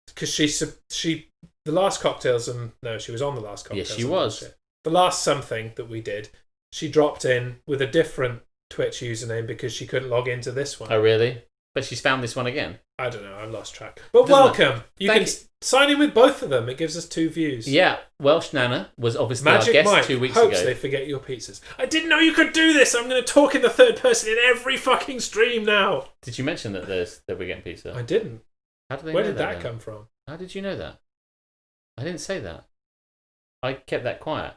because she the last cocktails and no, she was on the last cocktails. Yes, she was. The last something that we did, she dropped in with a different Twitch username because she couldn't log into this one. Oh, really? But she's found this one again. I don't know. I've lost track. But Doesn't welcome. You can sign in with both of them. It gives us 2 views. Yeah, Welsh Nana was obviously Magic our guest Mike 2 weeks hopes ago. they forget your pizzas. I didn't know you could do this. I'm going to talk in the third person in every fucking stream now. Did you mention that we're getting pizza? I didn't. How did they Where know did that then? come from? How did you know that? I didn't say that. I kept that quiet.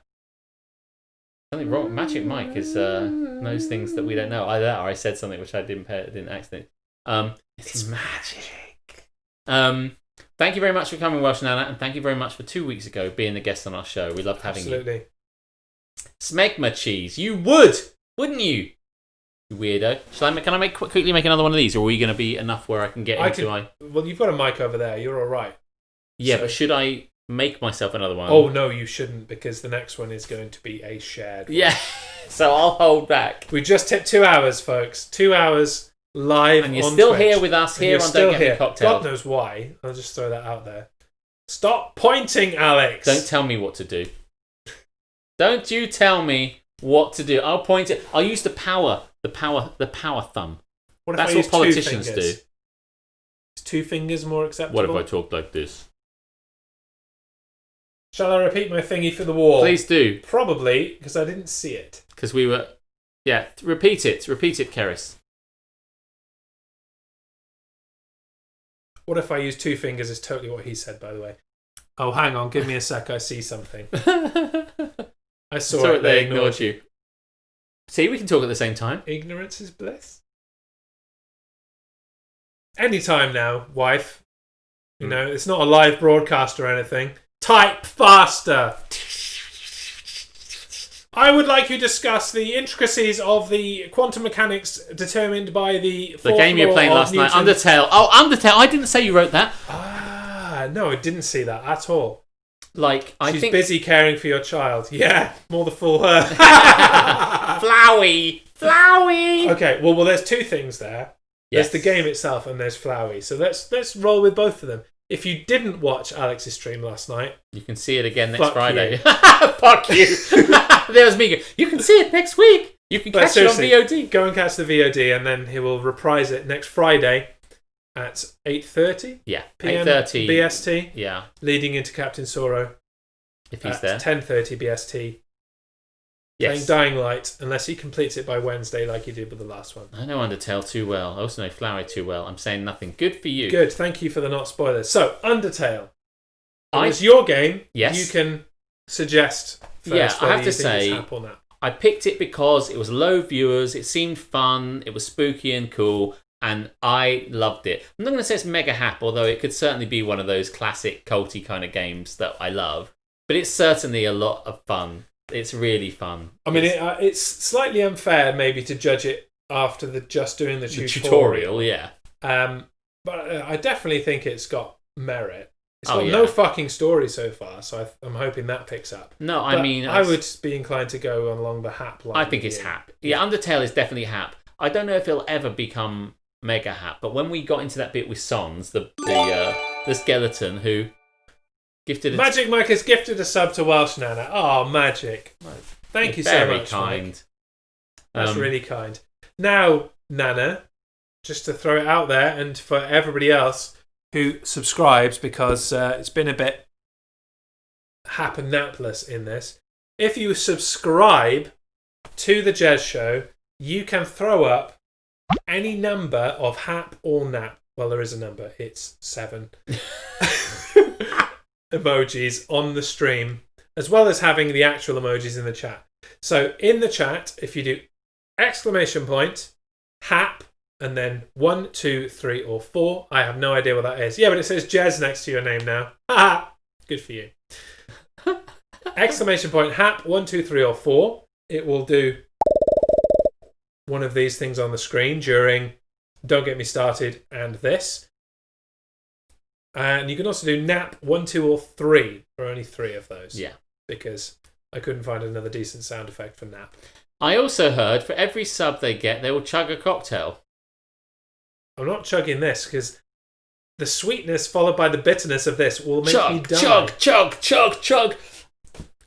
Something wrong. Magic Mike is knows things that we don't know. Either that or I said something which I didn't accidentally. It's magic. Thank you very much for coming, Welsh Nana, and thank you very much for 2 weeks ago being a guest on our show. We loved having you. Absolutely. Smegma cheese. You would, wouldn't you? You weirdo. Can I quickly make another one of these, or are we going to be enough where I can get into my... Well, you've got a mic over there. You're all right. Yeah, So- but should I make myself another one? Oh, no, you shouldn't, because the next one is going to be a shared one. Yeah, so I'll hold back. We just hit 2 hours, folks. 2 hours live And you're on still Twitch. here with us And here you're on still Don't Get Me here. Cocktail. God knows why. I'll just throw that out there. Stop pointing, Alex. Don't tell me what to do. Don't you tell me what to do. I'll point it. I'll use the power thumb. What if That's I what use politicians 2 do. fingers? Is 2 fingers more acceptable? What if I talk like this? Shall I repeat my thingy for the wall? Please do, Probably, because I didn't see it. because we were. Yeah, repeat it, Keris. What if I use 2 fingers is totally what he said, by the way. Oh, hang on. Give me a sec. I see something. I saw it. They ignored you. See, we can talk at the same time. Ignorance is bliss. Anytime now, wife. You know, it's not a live broadcast or anything. Type faster. I would like you to discuss the intricacies of the quantum mechanics determined by the game you were playing last night, Newton's... Undertale. Oh, Undertale! I didn't say you wrote that. Ah, no, I didn't see that at all. Like, I She's think busy caring for your child. Yeah, more the fool her. Flowey. Okay, well, there's 2 things there. Yes. There's the game itself and there's Flowey. So let's roll with both of them. If you didn't watch Alex's stream last night, You can see it again next Fuck Friday. you. Fuck you. There was me going, you can see it next week. You can but catch it on seriously, VOD. go and catch the VOD, and then he will reprise it next Friday at 8:30 Yeah, p.m. 8:30. BST, Yeah, leading into Captain Sorrow if he's at there. 10:30 BST. Yes. Playing Dying Light, unless he completes it by Wednesday like he did with the last one. I know Undertale too well. I also know Flowery too well. I'm saying nothing. Good for you. Good, thank you for the not spoilers. So, Undertale. I- It's your game. Yes. You can suggest first Yeah, I whether have you to think it's say- hap or nap. I picked it because it was low viewers, it seemed fun, it was spooky and cool, and I loved it. I'm not going to say it's mega hap, although it could certainly be one of those classic culty kind of games that I love. But it's certainly a lot of fun. It's really fun. I mean, it's slightly unfair maybe to judge it after just doing the the tutorial. yeah. But I definitely think it's got merit. It's Oh, got yeah. no fucking story so far, so I'm hoping that picks up. No, I But mean... I would be inclined to go along the hap line. I think it's with you. hap. Yeah, Undertale is definitely hap. I don't know if it'll ever become mega hap, but when we got into that bit with Sons, the skeleton who gifted Magic Mike has gifted a sub to Welsh Nana. Oh, magic. Thank you so very much, kind. Mike. That's Um, really kind. Now, Nana, just to throw it out there, and for everybody else who subscribes, because it's been a bit hap and napless in this, if you subscribe to the Jez Show, you can throw up any number of hap or nap. Well, there is a number. It's 7 emojis on the stream, as well as having the actual emojis in the chat. So in the chat, if you do exclamation point, hap, and then 1, 2, 3, or 4, I have no idea what that is. Yeah, but it says Jez next to your name now. Ha! Good for you. Exclamation point, hap, 1, 2, 3, or 4. It will do one of these things on the screen during Don't Get Me Started and this. And you can also do nap 1, 2, or 3. There are only 3 of those. Yeah. Because I couldn't find another decent sound effect for nap. I also heard for every sub they get, they will chug a cocktail. I'm not chugging this because the sweetness followed by the bitterness of this will make me Chug, die. chug.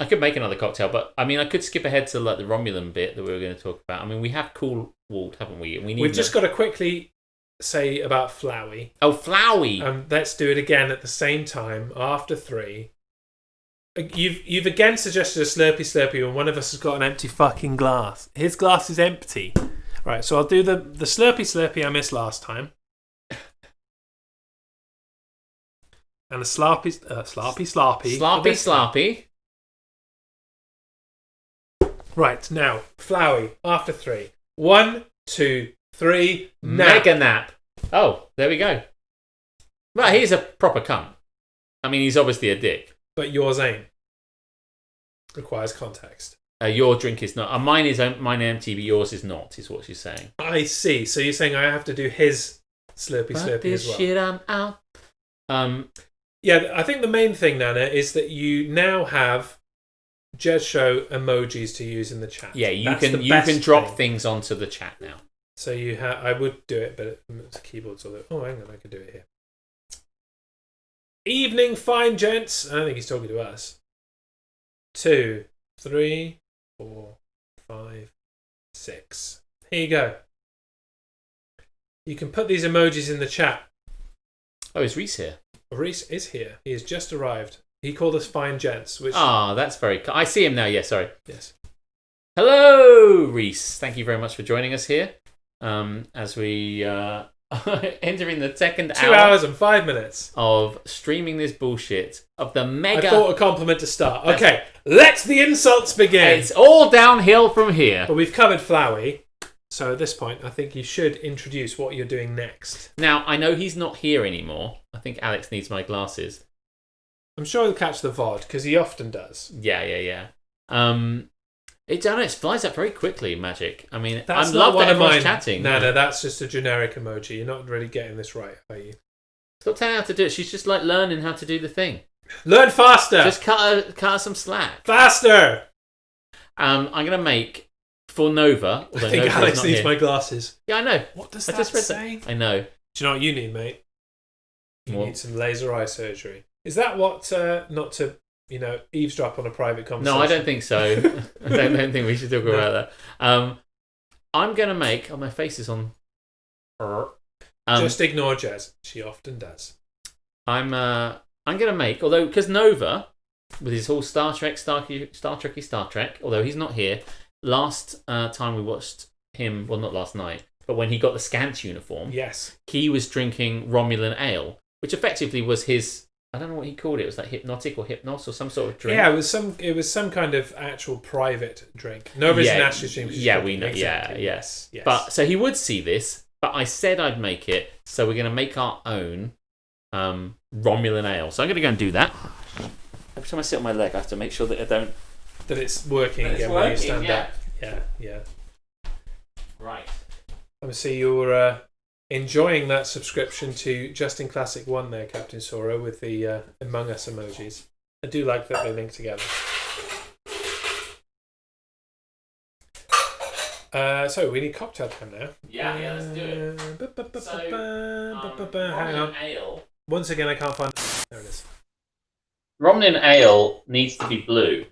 I could make another cocktail, but I mean, I could skip ahead to like the Romulan bit that we were going to talk about. I mean, we have Cool Walt, haven't we? And We've just got to quickly say about Flowey. Oh, Flowey. Let's do it again at the same time after 3. You've again suggested a slurpy slurpy when one of us has got an empty fucking glass. His glass is empty. Right, so I'll do the slurpy slurpy I missed last time. And a sloppy sloppy. Sloppy sloppy. Right, now, Flowey, after 3. 1, 2, 3, Mega nap. Oh, there we go. Well, he's a proper cunt. I mean, he's obviously a dick. But yours ain't. Requires context. Your drink is not. Mine is empty, but yours is not, is what she's saying. I see. So you're saying I have to do his slurpy slurpy as well. Shit, I'm out. Yeah, I think the main thing, Nana, is that you now have Jez Show emojis to use in the chat. Yeah, you can drop things onto the chat now. So you have. I would do it, but the keyboard's all. Oh, hang on, I could do it here. Evening, fine gents. I don't think he's talking to us. 2, 3, 4, 5, 6. Here you go. You can put these emojis in the chat. Oh, is Reese here? Reese is here. He has just arrived. He called us fine gents. Which... that's very I see him now. Yes, sorry. Yes. Hello, Reese. Thank you very much for joining us here. As we entering the second 2 hours and 5 minutes of streaming this bullshit of the mega... I thought a compliment to start. Okay, let the insults begin. It's all downhill from here. But we've covered Flowey. So at this point, I think you should introduce what you're doing next. Now, I know he's not here anymore. I think Alex needs my glasses. I'm sure he'll catch the VOD, because he often does. Yeah. It flies up very quickly, Magic. I mean, that's I not love one that of mine. everyone's chatting. No, that's just a generic emoji. You're not really getting this right, are you? Stop telling her how to do it. She's just like learning how to do the thing. Learn faster! Just cut her some slack. Faster! I'm going to make... For Nova, I think Alex needs my glasses. Yeah, I know. What does that say? I know. Do you know what you need, mate? You What? need some laser eye surgery. Is that what? Not to, eavesdrop on a private conversation. No, I don't think so. I don't think we should talk about that. I'm gonna make. Oh, my face is on. Just ignore Jez. She often does. I'm gonna make. Although, because Nova, with his whole Star Trek, although he's not here. Last time we watched him, well, not last night, but when he got the Scant uniform, yes, he was drinking Romulan ale, which effectively was his. I don't know what he called it. It was like hypnotic or hypnos or some sort of drink. Yeah, it was some kind of actual private drink. Nova's an Ashley stream. Yeah, we know. Exactly. Yeah, yes. But so he would see this, but I said I'd make it, so we're going to make our own Romulan ale. So I'm going to go and do that. Every time I sit on my leg, I have to make sure that I don't. That it's working again when you stand up. Yeah. Right. I see you're enjoying that subscription to Justin Classic 1 there, Captain Sora, with the Among Us emojis. I do like that they link together. So we need cocktail time now. Yeah, let's do it. Hang on. Ale. Once again, I can't find... There it is. Romulan ale needs to be blue.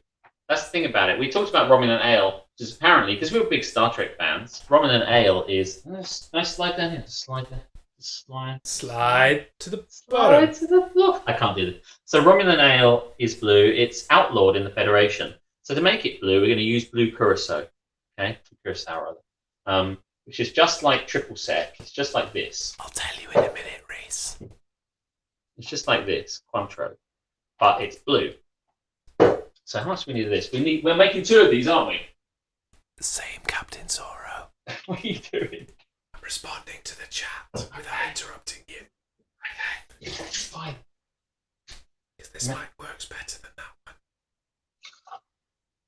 That's the thing about it. We talked about Romulan ale, which is apparently, because we were big Star Trek fans, Romulan ale is... Nice slide down here. Slide to the bottom. Slide to the floor. I can't do this. So Romulan ale is blue. It's outlawed in the Federation. So to make it blue, we're going to use blue curacao. Okay? Curacao, rather. Which is just like triple sec. It's just like this. I'll tell you in a minute, Reese. It's just like this, Cointreau. But it's blue. So how much do we need of this? We're making 2 of these, aren't we? The same, Captain Zorro. What are you doing? I'm responding to the chat without interrupting you. Okay. Yeah, it's fine. Because this mic works better than that one.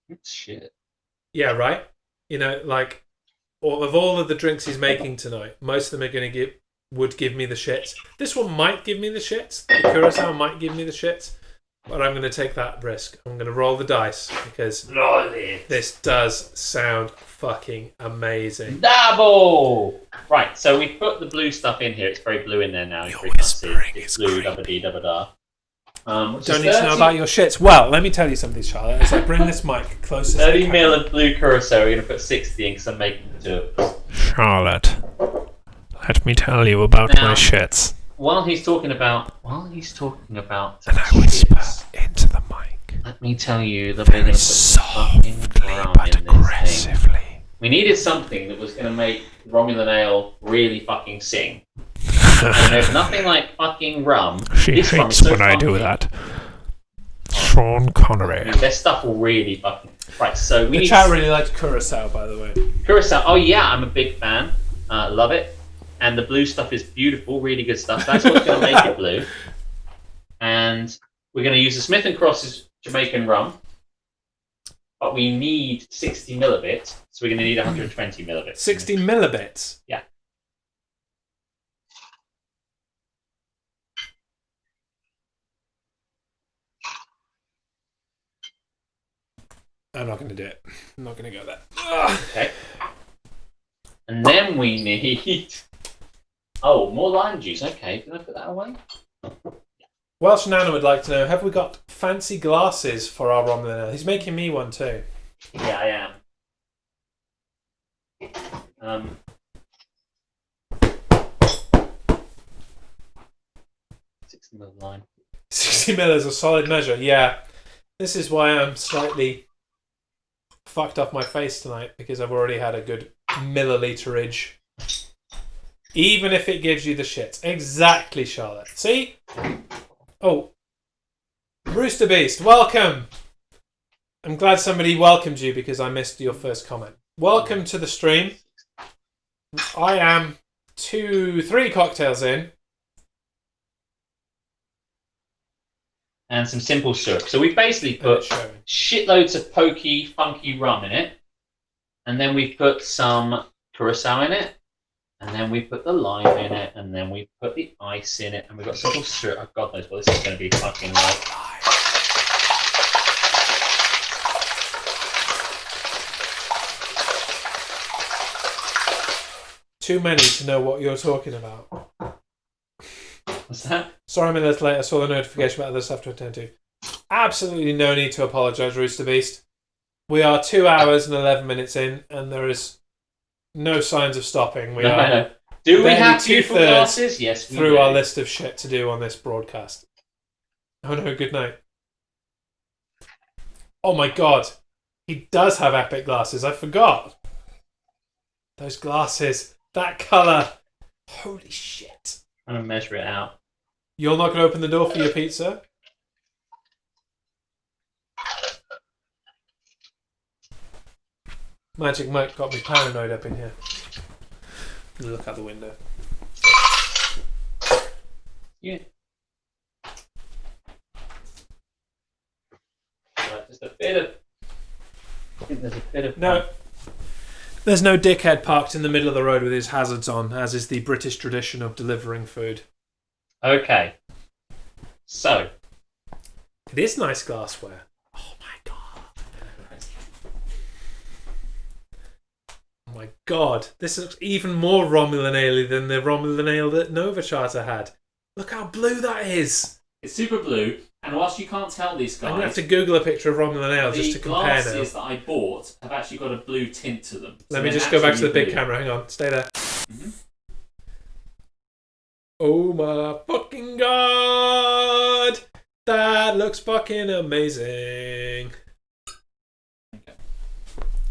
It's shit. Yeah, right? Like, of all of the drinks he's making tonight, most of them would give me the shits. This one might give me the shits. The Curacao might give me the shits. But I'm going to take that risk. I'm going to roll the dice because this does sound fucking amazing. Double! Right, so we put the blue stuff in here. It's very blue in there now. Your whispering it's is blue, creepy. da-ba-dee-da-ba-da. Don't need to know about your shits. Well, let me tell you something, Charlotte. As I bring this mic closer to 30 ml of blue curacao. We're going to put 60 in because I'm making 2 of them. Charlotte, Let me tell you about Now- my shits. While he's talking about And I whisper shits, into the mic. let me tell you that we're going to put some fucking Softly rum but in this thing. aggressively. We needed something that was going to make Romulan ale really fucking sing. And there's nothing like fucking rum. She This rum hates is so when I do funky. that. Sean Connery. Their stuff will really fucking... Right, so we The need... chat really liked Curacao, by the way. Curacao. Oh yeah, I'm a big fan. Love it. And the blue stuff is beautiful, really good stuff. That's what's going to make it blue. And we're going to use the Smith & Cross's Jamaican rum. But we need 60 millibits, so we're going to need 120 millibits. 60 millibits. Yeah. I'm not going to do it. I'm not going to go there. Ugh. Okay. And then we need... Oh, more lime juice. Okay, can I put that away? Welsh Nana would like to know, have we got fancy glasses for our Romulan ale? He's making me one too. Yeah, I am. 60 ml lime. 60 mil is a solid measure, yeah. This is why I'm slightly fucked off my face tonight, because I've already had a good milliliterage. Even if it gives you the shits. Exactly, Charlotte. See? Oh. Rooster Beast, welcome! I'm glad somebody welcomed you because I missed your first comment. Welcome to the stream. I am 3 cocktails in. And some simple syrup. So we basically And put it's showing. shitloads of pokey, funky rum in it. And then we put some Curacao in it. And then we put the lime in it. And then we put the ice in it. And we've got simple syrup. Oh, God knows what this is going to be fucking like. Too many to know what you're talking about. What's that? Sorry I'm a little late. I saw the notification about other stuff to attend to. Absolutely no need to apologise, Rooster Beast. We are 2 hours and 11 minutes in, and there is no signs of stopping. We are Do we barely have beautiful 2/3 glasses? Yes, we through do. our list of shit to do on this broadcast. Oh no, good night. Oh my god. He does have epic glasses. I forgot. Those glasses. That colour. Holy shit. I'm going to measure it out. You're not going to open the door for your pizza? Magic Mike got me paranoid up in here. Look out the window. Yeah. Right, just a bit of... I think there's a bit of... No. There's no dickhead parked in the middle of the road with his hazards on, as is the British tradition of delivering food. Okay. So. It is nice glassware. Oh my god. Oh my god. This looks even more Romulan ale than the Romulan ale that Nova Charter had. Look how blue that is. It's super blue, and whilst you can't tell these I'm going to have guys, to Google a picture of Romulan ale just to the compare now. glasses that I bought have actually got a blue tint to them. Let So me they're just go back to the naturally big blue. camera. Hang on. Stay there. Mhm. Oh my fucking god! That looks fucking amazing.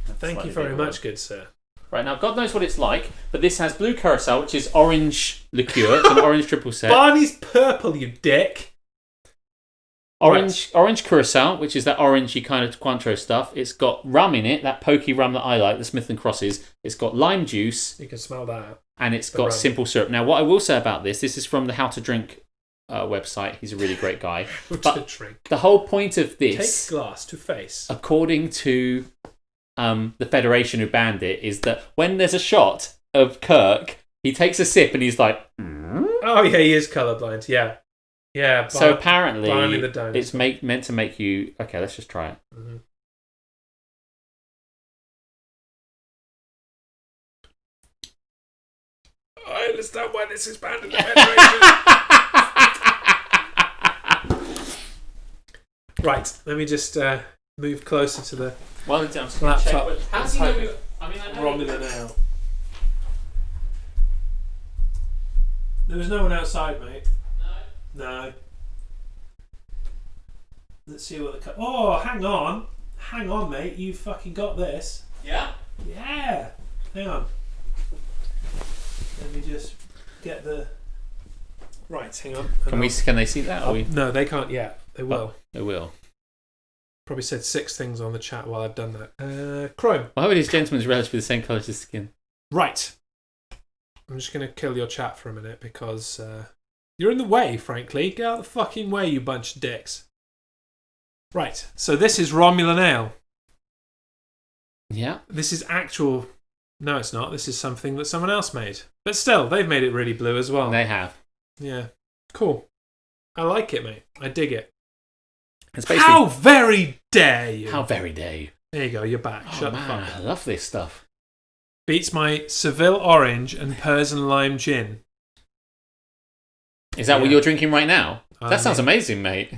Thank Slightly you very bigger much, good sir. Right, now God knows what it's like, but this has blue curacao, which is orange liqueur. It's an orange triple set. Barney's purple, you dick. Orange curacao, which is that orangey kind of Cointreau stuff. It's got rum in it, that pokey rum that I like, the Smith & Crosses. It's got lime juice, You can smell that. and it's The got rum. simple syrup. Now, what I will say about this is from the How to Drink website. He's a really great guy. To But drink. the whole point of Take this, glass to face. according to the Federation who banned it, is that when there's a shot of Kirk, he takes a sip and he's like, Oh yeah, he is colourblind. Yeah. Yeah. so apparently Barney the dinosaur. it's meant to make you... Okay, let's just try it. Mhm. I understand why this is banned in the Federation. Right, let me just move closer to the Well, I'm just going to check. Laptop. But how do you know... I mean, I know... Romulan ale. There was no one outside, mate. No. Let's see what the... Oh, hang on. Hang on, mate. You fucking got this. Yeah? Yeah. Hang on. Let me just get the... Right, hang on. Can they see that? No, they can't yet. They will. They will. Probably said 6 things on the chat while I've done that. Chrome. Why were these gentlemen's relatively the same colour as his skin? Right. I'm just going to kill your chat for a minute because you're in the way, frankly. Get out of the fucking way, you bunch of dicks. Right. So this is Romulan Ale. Yeah. This is actual... No, it's not. This is something that someone else made. But still, they've made it really blue as well. They have. Yeah. Cool. I like it, mate. I dig it. It's basically... How very dare you? How very dare you? There you go. You're back. Oh, Shut man, the fuck up. I love this stuff. Beats my Seville Orange and Persian Lime Gin. Is that what you're drinking right now? That sounds Yeah. amazing, mate.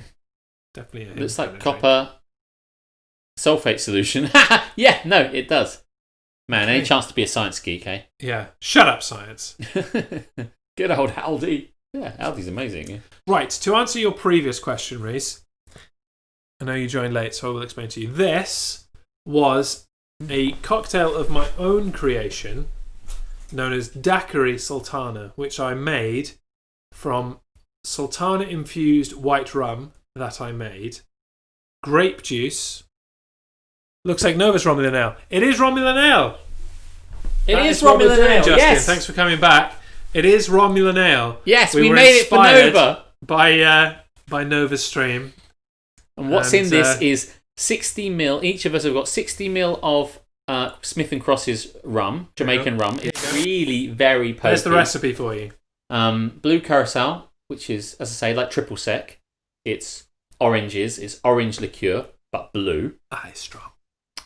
Definitely. Looks like copper sulfate solution. Yeah, no, it does. Man, any chance to be a science geek, eh? Yeah. Shut up, science. Good old Aldi. Yeah, Aldi's amazing. Yeah. Right. To answer your previous question, Reese, I know you joined late, so I will explain to you. This was a cocktail of my own creation known as Daiquiri Sultana, which I made from sultana-infused white rum that I made, grape juice. Looks like Nova's Romulan Ale. It is Romulan Ale. It That is what we're Romulan doing, Ale. Justin. Yes. Thanks for coming back. It is Romulan Ale. Yes, we were made it for inspired Nova. By Nova's stream. And what's in this is 60ml. Each of us have got 60ml of Smith & Cross's rum, Jamaican rum. It's really very potent. There's the recipe for you. Blue curacao, which is, as I say, like triple sec. It's oranges. It's orange liqueur, but blue. It's strong.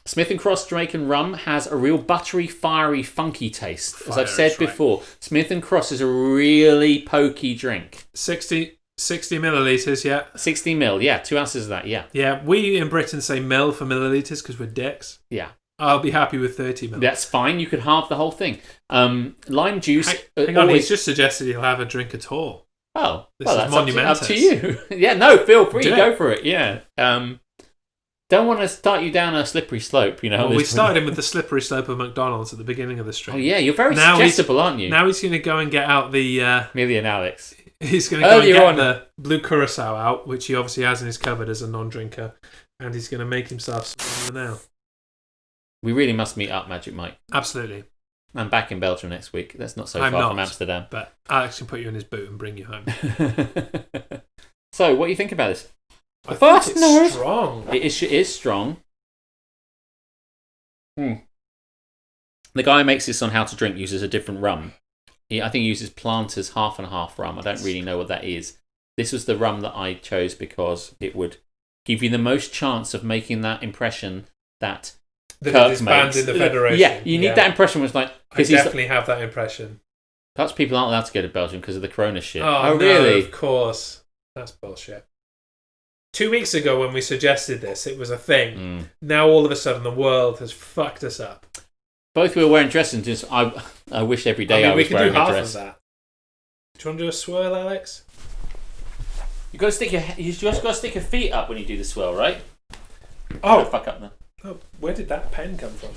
Smith & Cross Jamaican rum has a real buttery, fiery, funky taste. As I've Fire said is right. before, Smith & Cross is a really pokey drink. 60 millilitres, yeah. 60ml, yeah, 2 ounces of that, yeah. Yeah, we in Britain say mil for millilitres because we're dicks. Yeah. I'll be happy with 30 mil. That's fine, you could halve the whole thing. Lime juice... Hang on, he's just suggested he'll have a drink at all. Oh, This well, is that's monumentous. up to you. Yeah, no, feel free, Do it. go for it, yeah. Don't want to start you down a slippery slope, you know. Well, we started him with the slippery slope of McDonald's at the beginning of the stream. Oh, yeah, you're very Now suggestible, aren't you? Now he's going to go and get out the... Millie and Alex. he's going to go and Earlier get on. the blue curacao out, which he obviously has in his cupboard as a non-drinker, and he's going to make himself some now. We really must meet up, Magic Mike. Absolutely. I'm back in Belgium next week. That's not so I'm far not, from Amsterdam. But Alex can put you in his boot and bring you home. So, what do you think about this? I First think it's note. strong. It is strong. The guy who makes this on How to Drink uses a different rum. I think he uses Planter's half and half rum. I don't really know what that is. This was the rum that I chose because it would give you the most chance of making that impression that That Kirk it is banned makes. in the Federation. Yeah, you need that impression. Was like I because he's definitely have that impression. perhaps people aren't allowed to go to Belgium because of the Corona shit. Oh, no, really? of course. That's bullshit. 2 weeks ago when we suggested this, it was a thing. Now all of a sudden the world has fucked us up. Both we were wearing dresses. And just I wish every day I we was could do wearing a half dress. of that. Do you want to do a swirl, Alex? You got to stick you just got to stick your feet up when you do the swirl, right? Oh, Fuck up then. Oh, where did that pen come from?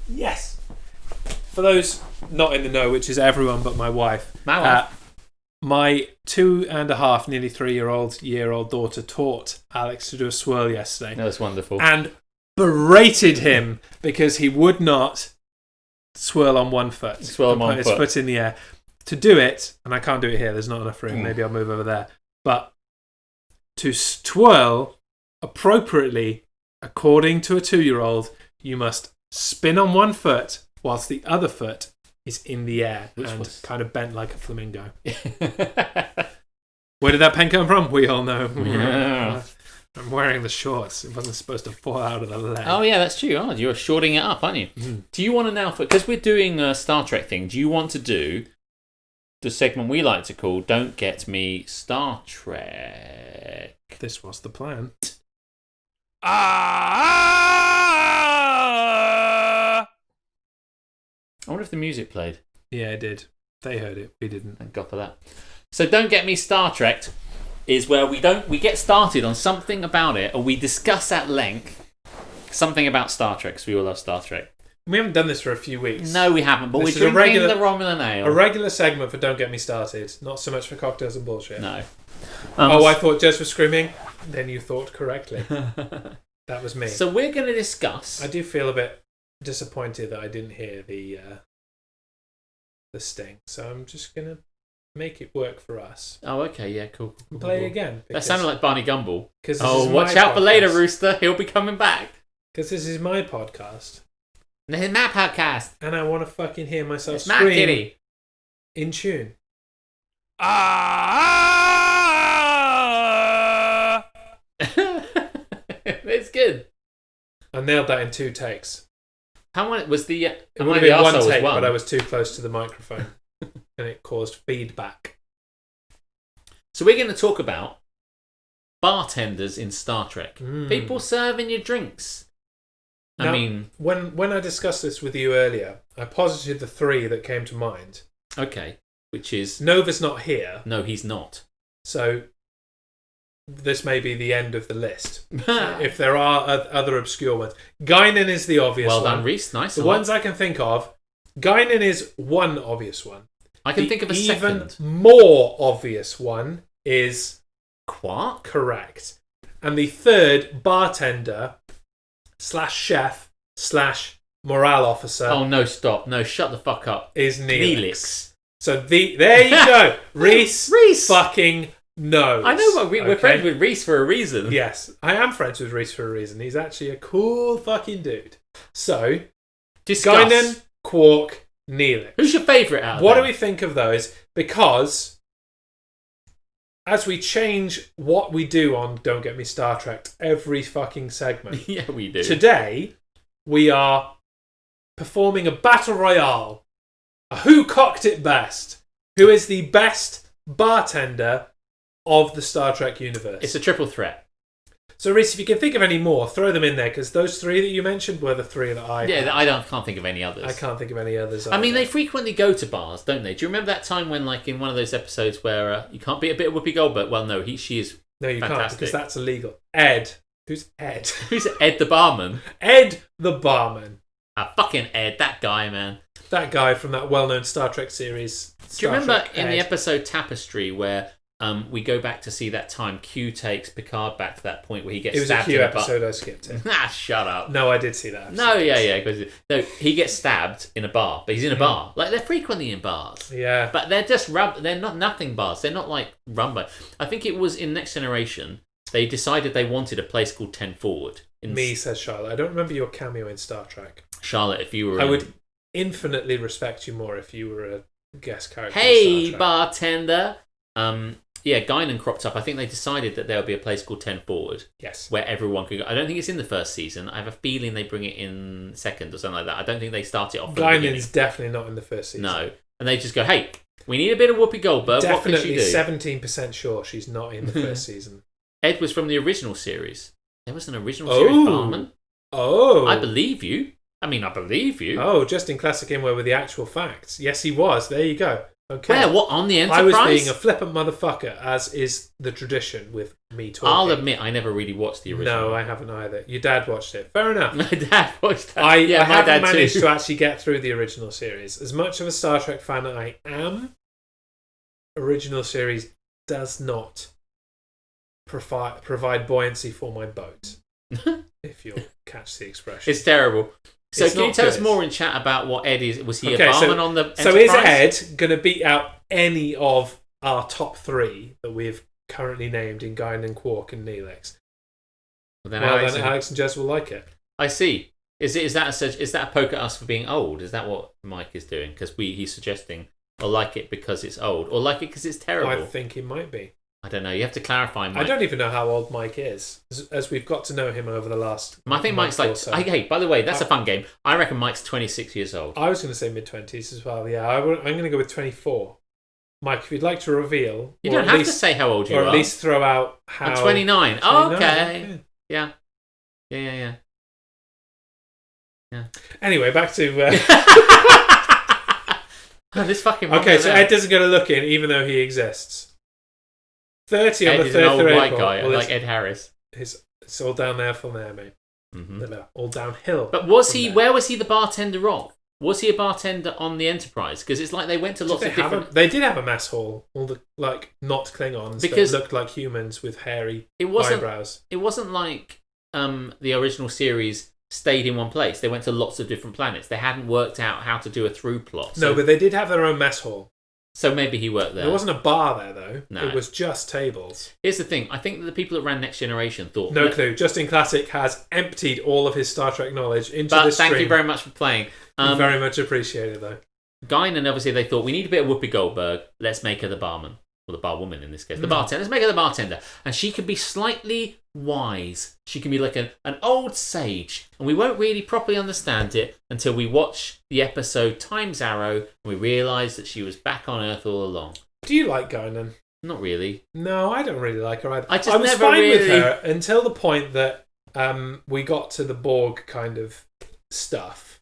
Yes. For those not in the know, which is everyone but my wife. My wife. My 2.5, nearly 3-year-old daughter taught Alex to do a swirl yesterday. That was wonderful. And berated him because he would not swirl on one foot. Swirl on and one put foot. his foot in the air. To do it, and I can't do it here, there's not enough room, maybe I'll move over there. But to twirl appropriately, according to a 2-year-old, you must spin on one foot whilst the other foot is in the air and kind of bent like a flamingo. Where did that pen come from? We all know. Yeah. I'm wearing the shorts. It wasn't supposed to fall out of the leg. Oh yeah, that's true. Oh, you're shorting it up, aren't you? Do you want to now, because we're doing a Star Trek thing, do you want to do the segment we like to call Don't Get Me Star Trek? This was the plan. I wonder if the music played. Yeah, it did. They heard it. We didn't. Thank God for that. So Don't Get Me Star Trek is where we get started on something about it, or we discuss at length something about Star Trek, because we all love Star Trek. We haven't done this for a few weeks. No, we haven't, but This we're is drinking the Romulan ale. A regular segment for Don't Get Me Started. Not so much for cocktails and bullshit. No. I thought Jez was screaming. Then you thought correctly. That was me. So we're going to discuss... I do feel a bit disappointed that I didn't hear the sting. So I'm just going to make it work for us. Oh, okay, yeah, cool. Play again. That sounded like Barney Gumble. Oh, watch out for later, Rooster. He'll be coming back. Because this is my podcast. This is my podcast. And I want to fucking hear myself It's scream my kitty. In tune. It's good. I nailed that in 2 takes. How many was the... It would have been 1 take, but I was too close to the microphone. And it caused feedback. So we're going to talk about bartenders in Star Trek. People serving you drinks. Now, I mean... When I discussed this with you earlier, I posited the 3 that came to mind. Okay, which is... Nova's not here. No, he's not. So this may be the end of the list. If there are other obscure ones. Guinan is the obvious one. Well done, Reese. Nice. The ones I can think of. Guinan is one obvious one. I can think of a even second. more obvious one is... Quark? Correct. And the third, bartender / chef / morale officer. Oh, no, stop. No, shut the fuck up. Is Neelix. Neelix. So there you go. Reese fucking knows. I know, but we're friends with Reese for a reason. Yes, I am friends with Reese for a reason. He's actually a cool fucking dude. So, Discuss. Guinan, Quark, Neelix. Who's your favourite out of What them? do we think of those? Because as we change what we do on Don't Get Me Star Trek every fucking segment, Yeah, we do. today we are performing a battle royale. Who cocked it best? Who is the best bartender of the Star Trek universe? It's a triple threat. So, Reese, if you can think of any more, throw them in there, because those 3 that you mentioned were the 3 that I had. Can't think of any others. I can't think of any others. I mean, either. they frequently go to bars, don't they? Do you remember that time when, like, in one of those episodes where you can't beat a bit of Whoopi Goldberg? Well, no, she is No, you can't, fantastic. because that's illegal. Ed. Who's Ed? Who's Ed the barman? Ed the barman. Fucking Ed, that guy, man. That guy from that well-known Star Trek series. Do you remember Trek in the Ed. episode Tapestry where we go back to see that time Q takes Picard back to that point where he gets It was a stabbed Q in episode I skipped it. Shut up. No, I did see that episode. No, yeah. 'Cause no, he gets stabbed in a bar, but he's in a bar. Like, they're frequently in bars. Yeah. But they're just they're not nothing bars. They're not like run by. I think it was in Next Generation. They decided they wanted a place called 10 Forward. Me, says Charlotte. I don't remember your cameo in Star Trek. Charlotte, if you were I would infinitely respect you more if you were a guest character in Hey, Star Trek. bartender. Yeah, Guinan cropped up. I think they decided that there would be a place called 10 Forward. Yes. Where everyone could go. I don't think it's in the first season. I have a feeling they bring it in second or something like that. I don't think they start it off from the beginning. Guinan's definitely not in the first season. No. And they just go, hey, we need a bit of Whoopi Goldberg. Definitely what can she do? 17% sure she's not in the first season. Ed was from the original series. There was an original series barman. Oh. I believe you. I believe you. Oh, just in classic Inware with the actual facts. Yes, he was. There you go. Okay. Where? What, on the I Enterprise? was being a flippant motherfucker, as is the tradition with me talking. I'll admit, I never really watched the original. No, I haven't either. Your dad watched it. Fair enough. My dad watched that. I my haven't dad managed too. to actually get through the original series. As much of a Star Trek fan I am, original series does not provide buoyancy for my boat. If you'll catch the expression. It's terrible. So It's can you not tell us good. more in chat about what Ed is? Was he Okay, a barman on the Enterprise? So is Ed going to beat out any of our top 3 that we've currently named in Guinan, Quark, and Neelix? Well, then Well, Alex then and- Alex and Jez will like it. I see. Is that a poke at us for being old? Is that what Mike is doing? Because he's suggesting, or like it because it's old, or like it because it's terrible. I think it might be. I don't know. You have to clarify, Mike. I don't even know how old Mike is, as we've got to know him over the last. I think Mike's month like. or so. Hey, by the way, that's a fun game. I reckon Mike's 26 years old. I was going to say mid-20s as well. Yeah, I'm going to go with 24. Mike, if you'd like to reveal, You or don't at have least, to say how old you or are. at least throw out how. I'm 29. Oh, 29, okay. yeah. Yeah. Anyway, back to. This fucking Okay, so Ed doesn't get a look in, even though he exists. 30 on Ed the is an 3rd old of white April. guy, Well, like Ed Harris. it's all down there from there, mate. Mm-hmm. All downhill. But was from he? there. Where was he the bartender of? Was he a bartender on the Enterprise? Because it's like they went to lots of different. They did have a mess hall. All the not Klingons Because that looked like humans with hairy It wasn't. eyebrows. It wasn't like the original series stayed in one place. They went to lots of different planets. They hadn't worked out how to do a through plot. No, but they did have their own mess hall. So maybe he worked there. There wasn't a bar there though. No. It was just tables. Here's the thing. I think that the people that ran Next Generation thought... No clue. Justin Classic has emptied all of his Star Trek knowledge into But this stream. thank you very much for playing. Very much appreciated though. Guinan, obviously, they thought, we need a bit of Whoopi Goldberg. Let's make her the barman. Or the barwoman in this case. The bartender. Let's make her the bartender. And she can be slightly wise. She can be like an old sage. And we won't really properly understand it until we watch the episode Time's Arrow and we realise that she was back on Earth all along. Do you like Guinan? Not really. No, I don't really like her either. I was never fine with really- her until the point that we got to the Borg kind of stuff.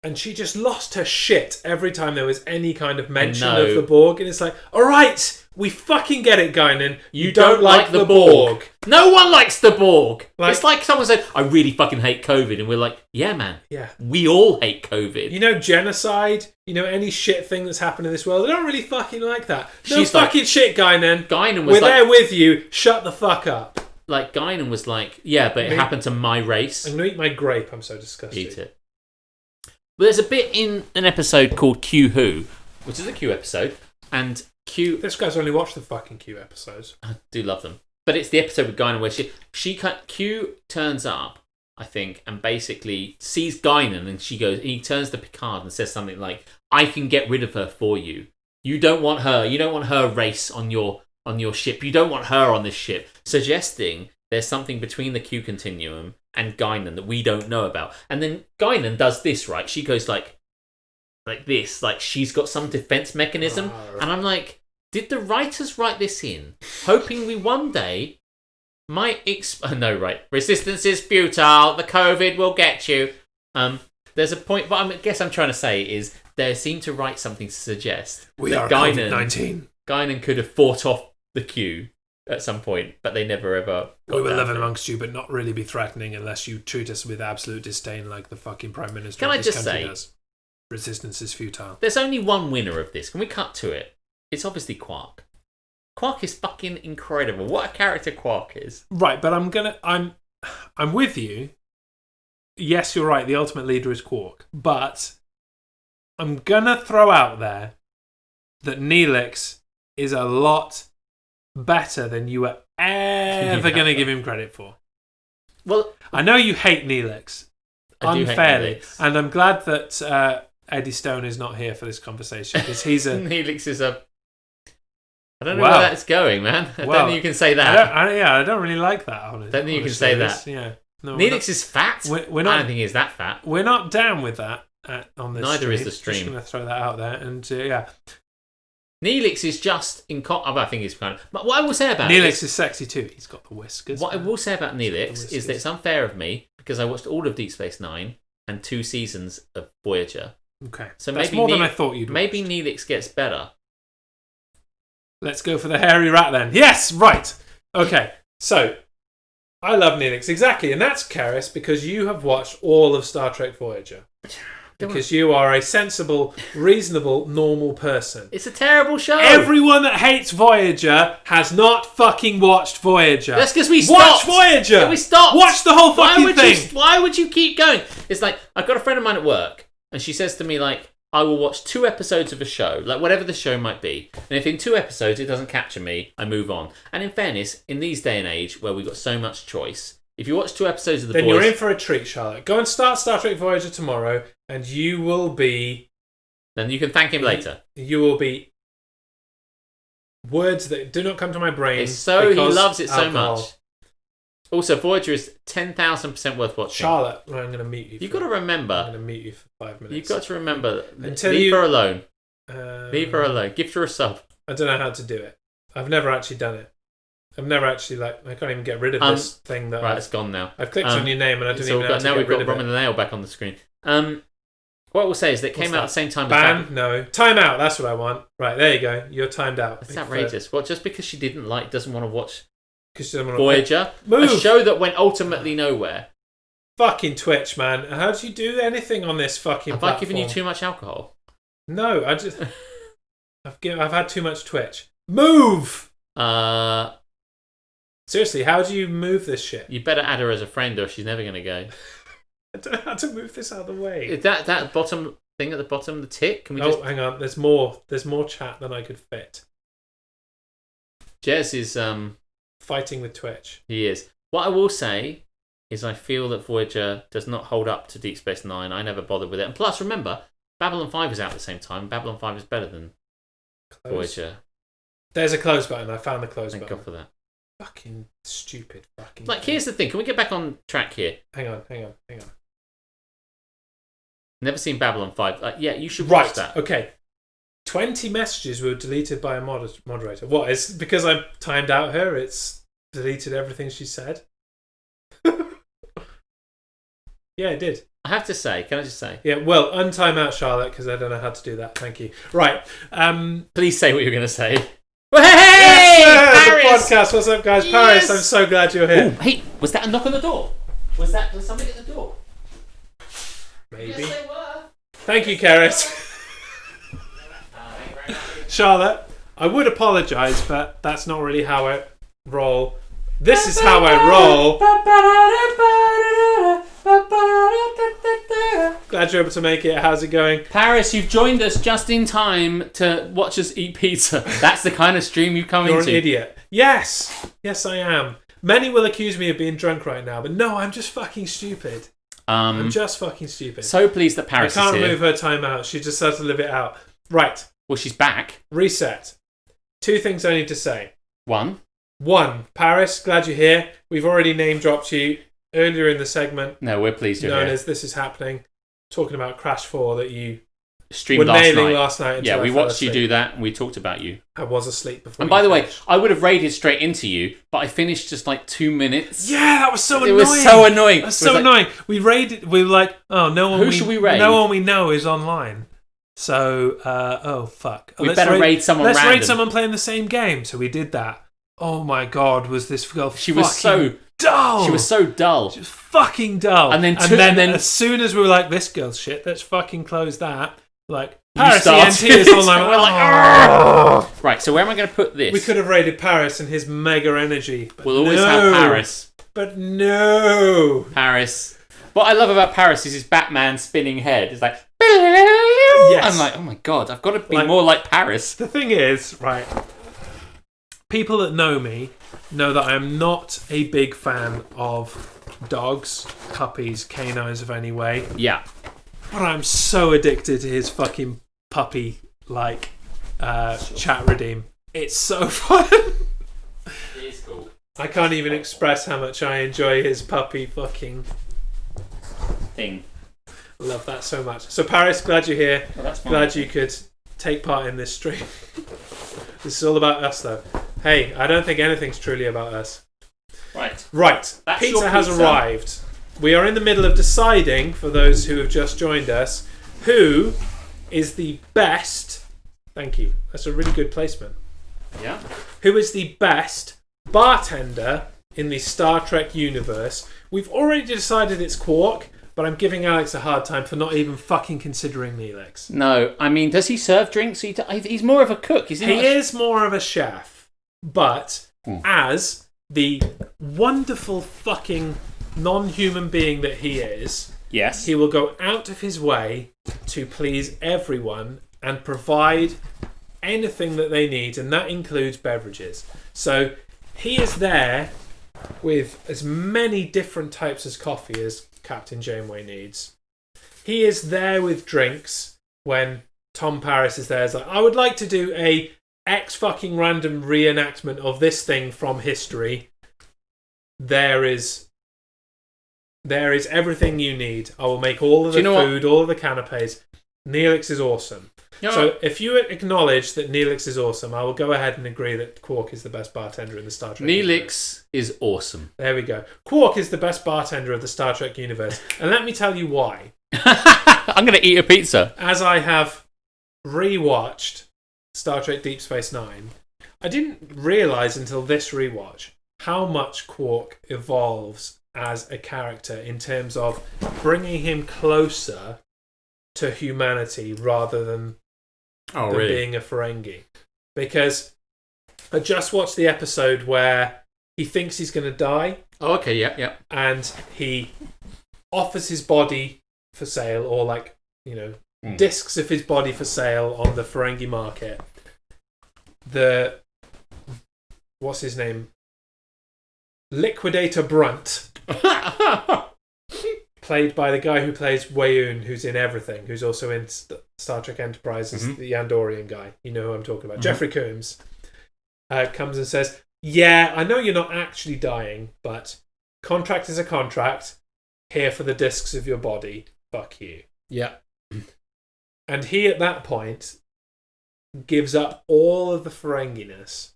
And she just lost her shit every time there was any kind of mention of the Borg. And it's like, all right, we fucking get it, Guinan. You don't like the Borg. No one likes the Borg. Like- It's like someone said, I really fucking hate COVID. And we're like, yeah, man. Yeah. We all hate COVID. You know, genocide, any shit thing that's happened in this world, I don't really fucking like that. No She's fucking shit, Guinan. Guinan was We're like... there with you. Shut the fuck up. Like, Guinan was like, yeah, but it happened to my race. I'm going to eat my grape. I'm so disgusted. Eat it. But there's a bit in an episode called Q Who, which is a Q episode, and Q... This guy's only watched the fucking Q episodes. I do love them. But it's the episode with Guinan where Q turns up, I think, and basically sees Guinan, and he turns to Picard and says something like, I can get rid of her for you. You don't want her. You don't want her race on your ship. You don't want her on this ship. Suggesting there's something between the Q continuum and Guinan that we don't know about. And then Guinan does this, right? She goes like this, like she's got some defense mechanism. And I'm like, did the writers write this in, hoping we one day might no, right. Resistance is futile. The COVID will get you. There's a point, what I guess I'm trying to say is they seem to write something to suggest We that are COVID-19. Guinan could have fought off the Q at some point, but they never ever got We will down live to it. amongst you, but not really be threatening unless you treat us with absolute disdain like the fucking Prime Minister Can of I this just country say- does. Resistance is futile. There's only one winner of this. Can we cut to it? It's obviously Quark. Quark is fucking incredible. What a character Quark is. Right, but I'm with you. Yes, you're right. The ultimate leader is Quark, but I'm gonna throw out there that Neelix is a lot better than you were ever gonna give him credit for. Well, I know you hate Neelix I do hate unfairly, Neelix. and I'm glad that Eddie Stone is not here for this conversation because he's a. Neelix is a... I don't know Wow. where that's going, man. I Well, don't think you can say that. I don't really like that. Honestly, Don't think you can say that. Yeah, no, Neelix is fat. we're I not. don't think he's that fat. We're not down with that on this. Neither is the Just stream. going to throw that out there, and yeah, Neelix is just... I think he's kind of... But what I will say about Neelix is sexy too. He's got the whiskers. What I will say about He's got the Neelix is whiskers. that it's unfair of me because I watched all of Deep Space Nine and 2 seasons of Voyager. Okay, So that's maybe more than I thought you'd. Maybe watched. Neelix gets better. Let's go for the hairy rat then. Yes, right. Okay, so I love Neelix exactly, and that's Karis because you have watched all of Star Trek Voyager. Because you are a sensible, reasonable, normal person. It's a terrible show. Everyone that hates Voyager has not fucking watched Voyager. That's because we Watch stopped. Voyager. Yeah, we stopped. Watch the whole fucking thing. Why would you keep going? It's like, I've got a friend of mine at work, and she says to me, like, I will watch 2 episodes of a show, like whatever the show might be. And if in 2 episodes it doesn't capture me, I move on. And in fairness, in these day and age where we've got so much choice, if you watch 2 episodes of The Then Boys... you're in for a treat, Charlotte. Go and start Star Trek Voyager tomorrow, and you will be... Then you can thank him later. You will be... Words that do not come to my brain. It's so... He because loves it so alcohol. much. Also, Voyager is 10,000% worth watching. Charlotte, I'm going to mute you. You've got to remember... I'm going to mute you for 5 minutes. You've got to remember... Until leave you- her alone. Um, Leave her alone. Gift her a sub. I don't know how to do it. I've never actually done it. I've never actually, I can't even get rid of this thing that Right, it's gone now. I've clicked on your name and I don't It's even all know how got, to now get we've rid got of Roman it. and Nail back on the screen. What we'll say is that it came out at the same time as Ban? No. Time out. That's what I want. Right, there you go. You're timed out. That's outrageous. What, just because she doesn't want to watch Because you don't want Voyager? Move. A show that went ultimately nowhere. Fucking Twitch, man. How do you do anything on this fucking Have platform? I given you too much alcohol? No, I've had too much Twitch. Move! Seriously, how do you move this shit? You better add her as a friend or she's never going to go. I don't know how to move this out of the way. Is that bottom thing at the bottom, the tick? Can we Oh, hang on. There's more chat than I could fit. Jez is... Fighting with Twitch. He is. What I will say is I feel that Voyager does not hold up to Deep Space Nine. I never bothered with it. And plus, remember, Babylon 5 was out at the same time. Babylon 5 is better than Voyager. There's a close button. I found the close Thank button. God for that. Fucking stupid. Fucking. Like, here's the thing. Can we get back on track here? Hang on. Never seen Babylon 5. Yeah, you should watch Right. that. Okay. 20 messages were deleted by a moderator. What? Is because I timed out her? It's deleted everything she said. Yeah, it did. I have to say, can I just say? Yeah. Well, untime out Charlotte because I don't know how to do that. Thank you. Right. Please say what you're going to say. Well, hey, Yes, sir, Paris! the podcast. What's up, guys? Yes! Paris, I'm so glad you're here. Oh, hey, was that a knock on the door? Was somebody at the door? Maybe. Yes, they were. Thank you, Karis. Charlotte, I would apologise, but that's not really how I roll. This is how I roll. Glad you're able to make it. How's it going? Paris, you've joined us just in time to watch us eat pizza. That's the kind of stream you come You're into. an idiot. Yes, I am. Many will accuse me of being drunk right now, but no, I'm just fucking stupid. I'm just fucking stupid. So pleased that I Paris can't is here. remove her timeout. She just has to live it out. Right. Well, she's back. Reset. 2 things I need to say. One. 1, Paris, glad you're here. We've already name dropped you earlier in the segment, No, we're pleased you're known here. as This Is Happening, talking about Crash 4 that you Streamed were last nailing night. last night. Yeah, until we I fell watched you asleep. do that and we talked about you. I was asleep before. And by the way, finished. I would have raided straight into you, but I finished just like 2 minutes. Yeah, that was so It annoying. was so annoying. That was It so was like, annoying. We raided. We were like, oh, no one. Who should we raid? No one we know is online. So, oh fuck. We better raid someone Let's random. raid someone playing the same game. So we did that. Oh my god, was this girl? She was so dull. She was so dull. She was fucking dull. And then as soon as we were like, this girl's shit, let's fucking close that. Like, You Paris started. ENT is online. We're like, oh. Right, so where am I going to put this? We could have raided Paris and his mega energy. But We'll always no. have Paris. But no. Paris. What I love about Paris is his Batman spinning head. It's like, Yes. I'm like, oh my god, I've got to be Like- more like Paris. The thing is, right, people that know me know that I'm not a big fan of dogs, puppies, canines of any way. Yeah. But I'm so addicted to his fucking puppy, like, chat redeem. It's so fun. It is cool. I can't even express how much I enjoy his puppy fucking... Thing. Love that so much. So, Paris, glad you're here. Well, that's fine. Glad you could take part in this stream. This is all about us, though. Hey, I don't think anything's truly about us. Right. Right. That's Pizza your has pizza. arrived. We are in the middle of deciding, for those who have just joined us, who is the best... Thank you. That's a really good placement. Yeah. Who is the best bartender in the Star Trek universe? We've already decided it's Quark, but I'm giving Alex a hard time for not even fucking considering Neelix. No, I mean, does he serve drinks? He's more of a cook, isn't he? He is more of a chef, but as the wonderful fucking non-human being that he is, Yes. he will go out of his way to please everyone and provide anything that they need, and that includes beverages. So he is there with as many different types of coffee as Captain Janeway needs. He is there with drinks when Tom Paris is there. It's like, I would like to do a X fucking random reenactment of this thing from history. There is everything you need. I will make all of the food, all of the canapes. Neelix is awesome. So if you acknowledge that Neelix is awesome, I will go ahead and agree that Quark is the best bartender in the Star Trek universe. Neelix is awesome. There we go. Quark is the best bartender of the Star Trek universe. And let me tell you why. I I'm going to eat a pizza. As I have rewatched Star Trek Deep Space Nine, I didn't realise until this rewatch how much Quark evolves as a character in terms of bringing him closer to humanity rather than being a Ferengi. Because I just watched the episode where he thinks he's going to die. Oh, okay, yeah. And he offers his body for sale, or discs of his body for sale on the Ferengi market. What's his name? Liquidator Brunt. Played by the guy who plays Weyoun, who's in everything, who's also in Star Trek Enterprise, is the Andorian guy. You know who I'm talking about. Jeffrey Combs comes and says, yeah, I know you're not actually dying, but contract is a contract. Here for the discs of your body. Fuck you. Yeah. And he, at that point, gives up all of the Ferenginess.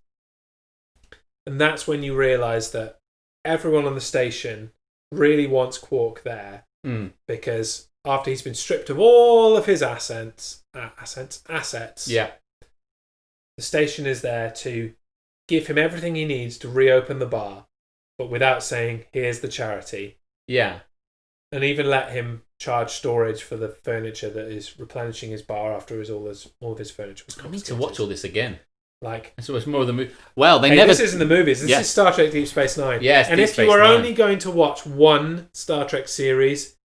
And that's when you realise that everyone on the station really wants Quark there. Because after he's been stripped of all of his assets, yeah, the station is there to give him everything he needs to reopen the bar, but without saying, here's the charity. Yeah. And even let him charge storage for the furniture that is replenishing his bar after all of his furniture was confiscated. I need to watch all this again. So it's more of the movie. Well, this isn't the movies. This is Star Trek Deep Space Nine. Yes, and if you are only going to watch one Star Trek series,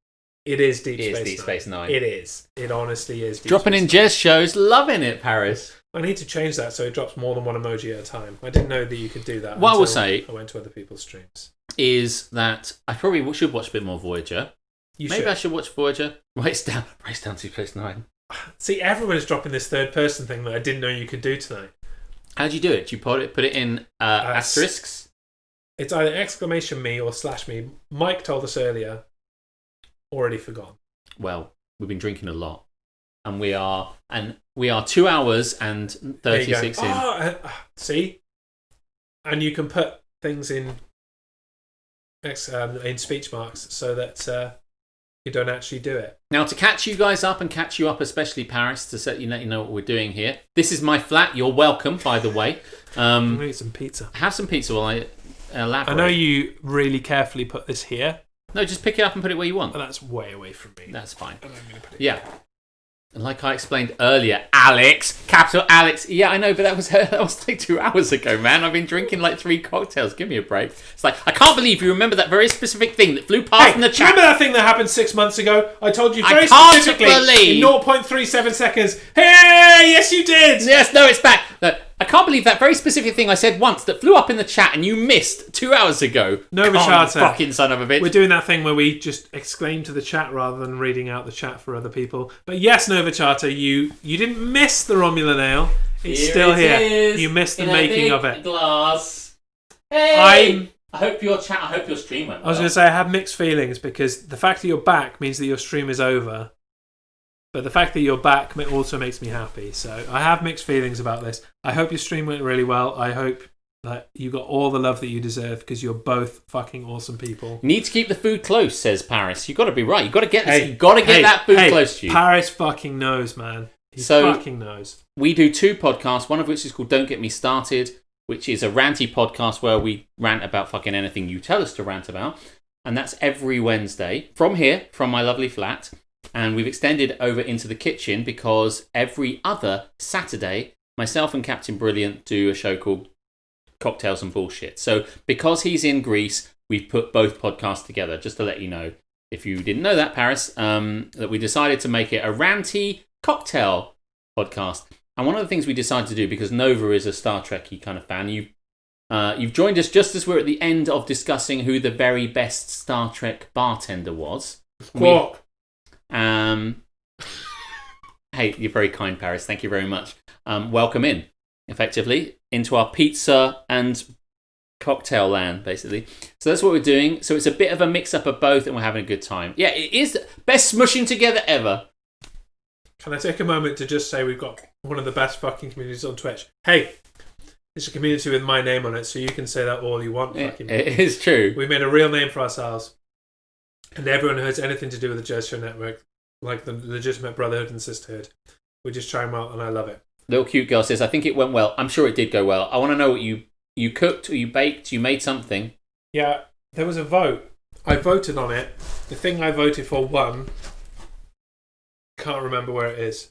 it is Deep Space Nine. It is. It honestly is. Dropping in jazz shows, loving it, Paris. I need to change that so it drops more than one emoji at a time. I didn't know that you could do that. What I will say, I went to other people's streams, is that I probably should watch a bit more Voyager. Maybe I should watch Voyager. Race down Deep Space Nine. See, everyone is dropping this third person thing that I didn't know you could do tonight. How do you do it? Do you put it in asterisks? It's either exclamation me or /me. Mike told us earlier. Already forgotten. Well, we've been drinking a lot, and we are 2 hours and 36 in. See, and you can put things in speech marks so that you don't actually do it. Now, to catch you guys up and catch you up, especially Paris, to let you know what we're doing here. This is my flat. You're welcome, by the way. I'm gonna eat some pizza. Have some pizza while I elaborate. I know you really carefully put this here. No, just pick it up and put it where you want. But that's way away from me. That's fine. And I'm gonna put it here. And like I explained earlier, Alex, capital Alex. Yeah, I know, but that was like 2 hours ago, man. I've been drinking like 3 cocktails. Give me a break. It's like, I can't believe you remember that very specific thing that flew past in the chat. Remember that thing that happened 6 months ago? I told you very specifically in 0.37 seconds. Hey, yes you did. Yes, no, it's back. No, I can't believe that very specific thing I said once that flew up in the chat and you missed 2 hours ago. Nova Charter. Fucking son of a bitch. We're doing that thing where we just exclaim to the chat rather than reading out the chat for other people. But yes, Nova Charter, you didn't miss the Romulan ale. It's still here. You missed the making of it. Glass. Hey! I hope your stream went well. I was going to say, I have mixed feelings because the fact that you're back means that your stream is over. But the fact that you're back also makes me happy. So I have mixed feelings about this. I hope your stream went really well. I hope that you got all the love that you deserve because you're both fucking awesome people. Need to keep the food close, says Paris. You got to be right. You got to get this. You got to get that food close to you. Paris fucking knows, man. He fucking knows. We do 2 podcasts. One of which is called Don't Get Me Started, which is a ranty podcast where we rant about fucking anything you tell us to rant about, and that's every Wednesday from here, from my lovely flat. And we've extended over into the kitchen because every other Saturday, myself and Captain Brilliant do a show called Cocktails and Bullshit. So because he's in Greece, we've put both podcasts together, just to let you know, if you didn't know that, Paris, that we decided to make it a ranty cocktail podcast. And one of the things we decided to do, because Nova is a Star Trek-y kind of fan, you've joined us just as we're at the end of discussing who the very best Star Trek bartender was. Quark. Hey, you're very kind, Paris. Thank you very much. Welcome in, effectively, into our pizza and cocktail land, basically. So that's what we're doing. So it's a bit of a mix-up of both, and we're having a good time. Yeah, it is the best smushing together ever. Can I take a moment to just say we've got one of the best fucking communities on Twitch? Hey, it's a community with my name on it, so you can say that all you want. It is true. We made a real name for ourselves. And everyone who has anything to do with the Jazz Show Network like the legitimate brotherhood and sisterhood. We're just trying well, and I love it. Little cute girl says, I think it went well. I'm sure it did go well. I want to know what you cooked or you baked, you made something. Yeah, there was a vote. I voted on it. The thing I voted for won. Can't remember where it is.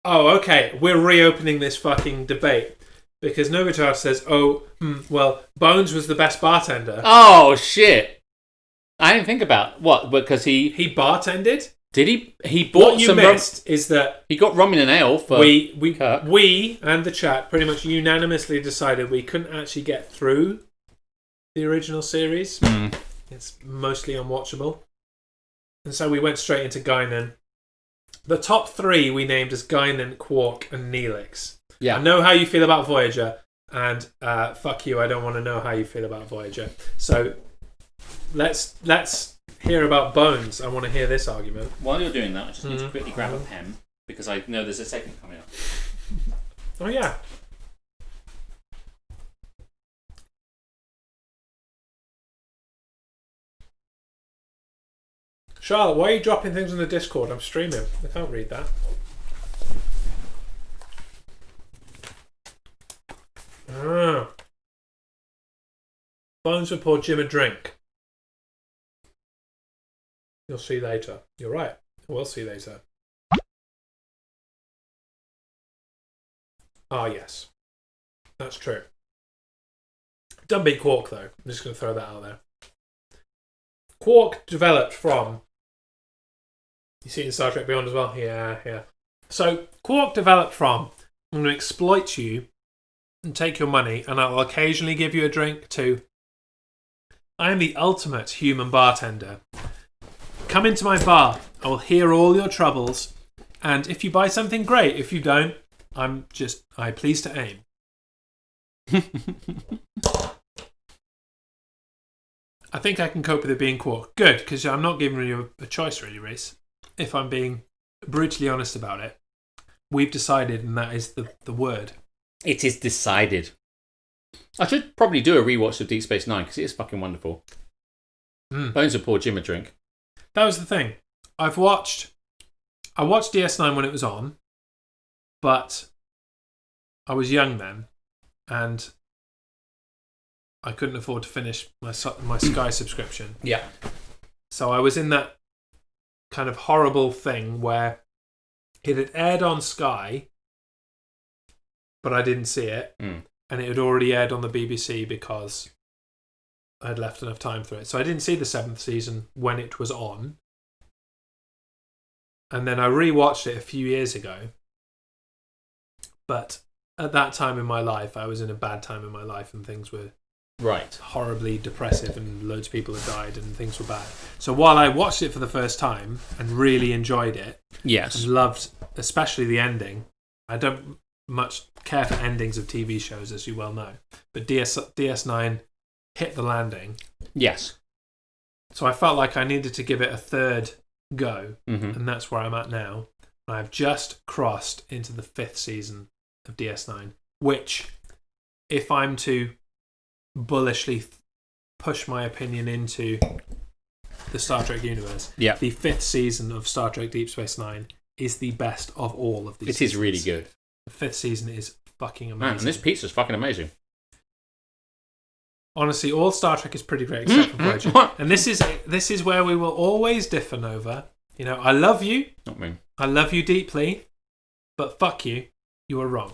Oh, okay. We're reopening this fucking debate. Because Novitar says, well, Bones was the best bartender. Oh, shit. I didn't think about what, because he bartended? Did he? He bought what you some missed is that he got rum in an ale for we and the chat pretty much unanimously decided we couldn't actually get through the original series. It's mostly unwatchable. And so we went straight into Guinan. The top 3 we named as Guinan, Quark, and Neelix. Yeah. I know how you feel about Voyager, and fuck you, I don't want to know how you feel about Voyager. So let's hear about Bones. I want to hear this argument. While you're doing that, I just need to quickly grab a pen, because I know there's a segment coming up. Oh, yeah. Charlotte, why are you dropping things on the Discord? I'm streaming. I can't read that. Bones would pour Jim a drink. You'll see later. You're right. We'll see later. Ah, yes. That's true. Don't beat Quark, though. I'm just going to throw that out there. Quark developed from... You see it in Star Trek Beyond as well? Yeah. So, Quark developed from... I'm going to exploit you and take your money, and I'll occasionally give you a drink, too. I am the ultimate human bartender. Come into my bar. I will hear all your troubles. And if you buy something, great. If you don't, I please to aim. I think I can cope with it being Quark. Good, because I'm not giving you a choice, really, Reese. If I'm being brutally honest about it. We've decided, and that is the word. It is decided. I should probably do a rewatch of Deep Space Nine, because it is fucking wonderful. Bones would pour Jim a drink. That was the thing. I watched DS9 when it was on, but I was young then, and I couldn't afford to finish my Sky subscription. Yeah. So I was in that kind of horrible thing where it had aired on Sky, but I didn't see it, and it had already aired on the BBC because I had left enough time for it. So I didn't see the 7th season when it was on. And then I rewatched it a few years ago. But at that time in my life, I was in a bad time in my life and things were horribly depressive and loads of people had died and things were bad. So while I watched it for the first time and really enjoyed it, and loved especially the ending, I don't much care for endings of TV shows, as you well know. But DS9 hit the landing. Yes. So I felt like I needed to give it a third go, and that's where I'm at now. I've just crossed into the 5th season of DS9, which, if I'm to bullishly push my opinion into the Star Trek universe, the 5th season of Star Trek Deep Space Nine is the best of all of these. It is really good. The 5th season is fucking amazing. Man, and this pizza's fucking amazing. Honestly, all Star Trek is pretty great except for Voyager. And this is where we will always differ, Nova. You know, I love you. Not me. I love you deeply. But fuck you. You are wrong.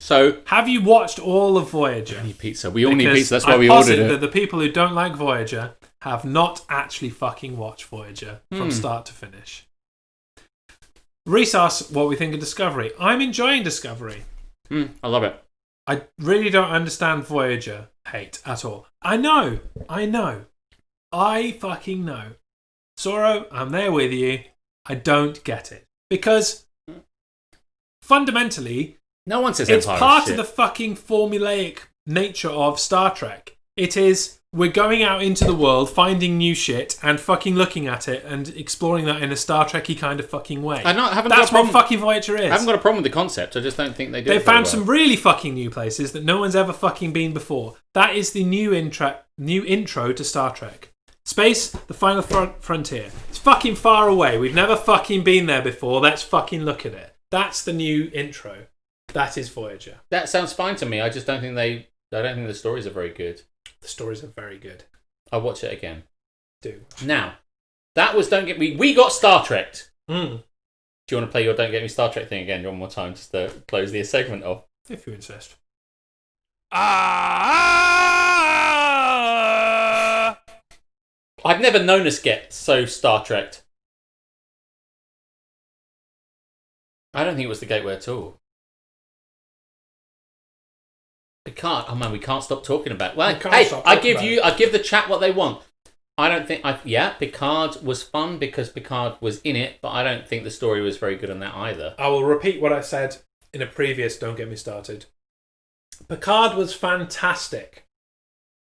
So, have you watched all of Voyager? We need pizza. We all need pizza. That's why we ordered it. That the people who don't like Voyager have not actually fucking watched Voyager from start to finish. Reese asks what we think of Discovery. I'm enjoying Discovery. I love it. I really don't understand Voyager hate at all. I know. I fucking know. Soro, I'm there with you. I don't get it. Because fundamentally, no one says it's part of the fucking formulaic nature of Star Trek. It is, we're going out into the world, finding new shit, and fucking looking at it and exploring that in a Star Trek-y kind of fucking way. That's what fucking Voyager is. I haven't got a problem with the concept. I just don't think they do. They found some really fucking new places that no one's ever fucking been before. That is the new intro to Star Trek. Space, the final frontier. It's fucking far away. We've never fucking been there before. Let's fucking look at it. That's the new intro. That is Voyager. That sounds fine to me. I just don't think I don't think the stories are very good. The stories are very good. I'll watch it again. Do. Now, that was Don't Get Me... We got Star Trek. Mm. Do you want to play your Don't Get Me Star Trek thing again one more time just to close the segment off? If you insist. I've never known us get so Star Trek. I don't think it was the Gateway at all. We can't. Oh man, we can't stop talking about. Well, hey, I give the chat what they want. I don't think. Picard was fun because Picard was in it, but I don't think the story was very good on that either. I will repeat what I said in a previous Don't Get Me Started. Picard was fantastic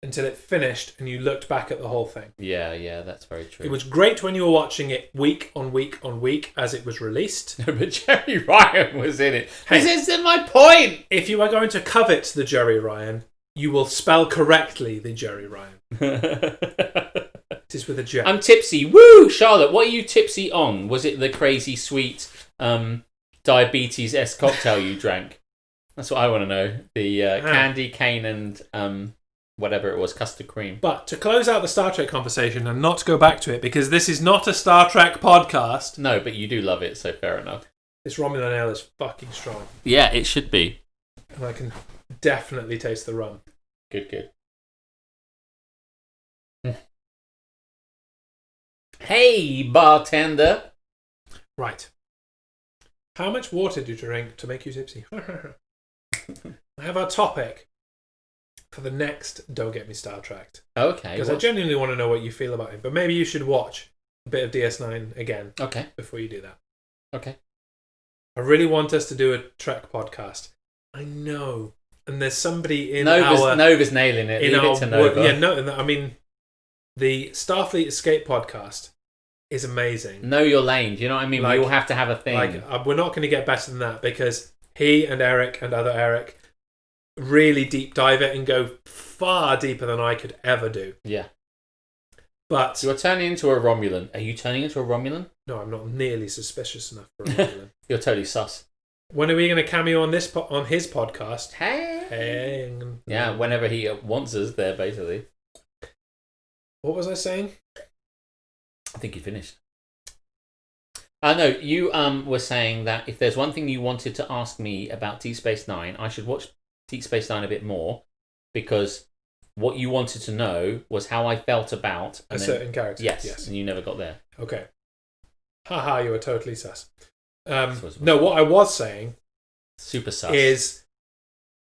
until it finished and you looked back at the whole thing. Yeah, that's very true. It was great when you were watching it week on week on week as it was released. No, but Jerry Ryan was in it. Hey, this is my point! If you are going to covet the Jerry Ryan, you will spell correctly the Jerry Ryan. It is with a J. I'm tipsy. Woo! Charlotte, what are you tipsy on? Was it the crazy sweet diabetes-esque cocktail you drank? That's what I want to know. The candy cane and whatever it was, custard cream. But to close out the Star Trek conversation and not go back to it, because this is not a Star Trek podcast. No, but you do love it, so fair enough. This Romulan ale is fucking strong. Yeah, it should be. And I can definitely taste the rum. Good. Hey, bartender. Right. How much water do you drink to make you tipsy? I have our topic for the next Don't Get Me Star Trek. Okay. Because I genuinely want to know what you feel about it. But maybe you should watch a bit of DS9 again. Okay. Before you do that. Okay. I really want us to do a Trek podcast. I know. And there's somebody in Nova's nailing it. Leave it to Nova. I mean, the Starfleet Escape podcast is amazing. Know your lane. Do you know what I mean? We all have to have a thing. We're not going to get better than that because he and Eric and other Eric really deep dive it and go far deeper than I could ever do. Yeah. But you're turning into a Romulan. Are you turning into a Romulan? No, I'm not nearly suspicious enough for a Romulan. You're totally sus. When are we going to cameo on his podcast? Hey. Yeah, whenever he wants us there, basically. What was I saying? I think you finished. No, you were saying that if there's one thing you wanted to ask me about Deep Space Nine, I should watch Deep Space Nine a bit more because what you wanted to know was how I felt about a certain character. Yes, and you never got there. Okay. Haha, you were totally sus. No, what I was saying super sus is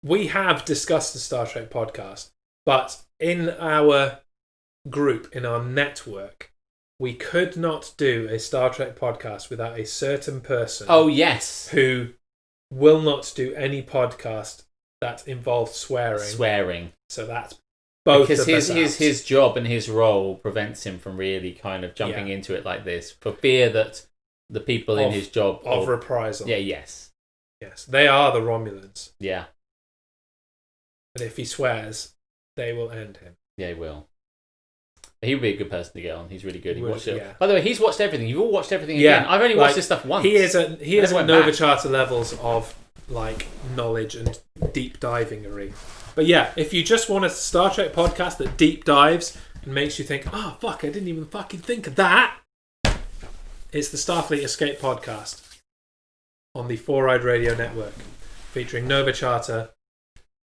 we have discussed the Star Trek podcast, but in our group, in our network, we could not do a Star Trek podcast without a certain person. Oh, yes. Who will not do any podcast that involves swearing. So that's both because of us his job and his role prevents him from really kind of jumping into it like this for fear that the people in his job of reprisal. Yeah, yes. They are the Romulans. Yeah. And if he swears, they will end him. Yeah, he will. He would be a good person to get on. He's really good. He watched it. Yeah. By the way, he's watched everything. You've all watched everything again. I've only watched this stuff once. He is at Nova Charter levels of knowledge and deep diving-ery. But yeah, if you just want a Star Trek podcast that deep dives and makes you think, oh fuck, I didn't even fucking think of that. It's the Starfleet Escape podcast on the Four Eyed Radio Network, featuring Nova Charter,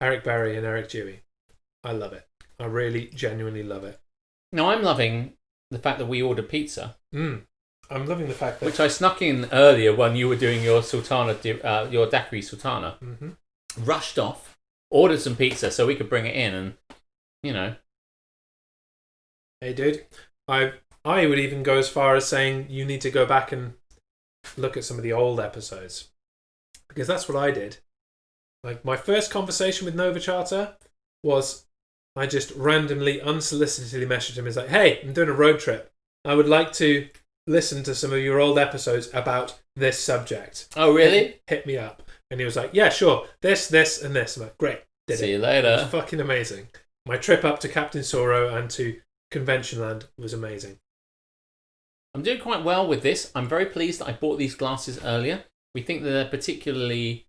Eric Berry, and Eric Dewey. I love it. I really, genuinely love it. Now, I'm loving the fact that we ordered pizza. I'm loving the fact that... Which I snuck in earlier when you were doing your sultana, your daiquiri sultana. Mm-hmm. Rushed off, ordered some pizza so we could bring it in and, Hey, dude. I would even go as far as saying you need to go back and look at some of the old episodes. Because that's what I did. My first conversation with Nova Charter was... I just randomly, unsolicitedly messaged him. He's like, hey, I'm doing a road trip. I would like to listen to some of your old episodes about this subject. Oh, really? Hit me up. And he was like, yeah, sure. This, and this. I'm like, great. See you later. It was fucking amazing. My trip up to Captain Soro and to Convention Land was amazing. I'm doing quite well with this. I'm very pleased that I bought these glasses earlier. We think that they're particularly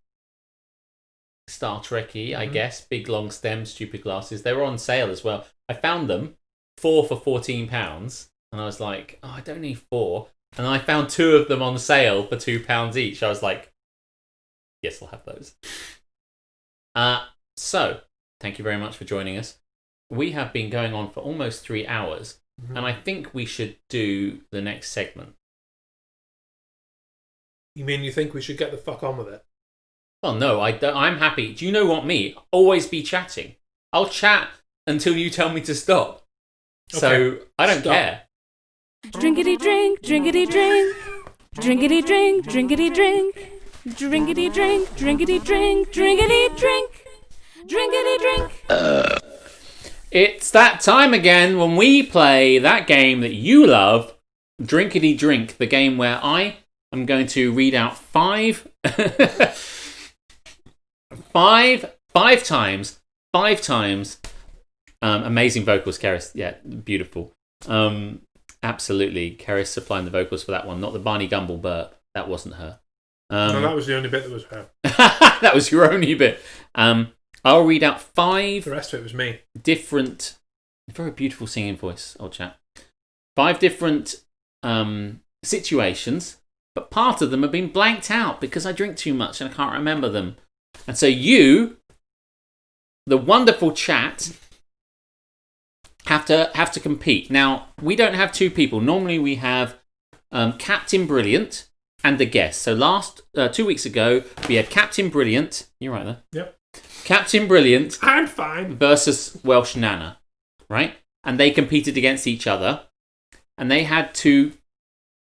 Star Trek-y, I guess. Big, long stem, stupid glasses. They were on sale as well. I found them 4 for £14, and I was like, oh, I don't need 4. And I found 2 of them on sale for £2 each. I was like, yes, I'll have those. So, thank you very much for joining us. We have been going on for almost 3 hours, and I think we should do the next segment. You mean you think we should get the fuck on with it? Well, no, I don't, I'm happy. Do you know what me? Always be chatting. I'll chat until you tell me to stop. So, Okay, I don't stop. care. Drinkity drink, drinkity drink. Drinkity drink, drinkity drink. Drinkity drink, drinkity drink, drinkity drink. Drinkity drink. It's that time again when we play that game that you love, Drinkity Drink, the game where I am going to read out five times. Amazing vocals, Karis. Yeah, beautiful. Absolutely. Karis supplying the vocals for that one, not the Barney Gumble burp. That wasn't her. No, that was the only bit that was her. That was your only bit. I'll read out 5 The rest of it was me. different, very beautiful singing voice, old chap. 5 different situations, but part of them have been blanked out because I drink too much and I can't remember them. And so you, the wonderful chat, have to compete. Now, we don't have 2 people. Normally we have Captain Brilliant and the guest. So 2 weeks ago, we had Captain Brilliant. You're right there. Yep. Captain Brilliant I'm fine. versus Welsh Nana, right? And they competed against each other, and they had to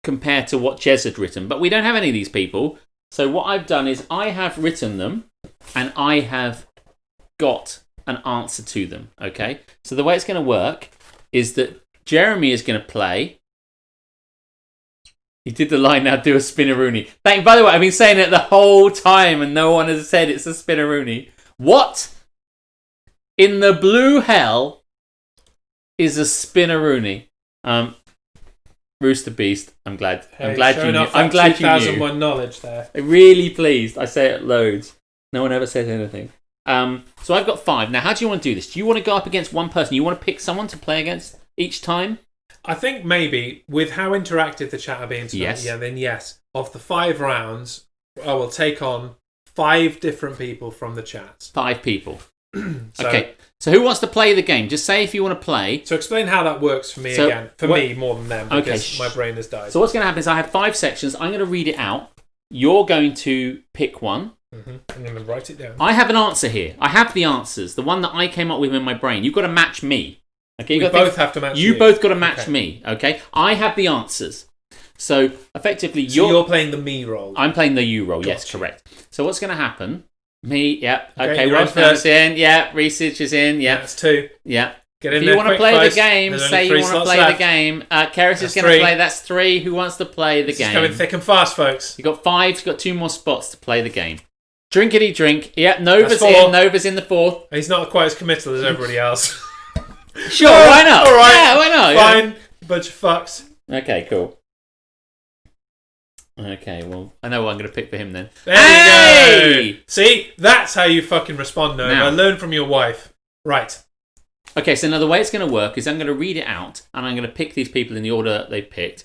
compare to what Jez had written. But we don't have any of these people. So what I've done is I have written them, and I have got an answer to them, okay? So the way it's going to work is that Jeremy is going to play. He did the line now, do a spinneroonie. By the way, I've been saying it the whole time, and no one has said it's a spinneroonie. What in the blue hell is a spinneroonie? Rooster Beast, I'm glad you knew. I'm glad you knew. 2001 knowledge there. I'm really pleased. I say it loads. No one ever says anything. So I've got 5. Now, how do you want to do this? Do you want to go up against one person? You want to pick someone to play against each time? I think maybe with how interactive the chat are being tonight, Yes. yeah, then yes. Of the 5 rounds, I will take on 5 different people from the chat. 5 people. Okay. So who wants to play the game? Just say if you want to play. So explain how that works for me So again. For me more than them, because Okay, my brain has died. So what's going to happen is I have 5 sections. I'm going to read it out. You're going to pick one. I'm going to write it down. I have an answer here. I have the answers. The one that I came up with in my brain. You've got to match me. Okay. We both have to match you. You both got to match Okay. me. Okay. I have the answers. So effectively, So you're playing the me role. I'm playing the you role. Yes, Gotcha. correct. So what's going to happen? Me. Yep. Okay, Okay. you're on Welsh Nana's first. in. Yeah. Research is in. Yeah. That's 2. Yeah. Get in If there you want to quick, play guys. the game, There's say only you 3 want to slots play left. the game. Karis is That's going to 3. play. That's 3. Who wants to play the This game? is coming thick and fast, folks. You've got 5. You've got 2 more spots to play the game. Drinkity drink. Yep. Nova's That's 4. in. Nova's in the 4th. He's not quite as committal as everybody else. Sure. Why not? All right. Yeah. Why not? Fine. Bunch of fucks. Yeah. Okay. Cool. Okay. Well, I know what I'm going to pick for him then. There Hey! you go. See? That's how you fucking respond, Nova. Now. Learn from your wife. Right. Okay, so now the way it's going to work is I'm going to read it out, and I'm going to pick these people in the order that they picked,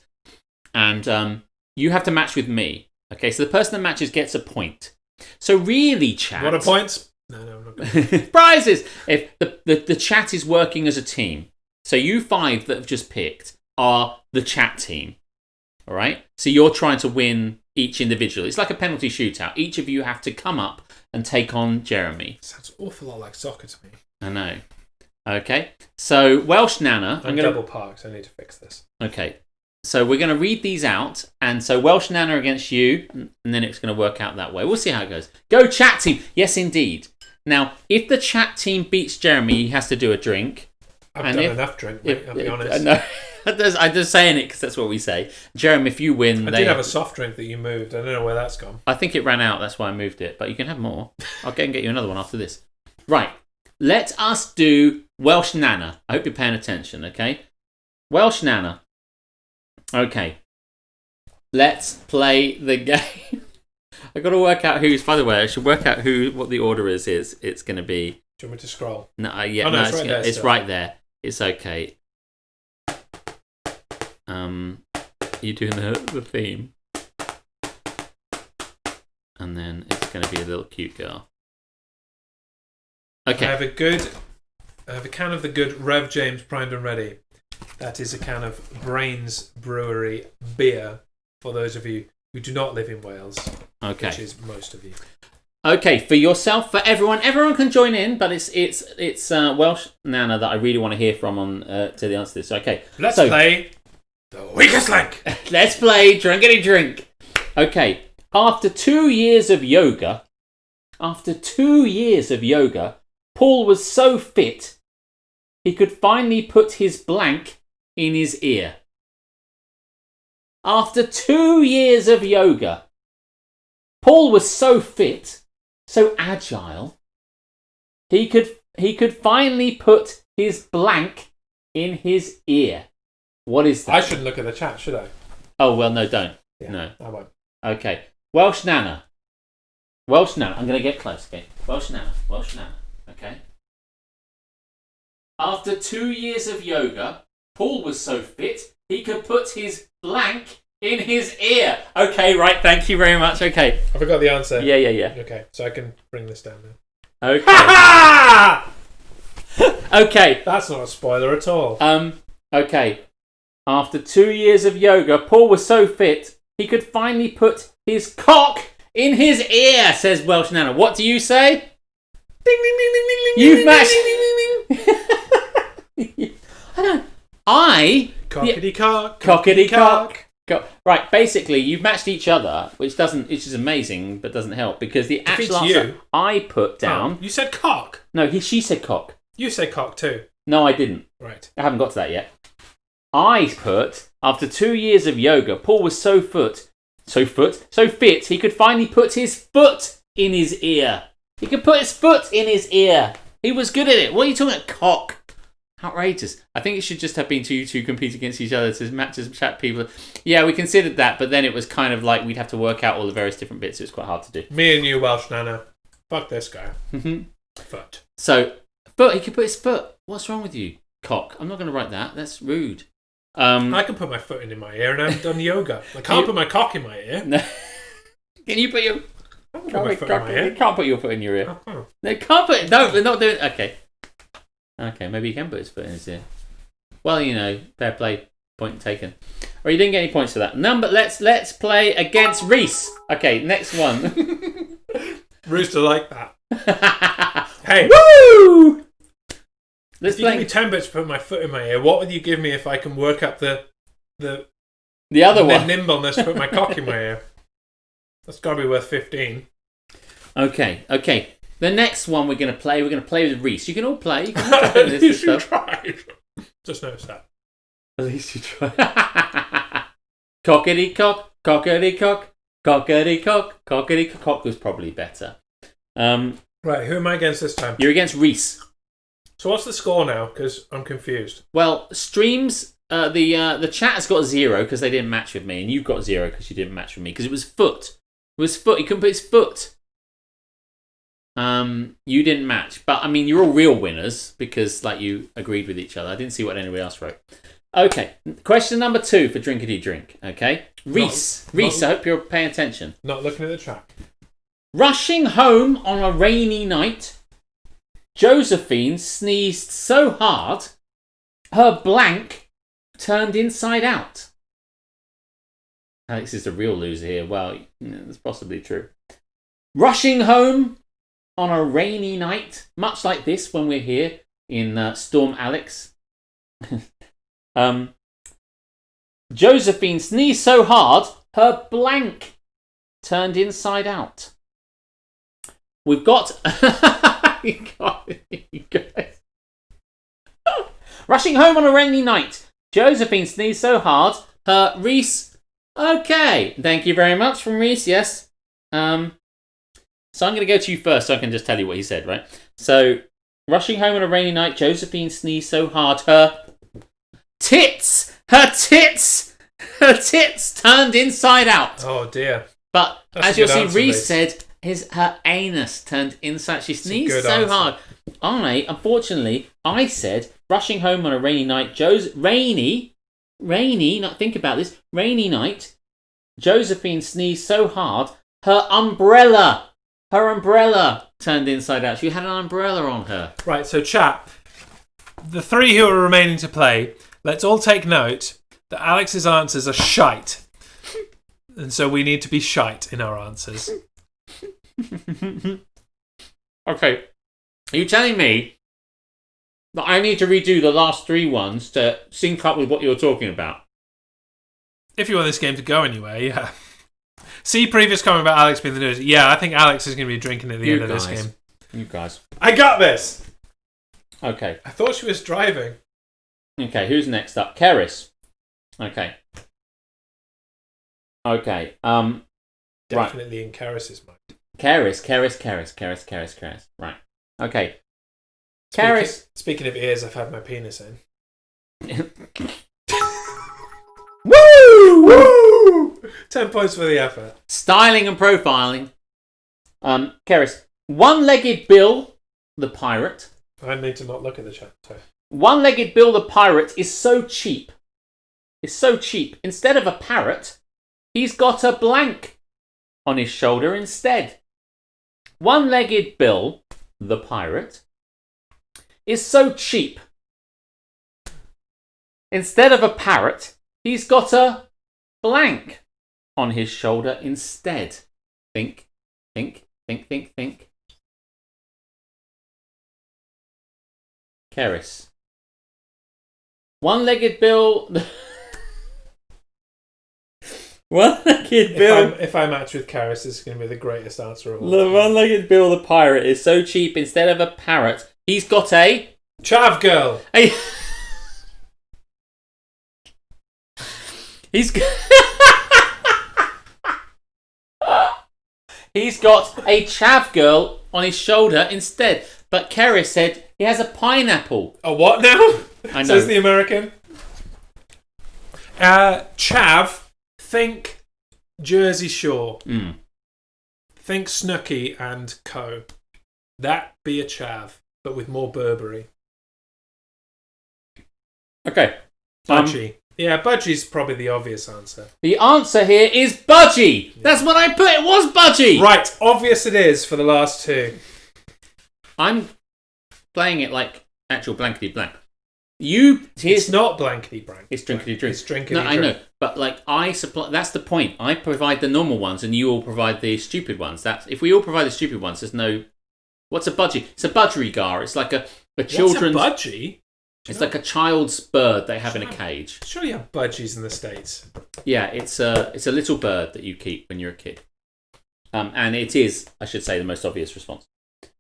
and you have to match with me. Okay, so the person that matches gets a point. So really, chat. What are points? No, I'm not going Prizes! If the chat is working as a team. So you 5 that have just picked are the chat team. All right? So you're trying to win each individual. It's like a penalty shootout. Each of you have to come up and take on Jeremy. Sounds an awful lot like soccer to me. I know. Okay, so Welsh Nana. I'm gonna double parked. I need to fix this. Okay, so we're going to read these out, and so Welsh Nana against you, and then it's going to work out that way. We'll see how it goes. Go chat team. Yes, indeed. Now, if the chat team beats Jeremy, he has to do a drink. I've And done if- enough drink, mate, I'll be honest. No, I'm just saying it because that's what we say. Jeremy, if you win, I did have a soft drink that you moved. I don't know where that's gone. I think it ran out. That's why I moved it. But you can have more. I'll go and get you another one after this. Right. Let us do Welsh Nana. I hope you're paying attention, okay? Welsh Nana. Okay. Let's play the game. I've got to work out who's. By the way, I should work out what the order is. It's going to be. Do you want me to scroll? No, it's right there. It's right there. It's okay. You doing the theme, and then it's going to be a little cute girl. Okay. I have a can of the good Rev James primed and ready. That is a can of Brains Brewery beer for those of you who do not live in Wales. Okay. Which is most of you. Okay, for yourself, for everyone can join in, but it's Welsh Nana that I really want to hear from on to the answer to this. Okay, let's play the weakest link. Let's play Drunkity Drink. Okay, after 2 years of yoga, Paul was so fit he could finally put his blank in his ear. After 2 years of yoga, Paul was so fit, so agile, he could finally put his blank in his ear. What is that? I shouldn't look at the chat, should I? Oh, well, no, don't. Yeah, no. I won't. Okay. Welsh Nana. I'm going to get close, okay? Welsh Nana. Okay? After 2 years of yoga, Paul was so fit, he could put his blank in his ear. Okay, right, thank you very much. Okay. I forgot the answer. Yeah. Okay, so I can bring this down now. Okay. Okay. That's not a spoiler at all. Okay. After 2 years of yoga, Paul was so fit, he could finally put his cock in his ear, says Welsh Nana. What do you say? Ding, ding, ding, ding, ding, ding, You've matched... Cockity cock. Cockity cock. Right, basically, you've matched each other, which is amazing, but doesn't help, because the actual answer I put down... Oh, you said cock. No, she said cock. You said cock too. No, I didn't. Right. I haven't got to that yet. I put, after 2 years of yoga, Paul was so fit, he could finally put his foot in his ear. He could put his foot in his ear. He was good at it. What are you talking about, cock? Outrageous. I think it should just have been you two compete against each other to match as chat people. Yeah, we considered that, but then it was kind of like we'd have to work out all the various different bits. It was quite hard to do. Me and you, Welsh Nana. Fuck this guy. Foot. So, foot. He could put his foot. What's wrong with you? Cock. I'm not going to write that. That's rude. I can put my foot in my ear and I haven't done yoga. I can't put my cock in my ear. No. Can you put your... I can put my foot in my ear. You can't put your foot in your ear. Oh. No, can't put... No, we're not doing... Okay, maybe he can put his foot in his ear. Well, fair play. Point taken. Or you didn't get any points for that. Let's play against Reese. Okay, next one. Rooster like that. Hey. Woo! If you give me 10 bits to put my foot in my ear, what would you give me if I can work up the other one? nimbleness to put my cock in my ear? That's got to be worth 15. Okay. The next one we're going to play with Reese. You can all play. You can all play At least you tried. Just noticed that. At least you tried. Cockity cock, cockity cock, cockity cock, cockity cock. Cock was probably better. Right, who am I against this time? You're against Reese. So what's the score now? Because I'm confused. Well, streams, the chat has got 0 because they didn't match with me, and you've got 0 because you didn't match with me, because it was foot. It was foot. He couldn't put his foot. You didn't match, but I mean, you're all real winners because you agreed with each other. I didn't see what anybody else wrote. Okay, question number 2 for Drinkity Drink. Okay, Reese. I hope you're paying attention. Not looking at the chat. Rushing home on a rainy night, Josephine sneezed so hard, her blank turned inside out. Alex is the real loser here. Well, that's possibly true. Rushing home on a rainy night, much like this when we're here in Storm Alex. Josephine sneezed so hard, her blank turned inside out. We've got... you guys. Rushing home on a rainy night, Josephine sneezed so hard, her Reese... Okay, thank you very much from Reese, yes. So I'm going to go to you first so I can just tell you what he said, right? So, rushing home on a rainy night, Josephine sneezed so hard, her... tits. Her tits turned inside out. Oh dear. But That's as a you'll good see, answer, Reese Reese. said her anus turned inside. She sneezed good so answer. hard. Unfortunately, I said rushing home on a rainy night. Rainy night. Josephine sneezed so hard, her umbrella turned inside out. She had an umbrella on her. Right, so chat. The three who are remaining to play, let's all take note that Alex's answers are shite. And so we need to be shite in our answers. Okay. Are you telling me that I need to redo the last three ones to sync up with what you're talking about? If you want this game to go anywhere, yeah. See previous comment about Alex being the news. Yeah, I think Alex is going to be drinking at the end of this game. You guys. I got this! Okay. I thought she was driving. Okay, who's next up? Keris. Okay. Okay. Definitely in Karis's mind. Keris. Right. Okay. Keris. Speaking of ears, I've had my penis in. Woo! Woo! 10 points for the effort. Styling and profiling. Keris. One-legged Bill, the pirate. I need to not look at the chat. Sorry. One-legged Bill the pirate is so cheap. Instead of a parrot, he's got a blank on his shoulder instead. One-legged Bill the pirate is so cheap. Instead of a parrot, he's got a blank on his shoulder instead. Think. Keris. One-legged Bill. One-legged Bill. If I match with Karis, this is going to be the greatest answer of all. The time. one-legged Bill the pirate is so cheap. Instead of a parrot, he's got a Chav girl. He's he's got a chav girl on his shoulder instead. But Keris said he has a pineapple. A what now? I know. Says the American. Chav. Think Jersey Shore. Think Snooki and Co. That be a chav, but with more Burberry. Okay. Budgie. Yeah, Budgie's probably the obvious answer. The answer here is Budgie. That's what I put. It was Budgie. Right, obvious it is for the last two. I'm playing it like actual blankety blank. It's not blankety blank. It's drinkety drink. It's drinkety No, drink. I know, but like I supply. That's the point. I provide the normal ones, and you all provide the stupid ones. That's if we all provide the stupid ones. There's no. What's a budgie? It's a budgerigar. It's like a children's. What's a budgie? It's like a child's bird they have in a cage. Surely you have budgies in the States. Yeah, it's a little bird that you keep when you're a kid. And it is, I should say, the most obvious response.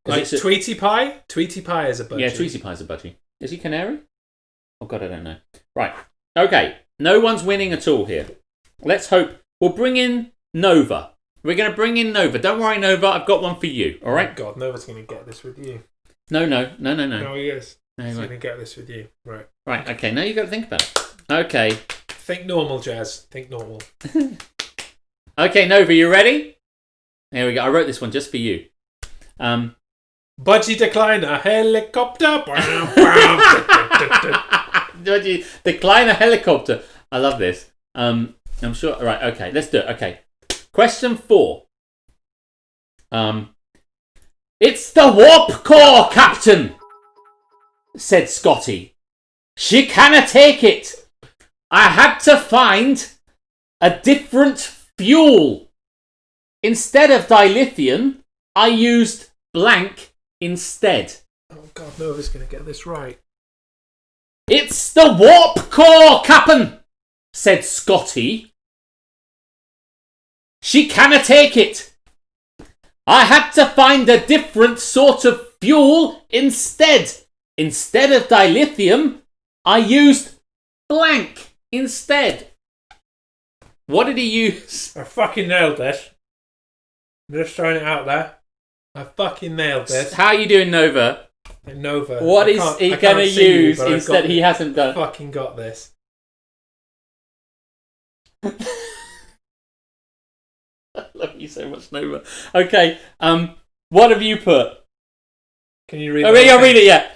Like Tweety Pie? Tweety Pie is a budgie. Yeah, Tweety Pie's a budgie. Is he canary? Oh god, I don't know. Right. Okay. No one's winning at all here. Let's hope. We'll bring in Nova. We're going to bring in Nova. Don't worry, Nova. I've got one for you. All right? Oh God, Nova's going to get this with you. No. No, he is. No, He's he going won't. to get this with you. Right. Right. Okay. Now you've got to think about it. Okay. Think normal, Jazz. Think normal. Okay, Nova, you ready? Here we go. I wrote this one just for you. Budgie decliner, helicopter. Decline a helicopter. I love this. I'm sure. Right. Okay. Let's do it. Okay. Question 4. It's the warp core, Captain, said Scotty. She canna take it. I had to find a different fuel. Instead of dilithium, I used blank instead. Oh God, Nova's going to get this right. It's the warp core, Captain, said Scotty. She canna take it. I had to find a different sort of fuel instead. Instead of dilithium, I used blank instead. What did he use? I fucking nailed this. I'm just throwing it out there. I fucking nailed this. How are you doing, Nova? Nova. What I is can't- he I going to can't see you, use but I've instead? got- He hasn't done. Fucking got this. I love you so much, Nova. Okay. What have you put? Can you read? Oh, yeah, read it. Yeah.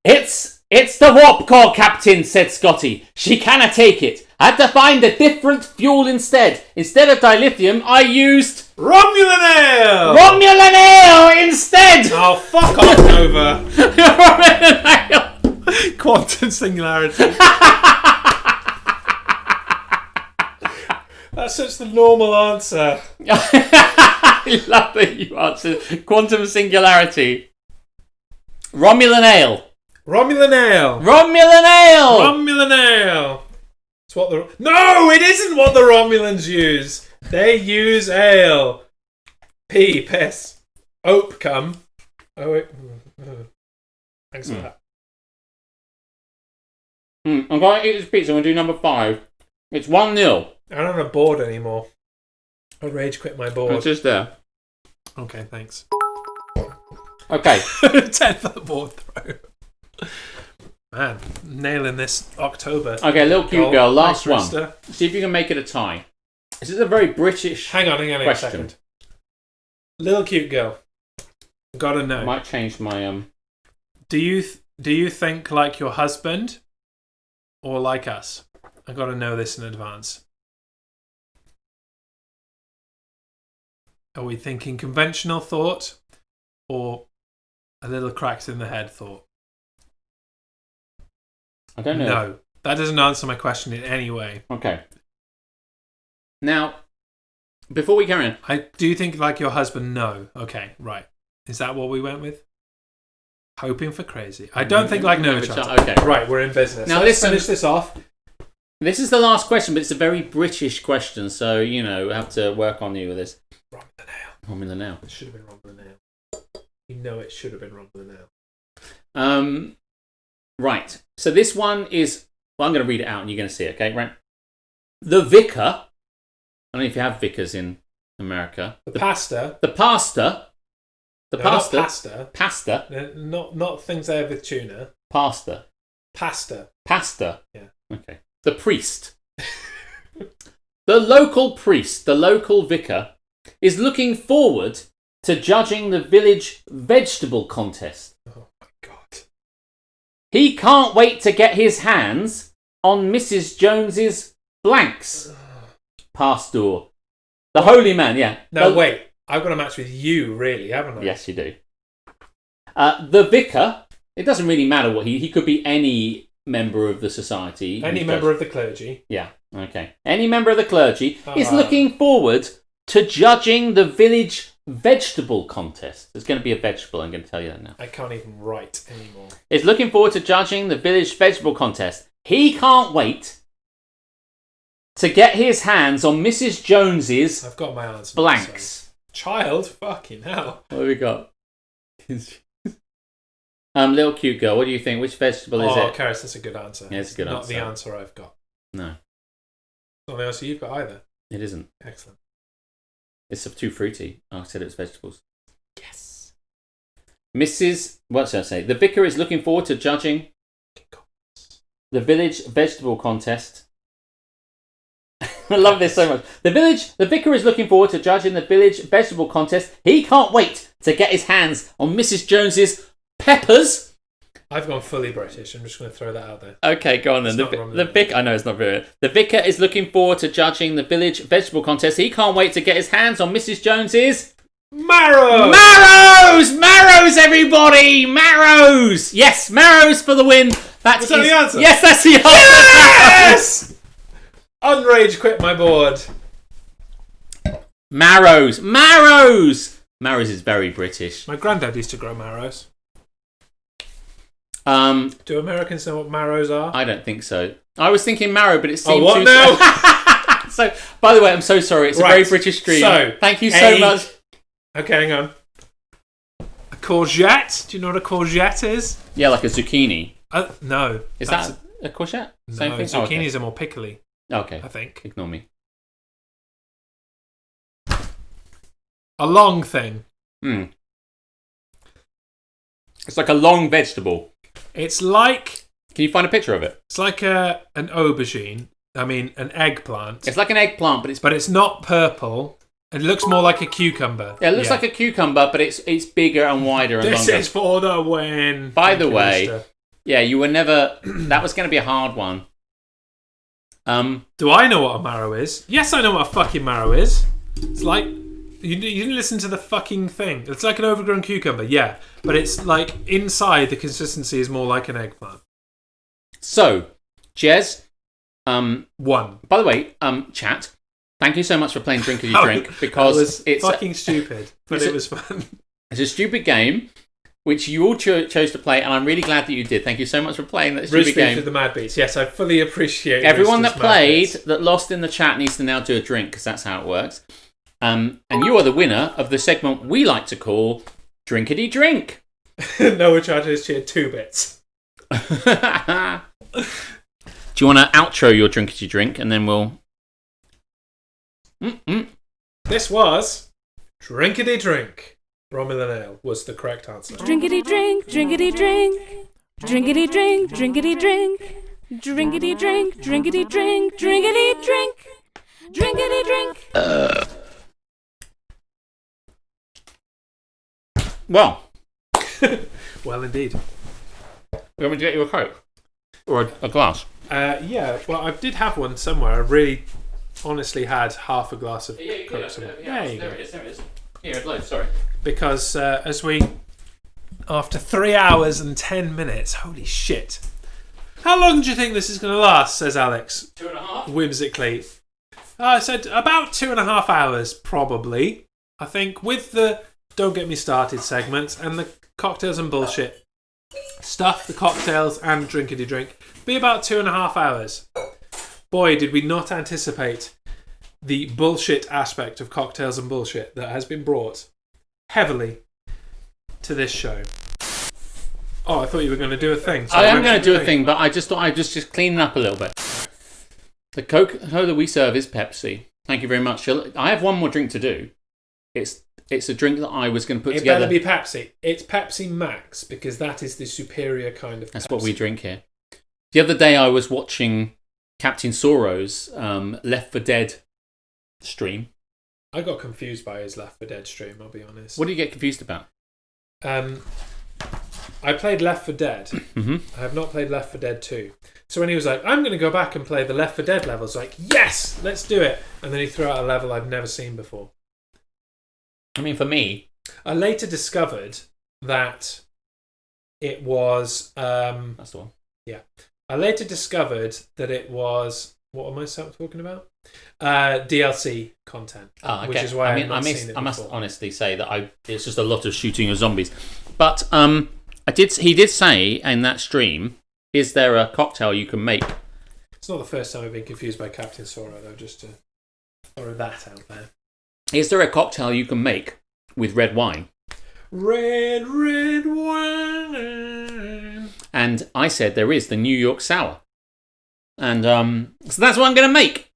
It's the warp core, Captain," said Scotty. "She cannot take it. I had to find a different fuel instead. Instead of dilithium, I used Romulan ale. Romulan ale instead." Oh, fuck off, Nova. Romulan ale. Quantum singularity. That's such the normal answer. I love that you answered quantum singularity. Romulan ale. Romulan ale. Romulan ale. Romulan ale. It's what the... No, it isn't what the Romulans use. They use ale. Piss. Ope come. Oh, wait. Thanks for that. I'm going to eat this pizza. I'm going to do number 5. It's 1-0. I'm not on a board anymore. I rage quit my board. It's just there. Okay, thanks. Okay. 10 for the board throw. Man, nailing this October. Okay, little cute girl. Last Thanks, one. Rista. See if you can make it a tie. This is a very British Hang on a question. second. Little cute girl. Gotta know. I might change my Do you think like your husband or like us? I gotta know this in advance. Are we thinking conventional thought or a little cracked in the head thought? I don't know. No, that doesn't answer my question in any way. Okay. Now, before we carry on, I do think like your husband. No. Okay, right. Is that what we went with? Hoping for crazy. I don't think like no child. Okay. Right, we're in business. Now Let's listen. finish this off. This is the last question, but it's a very British question, so we have to work on you with this. Romulan ale. Romulan ale. It should have been Romulan ale. You know it should have been Romulan ale. Right. So this one is. Well, I'm going to read it out, and you're going to see it. Okay, right. The vicar. I don't know if you have vicars in America. The pastor. The pastor. The No, pastor. not pasta. Pastor. Not things there with tuna. Pastor. Pasta. Pastor. Yeah. Okay. The priest. The local priest, the local vicar, is looking forward to judging the village vegetable contest. Oh my god. He can't wait to get his hands on Mrs. Jones's blanks. Pastor. The holy man, yeah. No, wait. I've got a match with you, really, haven't I? Yes, you do. The vicar, it doesn't really matter what he could be any member of the society. Any member of the clergy. Yeah, okay. Any member of the clergy is Ah. looking forward to judging the village vegetable contest. There's going to be a vegetable, I'm going to tell you that now. I can't even write anymore. Is looking forward to judging the village vegetable contest. He can't wait to get his hands on Mrs. Jones's I've got my answer. blanks. Child? Fucking hell. What have we got? Little cute girl, what do you think? Which vegetable is Oh, it? Karis, that's a good answer. Yeah, it's a good Not answer. the answer I've got. No, Not the answer you've got either. it isn't. Excellent. It's too fruity. I said it was vegetables. Yes. What should I say? The vicar is looking forward to judging the village vegetable contest. I love this so much. The vicar is looking forward to judging the village vegetable contest. He can't wait to get his hands on Mrs. Jones's peppers. I've gone fully British. I'm just going to throw that out there. Okay, go on then. It's not wrong, The vicar. I know it's not very. The vicar is looking forward to judging the village vegetable contest. He can't wait to get his hands on Mrs. Jones's Marrow! marrows. Marrows, everybody, marrows. Yes, marrows for the win. Was that the answer? Yes, that's the answer. Yes! Unrage quit my board. Marrows. Marrows is very British. My granddad used to grow marrows. Do Americans know what marrows are? I don't think so. I was thinking marrow, but it seemed what too... now? So, by the way, I'm so sorry. It's a very British stream. So, thank you so much. Okay, hang on. A courgette? Do you know what a courgette is? Yeah, like a zucchini. No. Is that's that a courgette? No, Same thing? zucchinis are more pickly, Okay. I think. Ignore me. A long thing. It's like a long vegetable. It's like Can you find a picture of it? It's like an aubergine. I mean, an eggplant. It's like an eggplant, but it's not purple. It looks more like a cucumber. Yeah, it looks like a cucumber, but it's bigger and wider and this longer. This is for the win. By the way, yeah, you were never... that was going to be a hard one. Do I know what a marrow is? Yes, I know what a fucking marrow is. It's like... You didn't listen to the fucking thing. It's like an overgrown cucumber, yeah. But it's like inside the consistency is more like an eggplant. So, Jez... One. By the way, chat... Thank you so much for playing Drink As You Drink, because it's fucking stupid, but it was fun. It's a stupid game, which you all chose to play, and I'm really glad that you did. Thank you so much for playing that stupid game. Roast the Mad Beats. Yes, I fully appreciate everyone that played, that lost in the chat, needs to now do a drink, because that's how it works. And you are the winner of the segment we like to call Drinkity Drink. Noah Chargers cheered 2 bits. Do you want to outro your Drinkity Drink, and then we'll... This was Drinkity Drink. Romulan Ale was the correct answer. Drinkity drink, drinkity drink. Drinkity drink, drinkity drink. Drinkity drink, drinkity drink, drinkity drink. Drinkity drink. Well. Well, indeed. You want me to get you a Coke? Or a glass? Yeah, well, I did have one somewhere. I really... honestly had half a glass of Coke somewhere. There you go. There it is. Here, loads, sorry. Because after 3 hours and 10 minutes, holy shit. How long do you think this is going to last, says Alex. 2.5? Whimsically. I said about 2.5 hours, probably. I think with the Don't Get Me Started segment and the cocktails and bullshit stuff, the cocktails and drinkity drink, be about 2.5 hours. Boy, did we not anticipate the bullshit aspect of cocktails and bullshit that has been brought heavily to this show. Oh, I thought you were going to do a thing. I am going to do a thing, but I just thought I'd just clean it up a little bit. The Coke that we serve is Pepsi. Thank you very much. I have one more drink to do. It's a drink that I was going to put together. It better be Pepsi. It's Pepsi Max, because that is the superior kind of Pepsi. That's what we drink here. The other day I was watching Captain Soro's Left 4 Dead stream. I got confused by his Left 4 Dead stream, I'll be honest. What do you get confused about? I played Left 4 Dead. Mm-hmm. I have not played Left 4 Dead 2. So when he was like, I'm going to go back and play the Left 4 Dead levels, like, yes, let's do it. And then he threw out a level I've never seen before. I mean, for me... I later discovered that it was... that's the one. Yeah. I later discovered that it was... What am I talking about? DLC content. Oh, okay. Which is why I must honestly say that it's just a lot of shooting of zombies. But he did say in that stream, is there a cocktail you can make? It's not the first time I've been confused by Captain Soro, though, just to throw that out there. Is there a cocktail you can make with red wine? Red wine. And I said there is the New York Sour. And so that's what I'm going to make.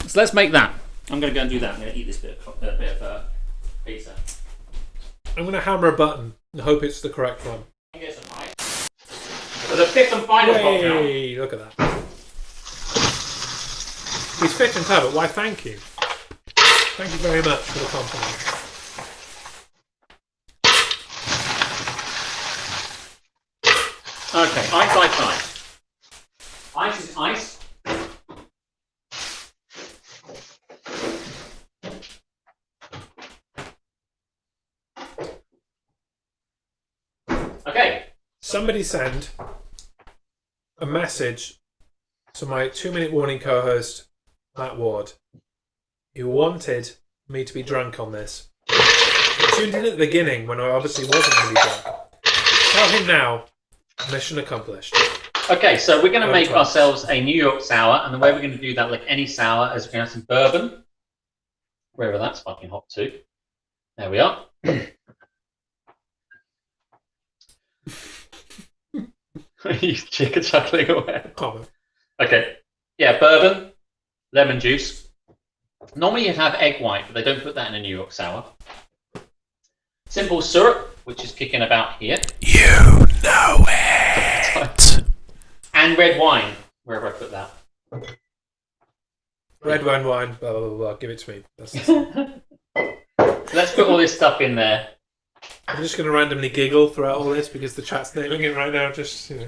So let's make that. I'm going to go and do that. I'm going to eat this bit of pizza. I'm going to hammer a button and hope it's the correct one. Get some ice. For the fifth and final cocktail. Hey, look at that. He's fit and clever. Why, thank you. Thank you very much for the compliment. Okay, ice. Ice is ice. Okay. Somebody send a message to my 2-minute warning co-host, Matt Ward, who wanted me to be drunk on this. He tuned in at the beginning when I obviously wasn't going to be drunk. Tell him now, mission accomplished. Okay, so we're going to make ourselves a New York Sour, and the way we're going to do that, like any sour, is we're going to have some bourbon. Wherever that's fucking hot too. There we are. You chicken chuckling away. Common. Okay. Yeah, bourbon, lemon juice. Normally you'd have egg white, but they don't put that in a New York Sour. Simple syrup, which is kicking about here. You know it. And red wine. Wherever I put that. Red wine, blah, blah, blah, blah. Give it to me. Let's put all this stuff in there. I'm just going to randomly giggle throughout all this because the chat's nailing it right now. Just, you know.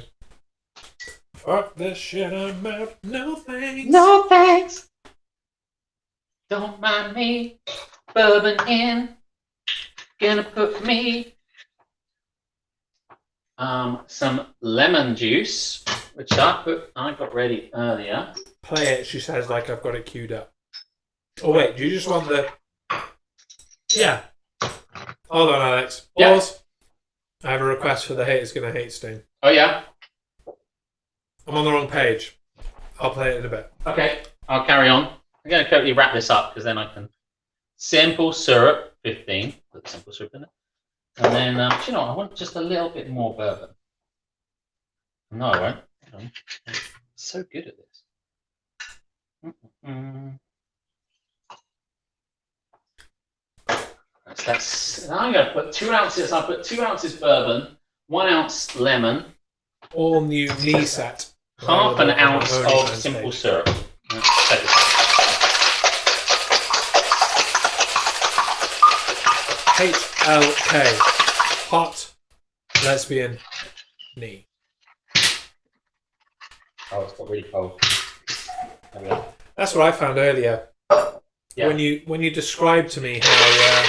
Fuck this shit, I'm out. No thanks. No thanks. Don't mind me. Bourbon in. Gonna put me some lemon juice, which I got ready earlier. Play it, she says, like I've got it queued up. Oh, wait, do you just want the... Yeah. Hold on, Alex. Pause. I have a request for the Haters Gonna Hate sting. Oh, yeah? I'm on the wrong page. I'll play it in a bit. Okay, I'll carry on. I'm going to quickly wrap this up because then I can... Simple syrup, 15. Put simple syrup in it. And then, do you know what? I want just a little bit more bourbon. No, I won't. I'm so good at this. I'm going to put 2 ounces. I'll put 2 ounces bourbon, 1 ounce lemon, All new knee set. half an ounce of simple syrup. HLK. Hot lesbian knee. Oh, it's got really cold. There we go. That's what I found earlier. Yeah. When you described to me how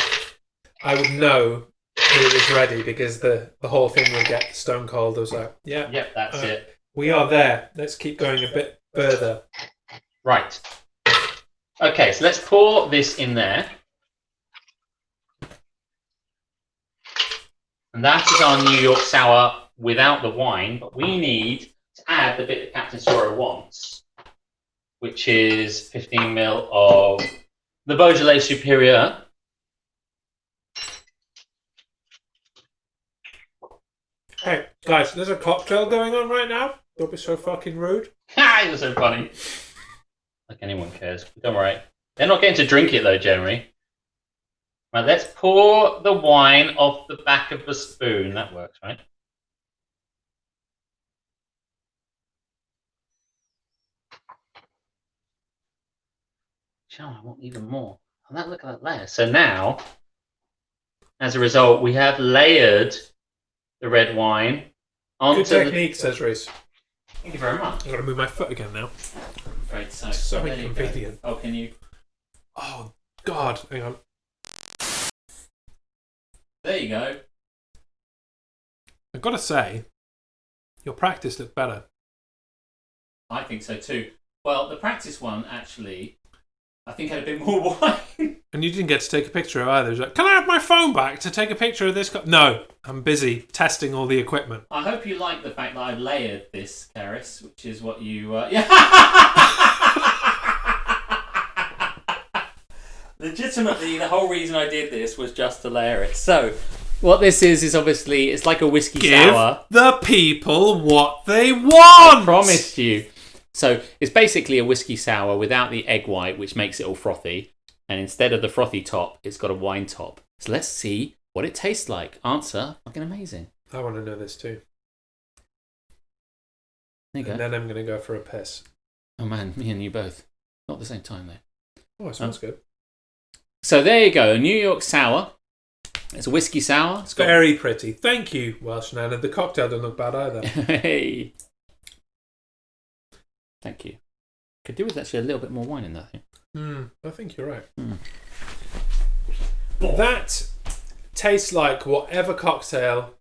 I would know it was ready because the whole thing would get stone cold. I was like, yeah, Yep, that's it. we are there. Let's keep going a bit further. Right. Okay, so let's pour this in there. And that is our New York Sour without the wine, but we need to add the bit that Captain Sorrow wants, which is 15 ml of the Beaujolais Superior. Hey, guys, there's a cocktail going on right now. Don't be so fucking rude. Ha! You're so funny. Like anyone cares. Don't worry. They're not getting to drink it though, generally. Right, let's pour the wine off the back of the spoon. That works, right? Shall I want even more? Oh, look at that layer. So now, as a result, we have layered the red wine onto Good technique, says Reese. Thank you very much. I've got to move my foot again now. Great, so So there you go. inconvenient. Oh, can you? Oh, God. Hang on. There you go. I've got to say, your practice looked better. I think so too. Well, the practice one actually, I think had a bit more wine. And you didn't get to take a picture of either. It was like, can I have my phone back to take a picture of this? No, I'm busy testing all the equipment. I hope you like the fact that I've layered this, Karis, which is what you... Legitimately, the whole reason I did this was just to layer it. So, what this is obviously, it's like a whiskey sour. Give the people what they want! I promised you. So, it's basically a whiskey sour without the egg white, which makes it all frothy. And instead of the frothy top, it's got a wine top. So let's see what it tastes like. Answer, fucking amazing. I want to know this too. There you And go. then I'm going to go for a piss. Oh man, me and you both. Not at the same time though. Oh, it smells good. So there you go, a New York sour. It's a whiskey sour. It's got... Very pretty. Thank you, Welsh Nana. The cocktail doesn't look bad either. Hey. Thank you. Could do with actually a little bit more wine in that thing. I think you're right. That tastes like whatever cocktail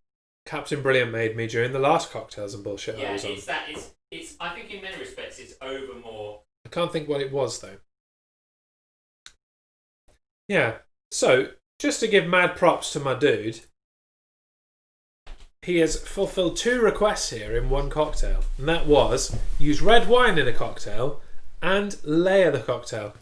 Captain Brilliant made me during the last cocktails and bullshit I was on. It's I think in many respects it's over more. I can't think what it was though. Yeah. So, just to give mad props to my dude, he has fulfilled 2 requests here in one cocktail. And that was use red wine in a cocktail and layer the cocktail.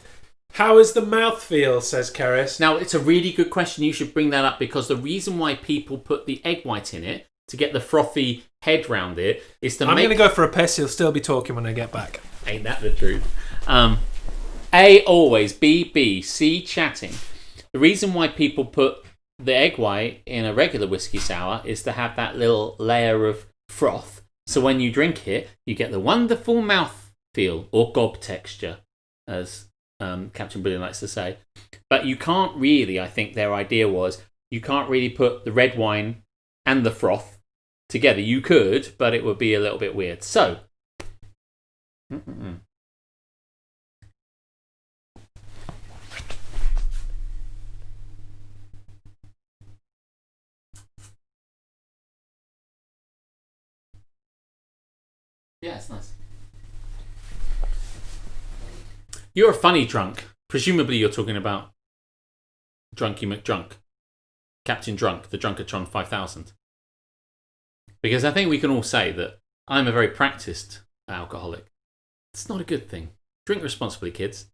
How is the mouthfeel, says Keris. Now, it's a really good question. You should bring that up because the reason why people put the egg white in it to get the frothy head round it is to I'm make... going to go for a piss. He'll still be talking when I get back. Ain't that the truth? A, always. B, C, chatting. The reason why people put the egg white in a regular whiskey sour is to have that little layer of froth. So when you drink it, you get the wonderful mouth feel or gob texture, as Captain Brilliant likes to say. But you can't really, I think their idea was, you can't really put the red wine and the froth together. You could, but it would be a little bit weird. So, yeah, it's nice. You're a funny drunk. Presumably you're talking about Drunky McDrunk. Captain Drunk, the Drunkatron 5000. Because I think we can all say that I'm a very practiced alcoholic. It's not a good thing. Drink responsibly, kids.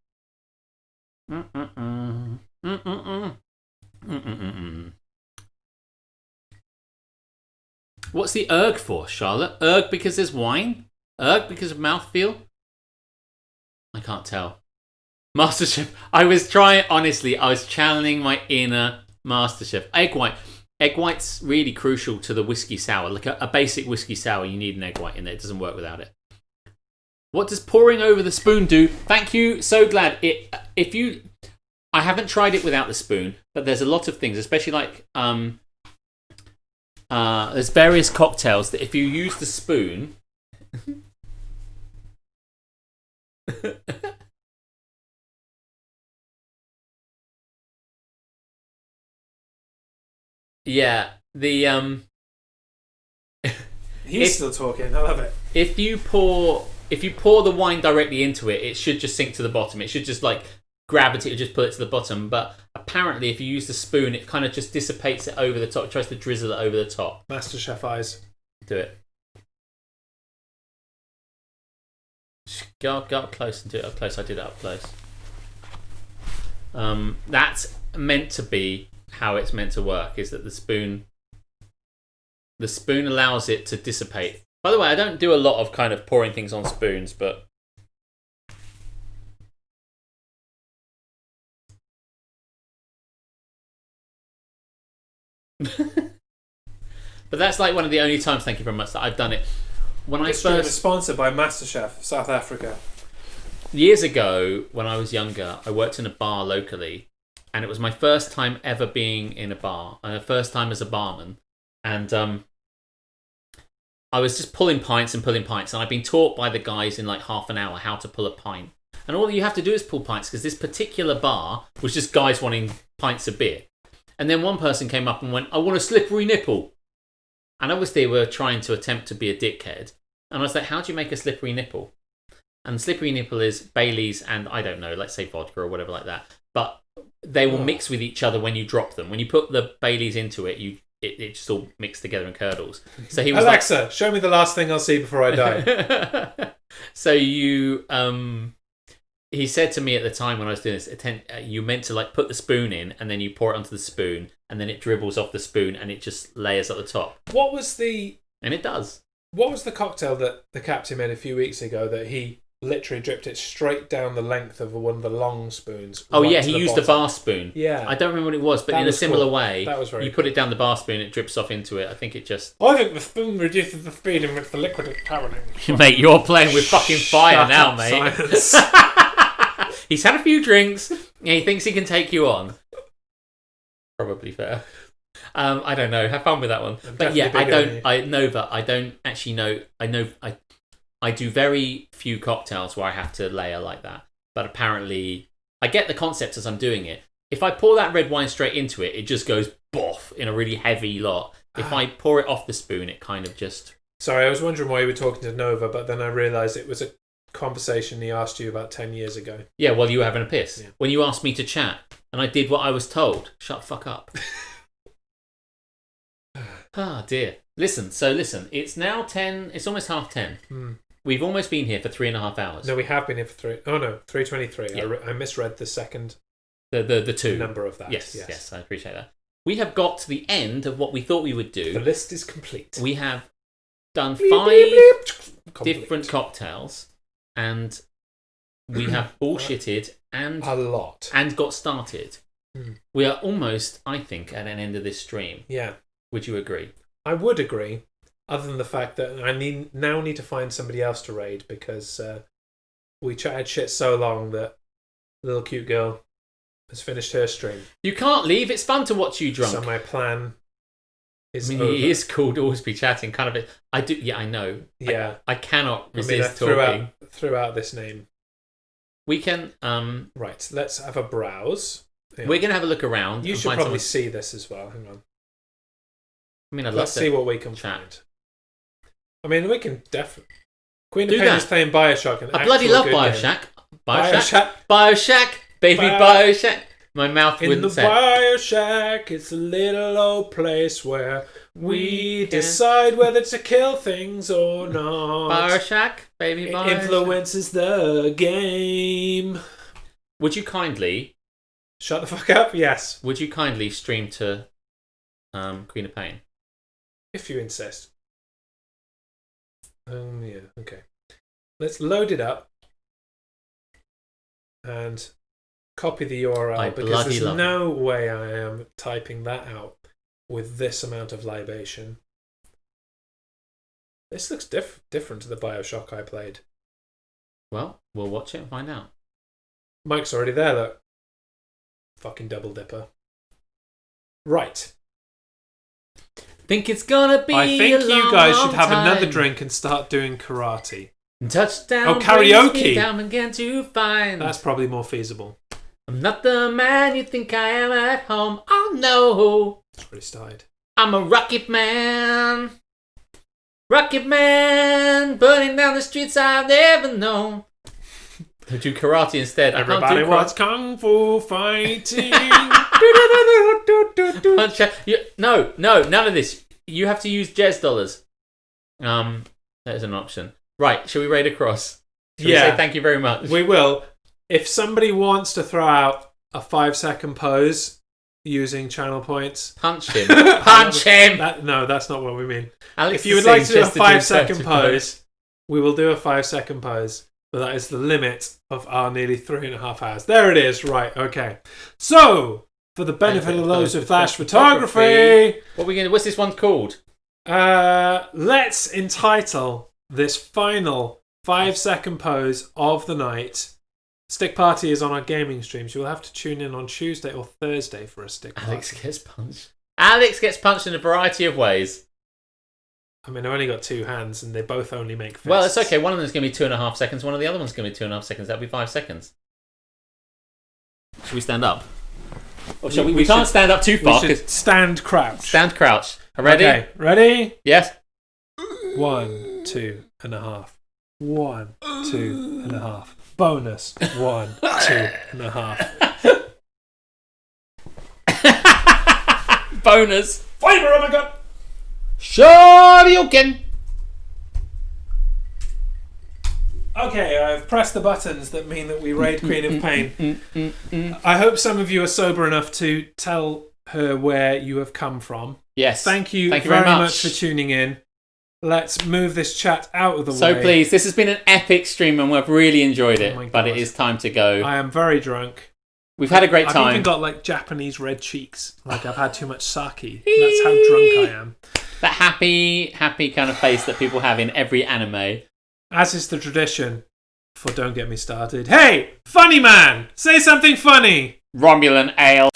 What's the erg for, Charlotte? Erg because there's wine? Erg because of mouthfeel? I can't tell. MasterChef. I was channeling my inner MasterChef. Egg white. Egg white's really crucial to the whiskey sour. Like a basic whiskey sour, you need an egg white in there. It doesn't work without it. What does pouring over the spoon do? Thank you. So glad. I haven't tried it without the spoon, but there's a lot of things, especially like there's various cocktails that if you use the spoon. Yeah, He's still talking. I love it. If you pour the wine directly into it, it should just sink to the bottom. It should just like gravity, just pull it to the bottom. But apparently, if you use the spoon, it kind of just dissipates it over the top. It tries to drizzle it over the top. MasterChef eyes. Do it. Go up close and do it up close. I did it up close. That's meant to be how it's meant to work, is that the spoon allows it to dissipate. By the way, I don't do a lot of kind of pouring things on spoons, but but that's like one of the only times, thank you very much, that I've done it. When this I was first sponsored by MasterChef South Africa. Years ago, when I was younger, I worked in a bar locally, and it was my first time ever being in a bar, and the first time as a barman. And I was just pulling pints, and I've been taught by the guys in like half an hour how to pull a pint. And all you have to do is pull pints, because this particular bar was just guys wanting pints of beer. And then one person came up and went, "I want a slippery nipple." And obviously they were trying to attempt to be a dickhead. And I was like, "How do you make a slippery nipple?" And slippery nipple is Baileys and, I don't know, let's say vodka or whatever like that. But they will mix with each other when you drop them. When you put the Baileys into it, it just all mixed together and curdles. So he was Alexa, show me the last thing I'll see before I die. So he said to me at the time when I was doing this, you meant to like put the spoon in and then you pour it onto the spoon and then it dribbles off the spoon and it just layers at the top. And it does. What was the cocktail that the captain made a few weeks ago that he literally dripped it straight down the length of one of the long spoons? Oh yeah, he used a bar spoon. Yeah. I don't remember what it was, but in a similar way, that was very you put it down the bar spoon, it drips off into it. I think it just... I think the spoon reduces the speed in which the liquid is travelling. Mate, you're playing with fucking fire now, mate. Science. He's had a few drinks, and he thinks he can take you on. Probably fair. I don't know. Have fun with that one. But yeah, I don't actually know. I do very few cocktails where I have to layer like that. But apparently, I get the concept as I'm doing it. If I pour that red wine straight into it, it just goes boff in a really heavy lot. If I pour it off the spoon, it kind of just... Sorry, I was wondering why you were talking to Nova, but then I realised it was a conversation he asked you about 10 years ago. Yeah, while you were having a piss. Yeah. When When you asked me to chat, and I did what I was told. Shut the fuck up. Ah, dear. Listen, it's now 10, it's almost 10:30. We've almost been here for 3.5 hours. No, we have been here for 3:23. Yeah. I misread the second The two. number of that. Yes, I appreciate that. We have got to the end of what we thought we would do. The list is complete. We have done Bleep, 5 bleep, bleep. Complete. different cocktails, and we have bullshitted and a lot and got started. We are almost, I think, at an end of this stream. Yeah. Would you agree? I would agree, other than the fact that I now need to find somebody else to raid because we chatted shit so long that little cute girl has finished her stream. You can't leave. It's fun to watch you drunk. So my plan is over. It is cool to always be chatting. Kind of. I do. Yeah, I know. Yeah. I cannot I resist threw talking. out this name. We can. Right. Let's have a browse. We're gonna have a look around. You and should find probably someone... see this as well. Hang on. I mean, I'd Let's love to see what we can chat. find. I mean, we can definitely. Queen of Do Pain that. is playing Bioshock. I bloody love Bioshock. Bioshock. Bioshock. Baby Bioshock. My mouth In the wouldn't say. Bioshock, it's a little old place where we decide whether to kill things or not. Bioshock. Baby It Bioshock. influences the game. Would you kindly? Shut the fuck up. Yes, Would you kindly stream to Queen of Pain? if you insist. Yeah. Okay. Let's load it up and copy the URL I because bloody there's love no way I am typing that out with this amount of libation. This looks different to the Bioshock I played. Well, we'll watch it and find out. Mike's already there, look. Fucking double dipper. Right. Think it's gonna be. I think you guys should have time. another drink and start doing karate. Touchdown. Oh, karaoke. brings me down again to find. That's probably more feasible. I'm not the man you think I am at home. Oh no. It's already started. I'm a rocket man. Rocket man. Burning down the streets I've never known. Do karate instead. Everybody wants kung fu fighting. No, none of this. You have to use Jez dollars. That is an option. Right, shall we raid across? Shall we say thank you very much? We will. If somebody wants to throw out a 5-second pose using channel points, Punch him. Punch him! No, that's not what we mean. Alex If you would like to do a 5-second pose, we will do a 5-second pose. But that is the limit of our nearly 3.5 hours. There it is. Right, okay. So, for the benefit of those with flash photography, what's this one called? let's entitle this final 5-second pose of the night. Stick Party is on our gaming streams. You'll have to tune in on Tuesday or Thursday for a Stick Party. Alex gets punched. Alex gets punched in a variety of ways. I mean, I've only got 2 hands and they both only make fists. Well, it's okay. One of them's going to be 2.5 seconds. One of the other one's going to be 2.5 seconds. That'll be 5 seconds. Should we stand up? Or shall we? We can't stand up too far. We should stand crouch. Stand crouch. Ready? Okay, ready? Yes. 1, 2.5. 1, 2.5. Bonus. 1, 2.5. Bonus. Fiber, oh my god! Shoryuken. Okay, I've pressed the buttons that mean that we raid Queen of Pain. I hope some of you are sober enough to tell her where you have come from. Yes. Thank you very much for tuning in. Let's move this chat out of the way. So please, this has been an epic stream and we've really enjoyed it, Oh my God. but it is time to go. I am very drunk. We've had a great I've time. even got like Japanese red cheeks. Like I've had too much sake. That's how drunk I am. That happy kind of face that people have in every anime. As is the tradition for Don't Get Me Started. Hey, funny man! Say something funny! Romulan ale.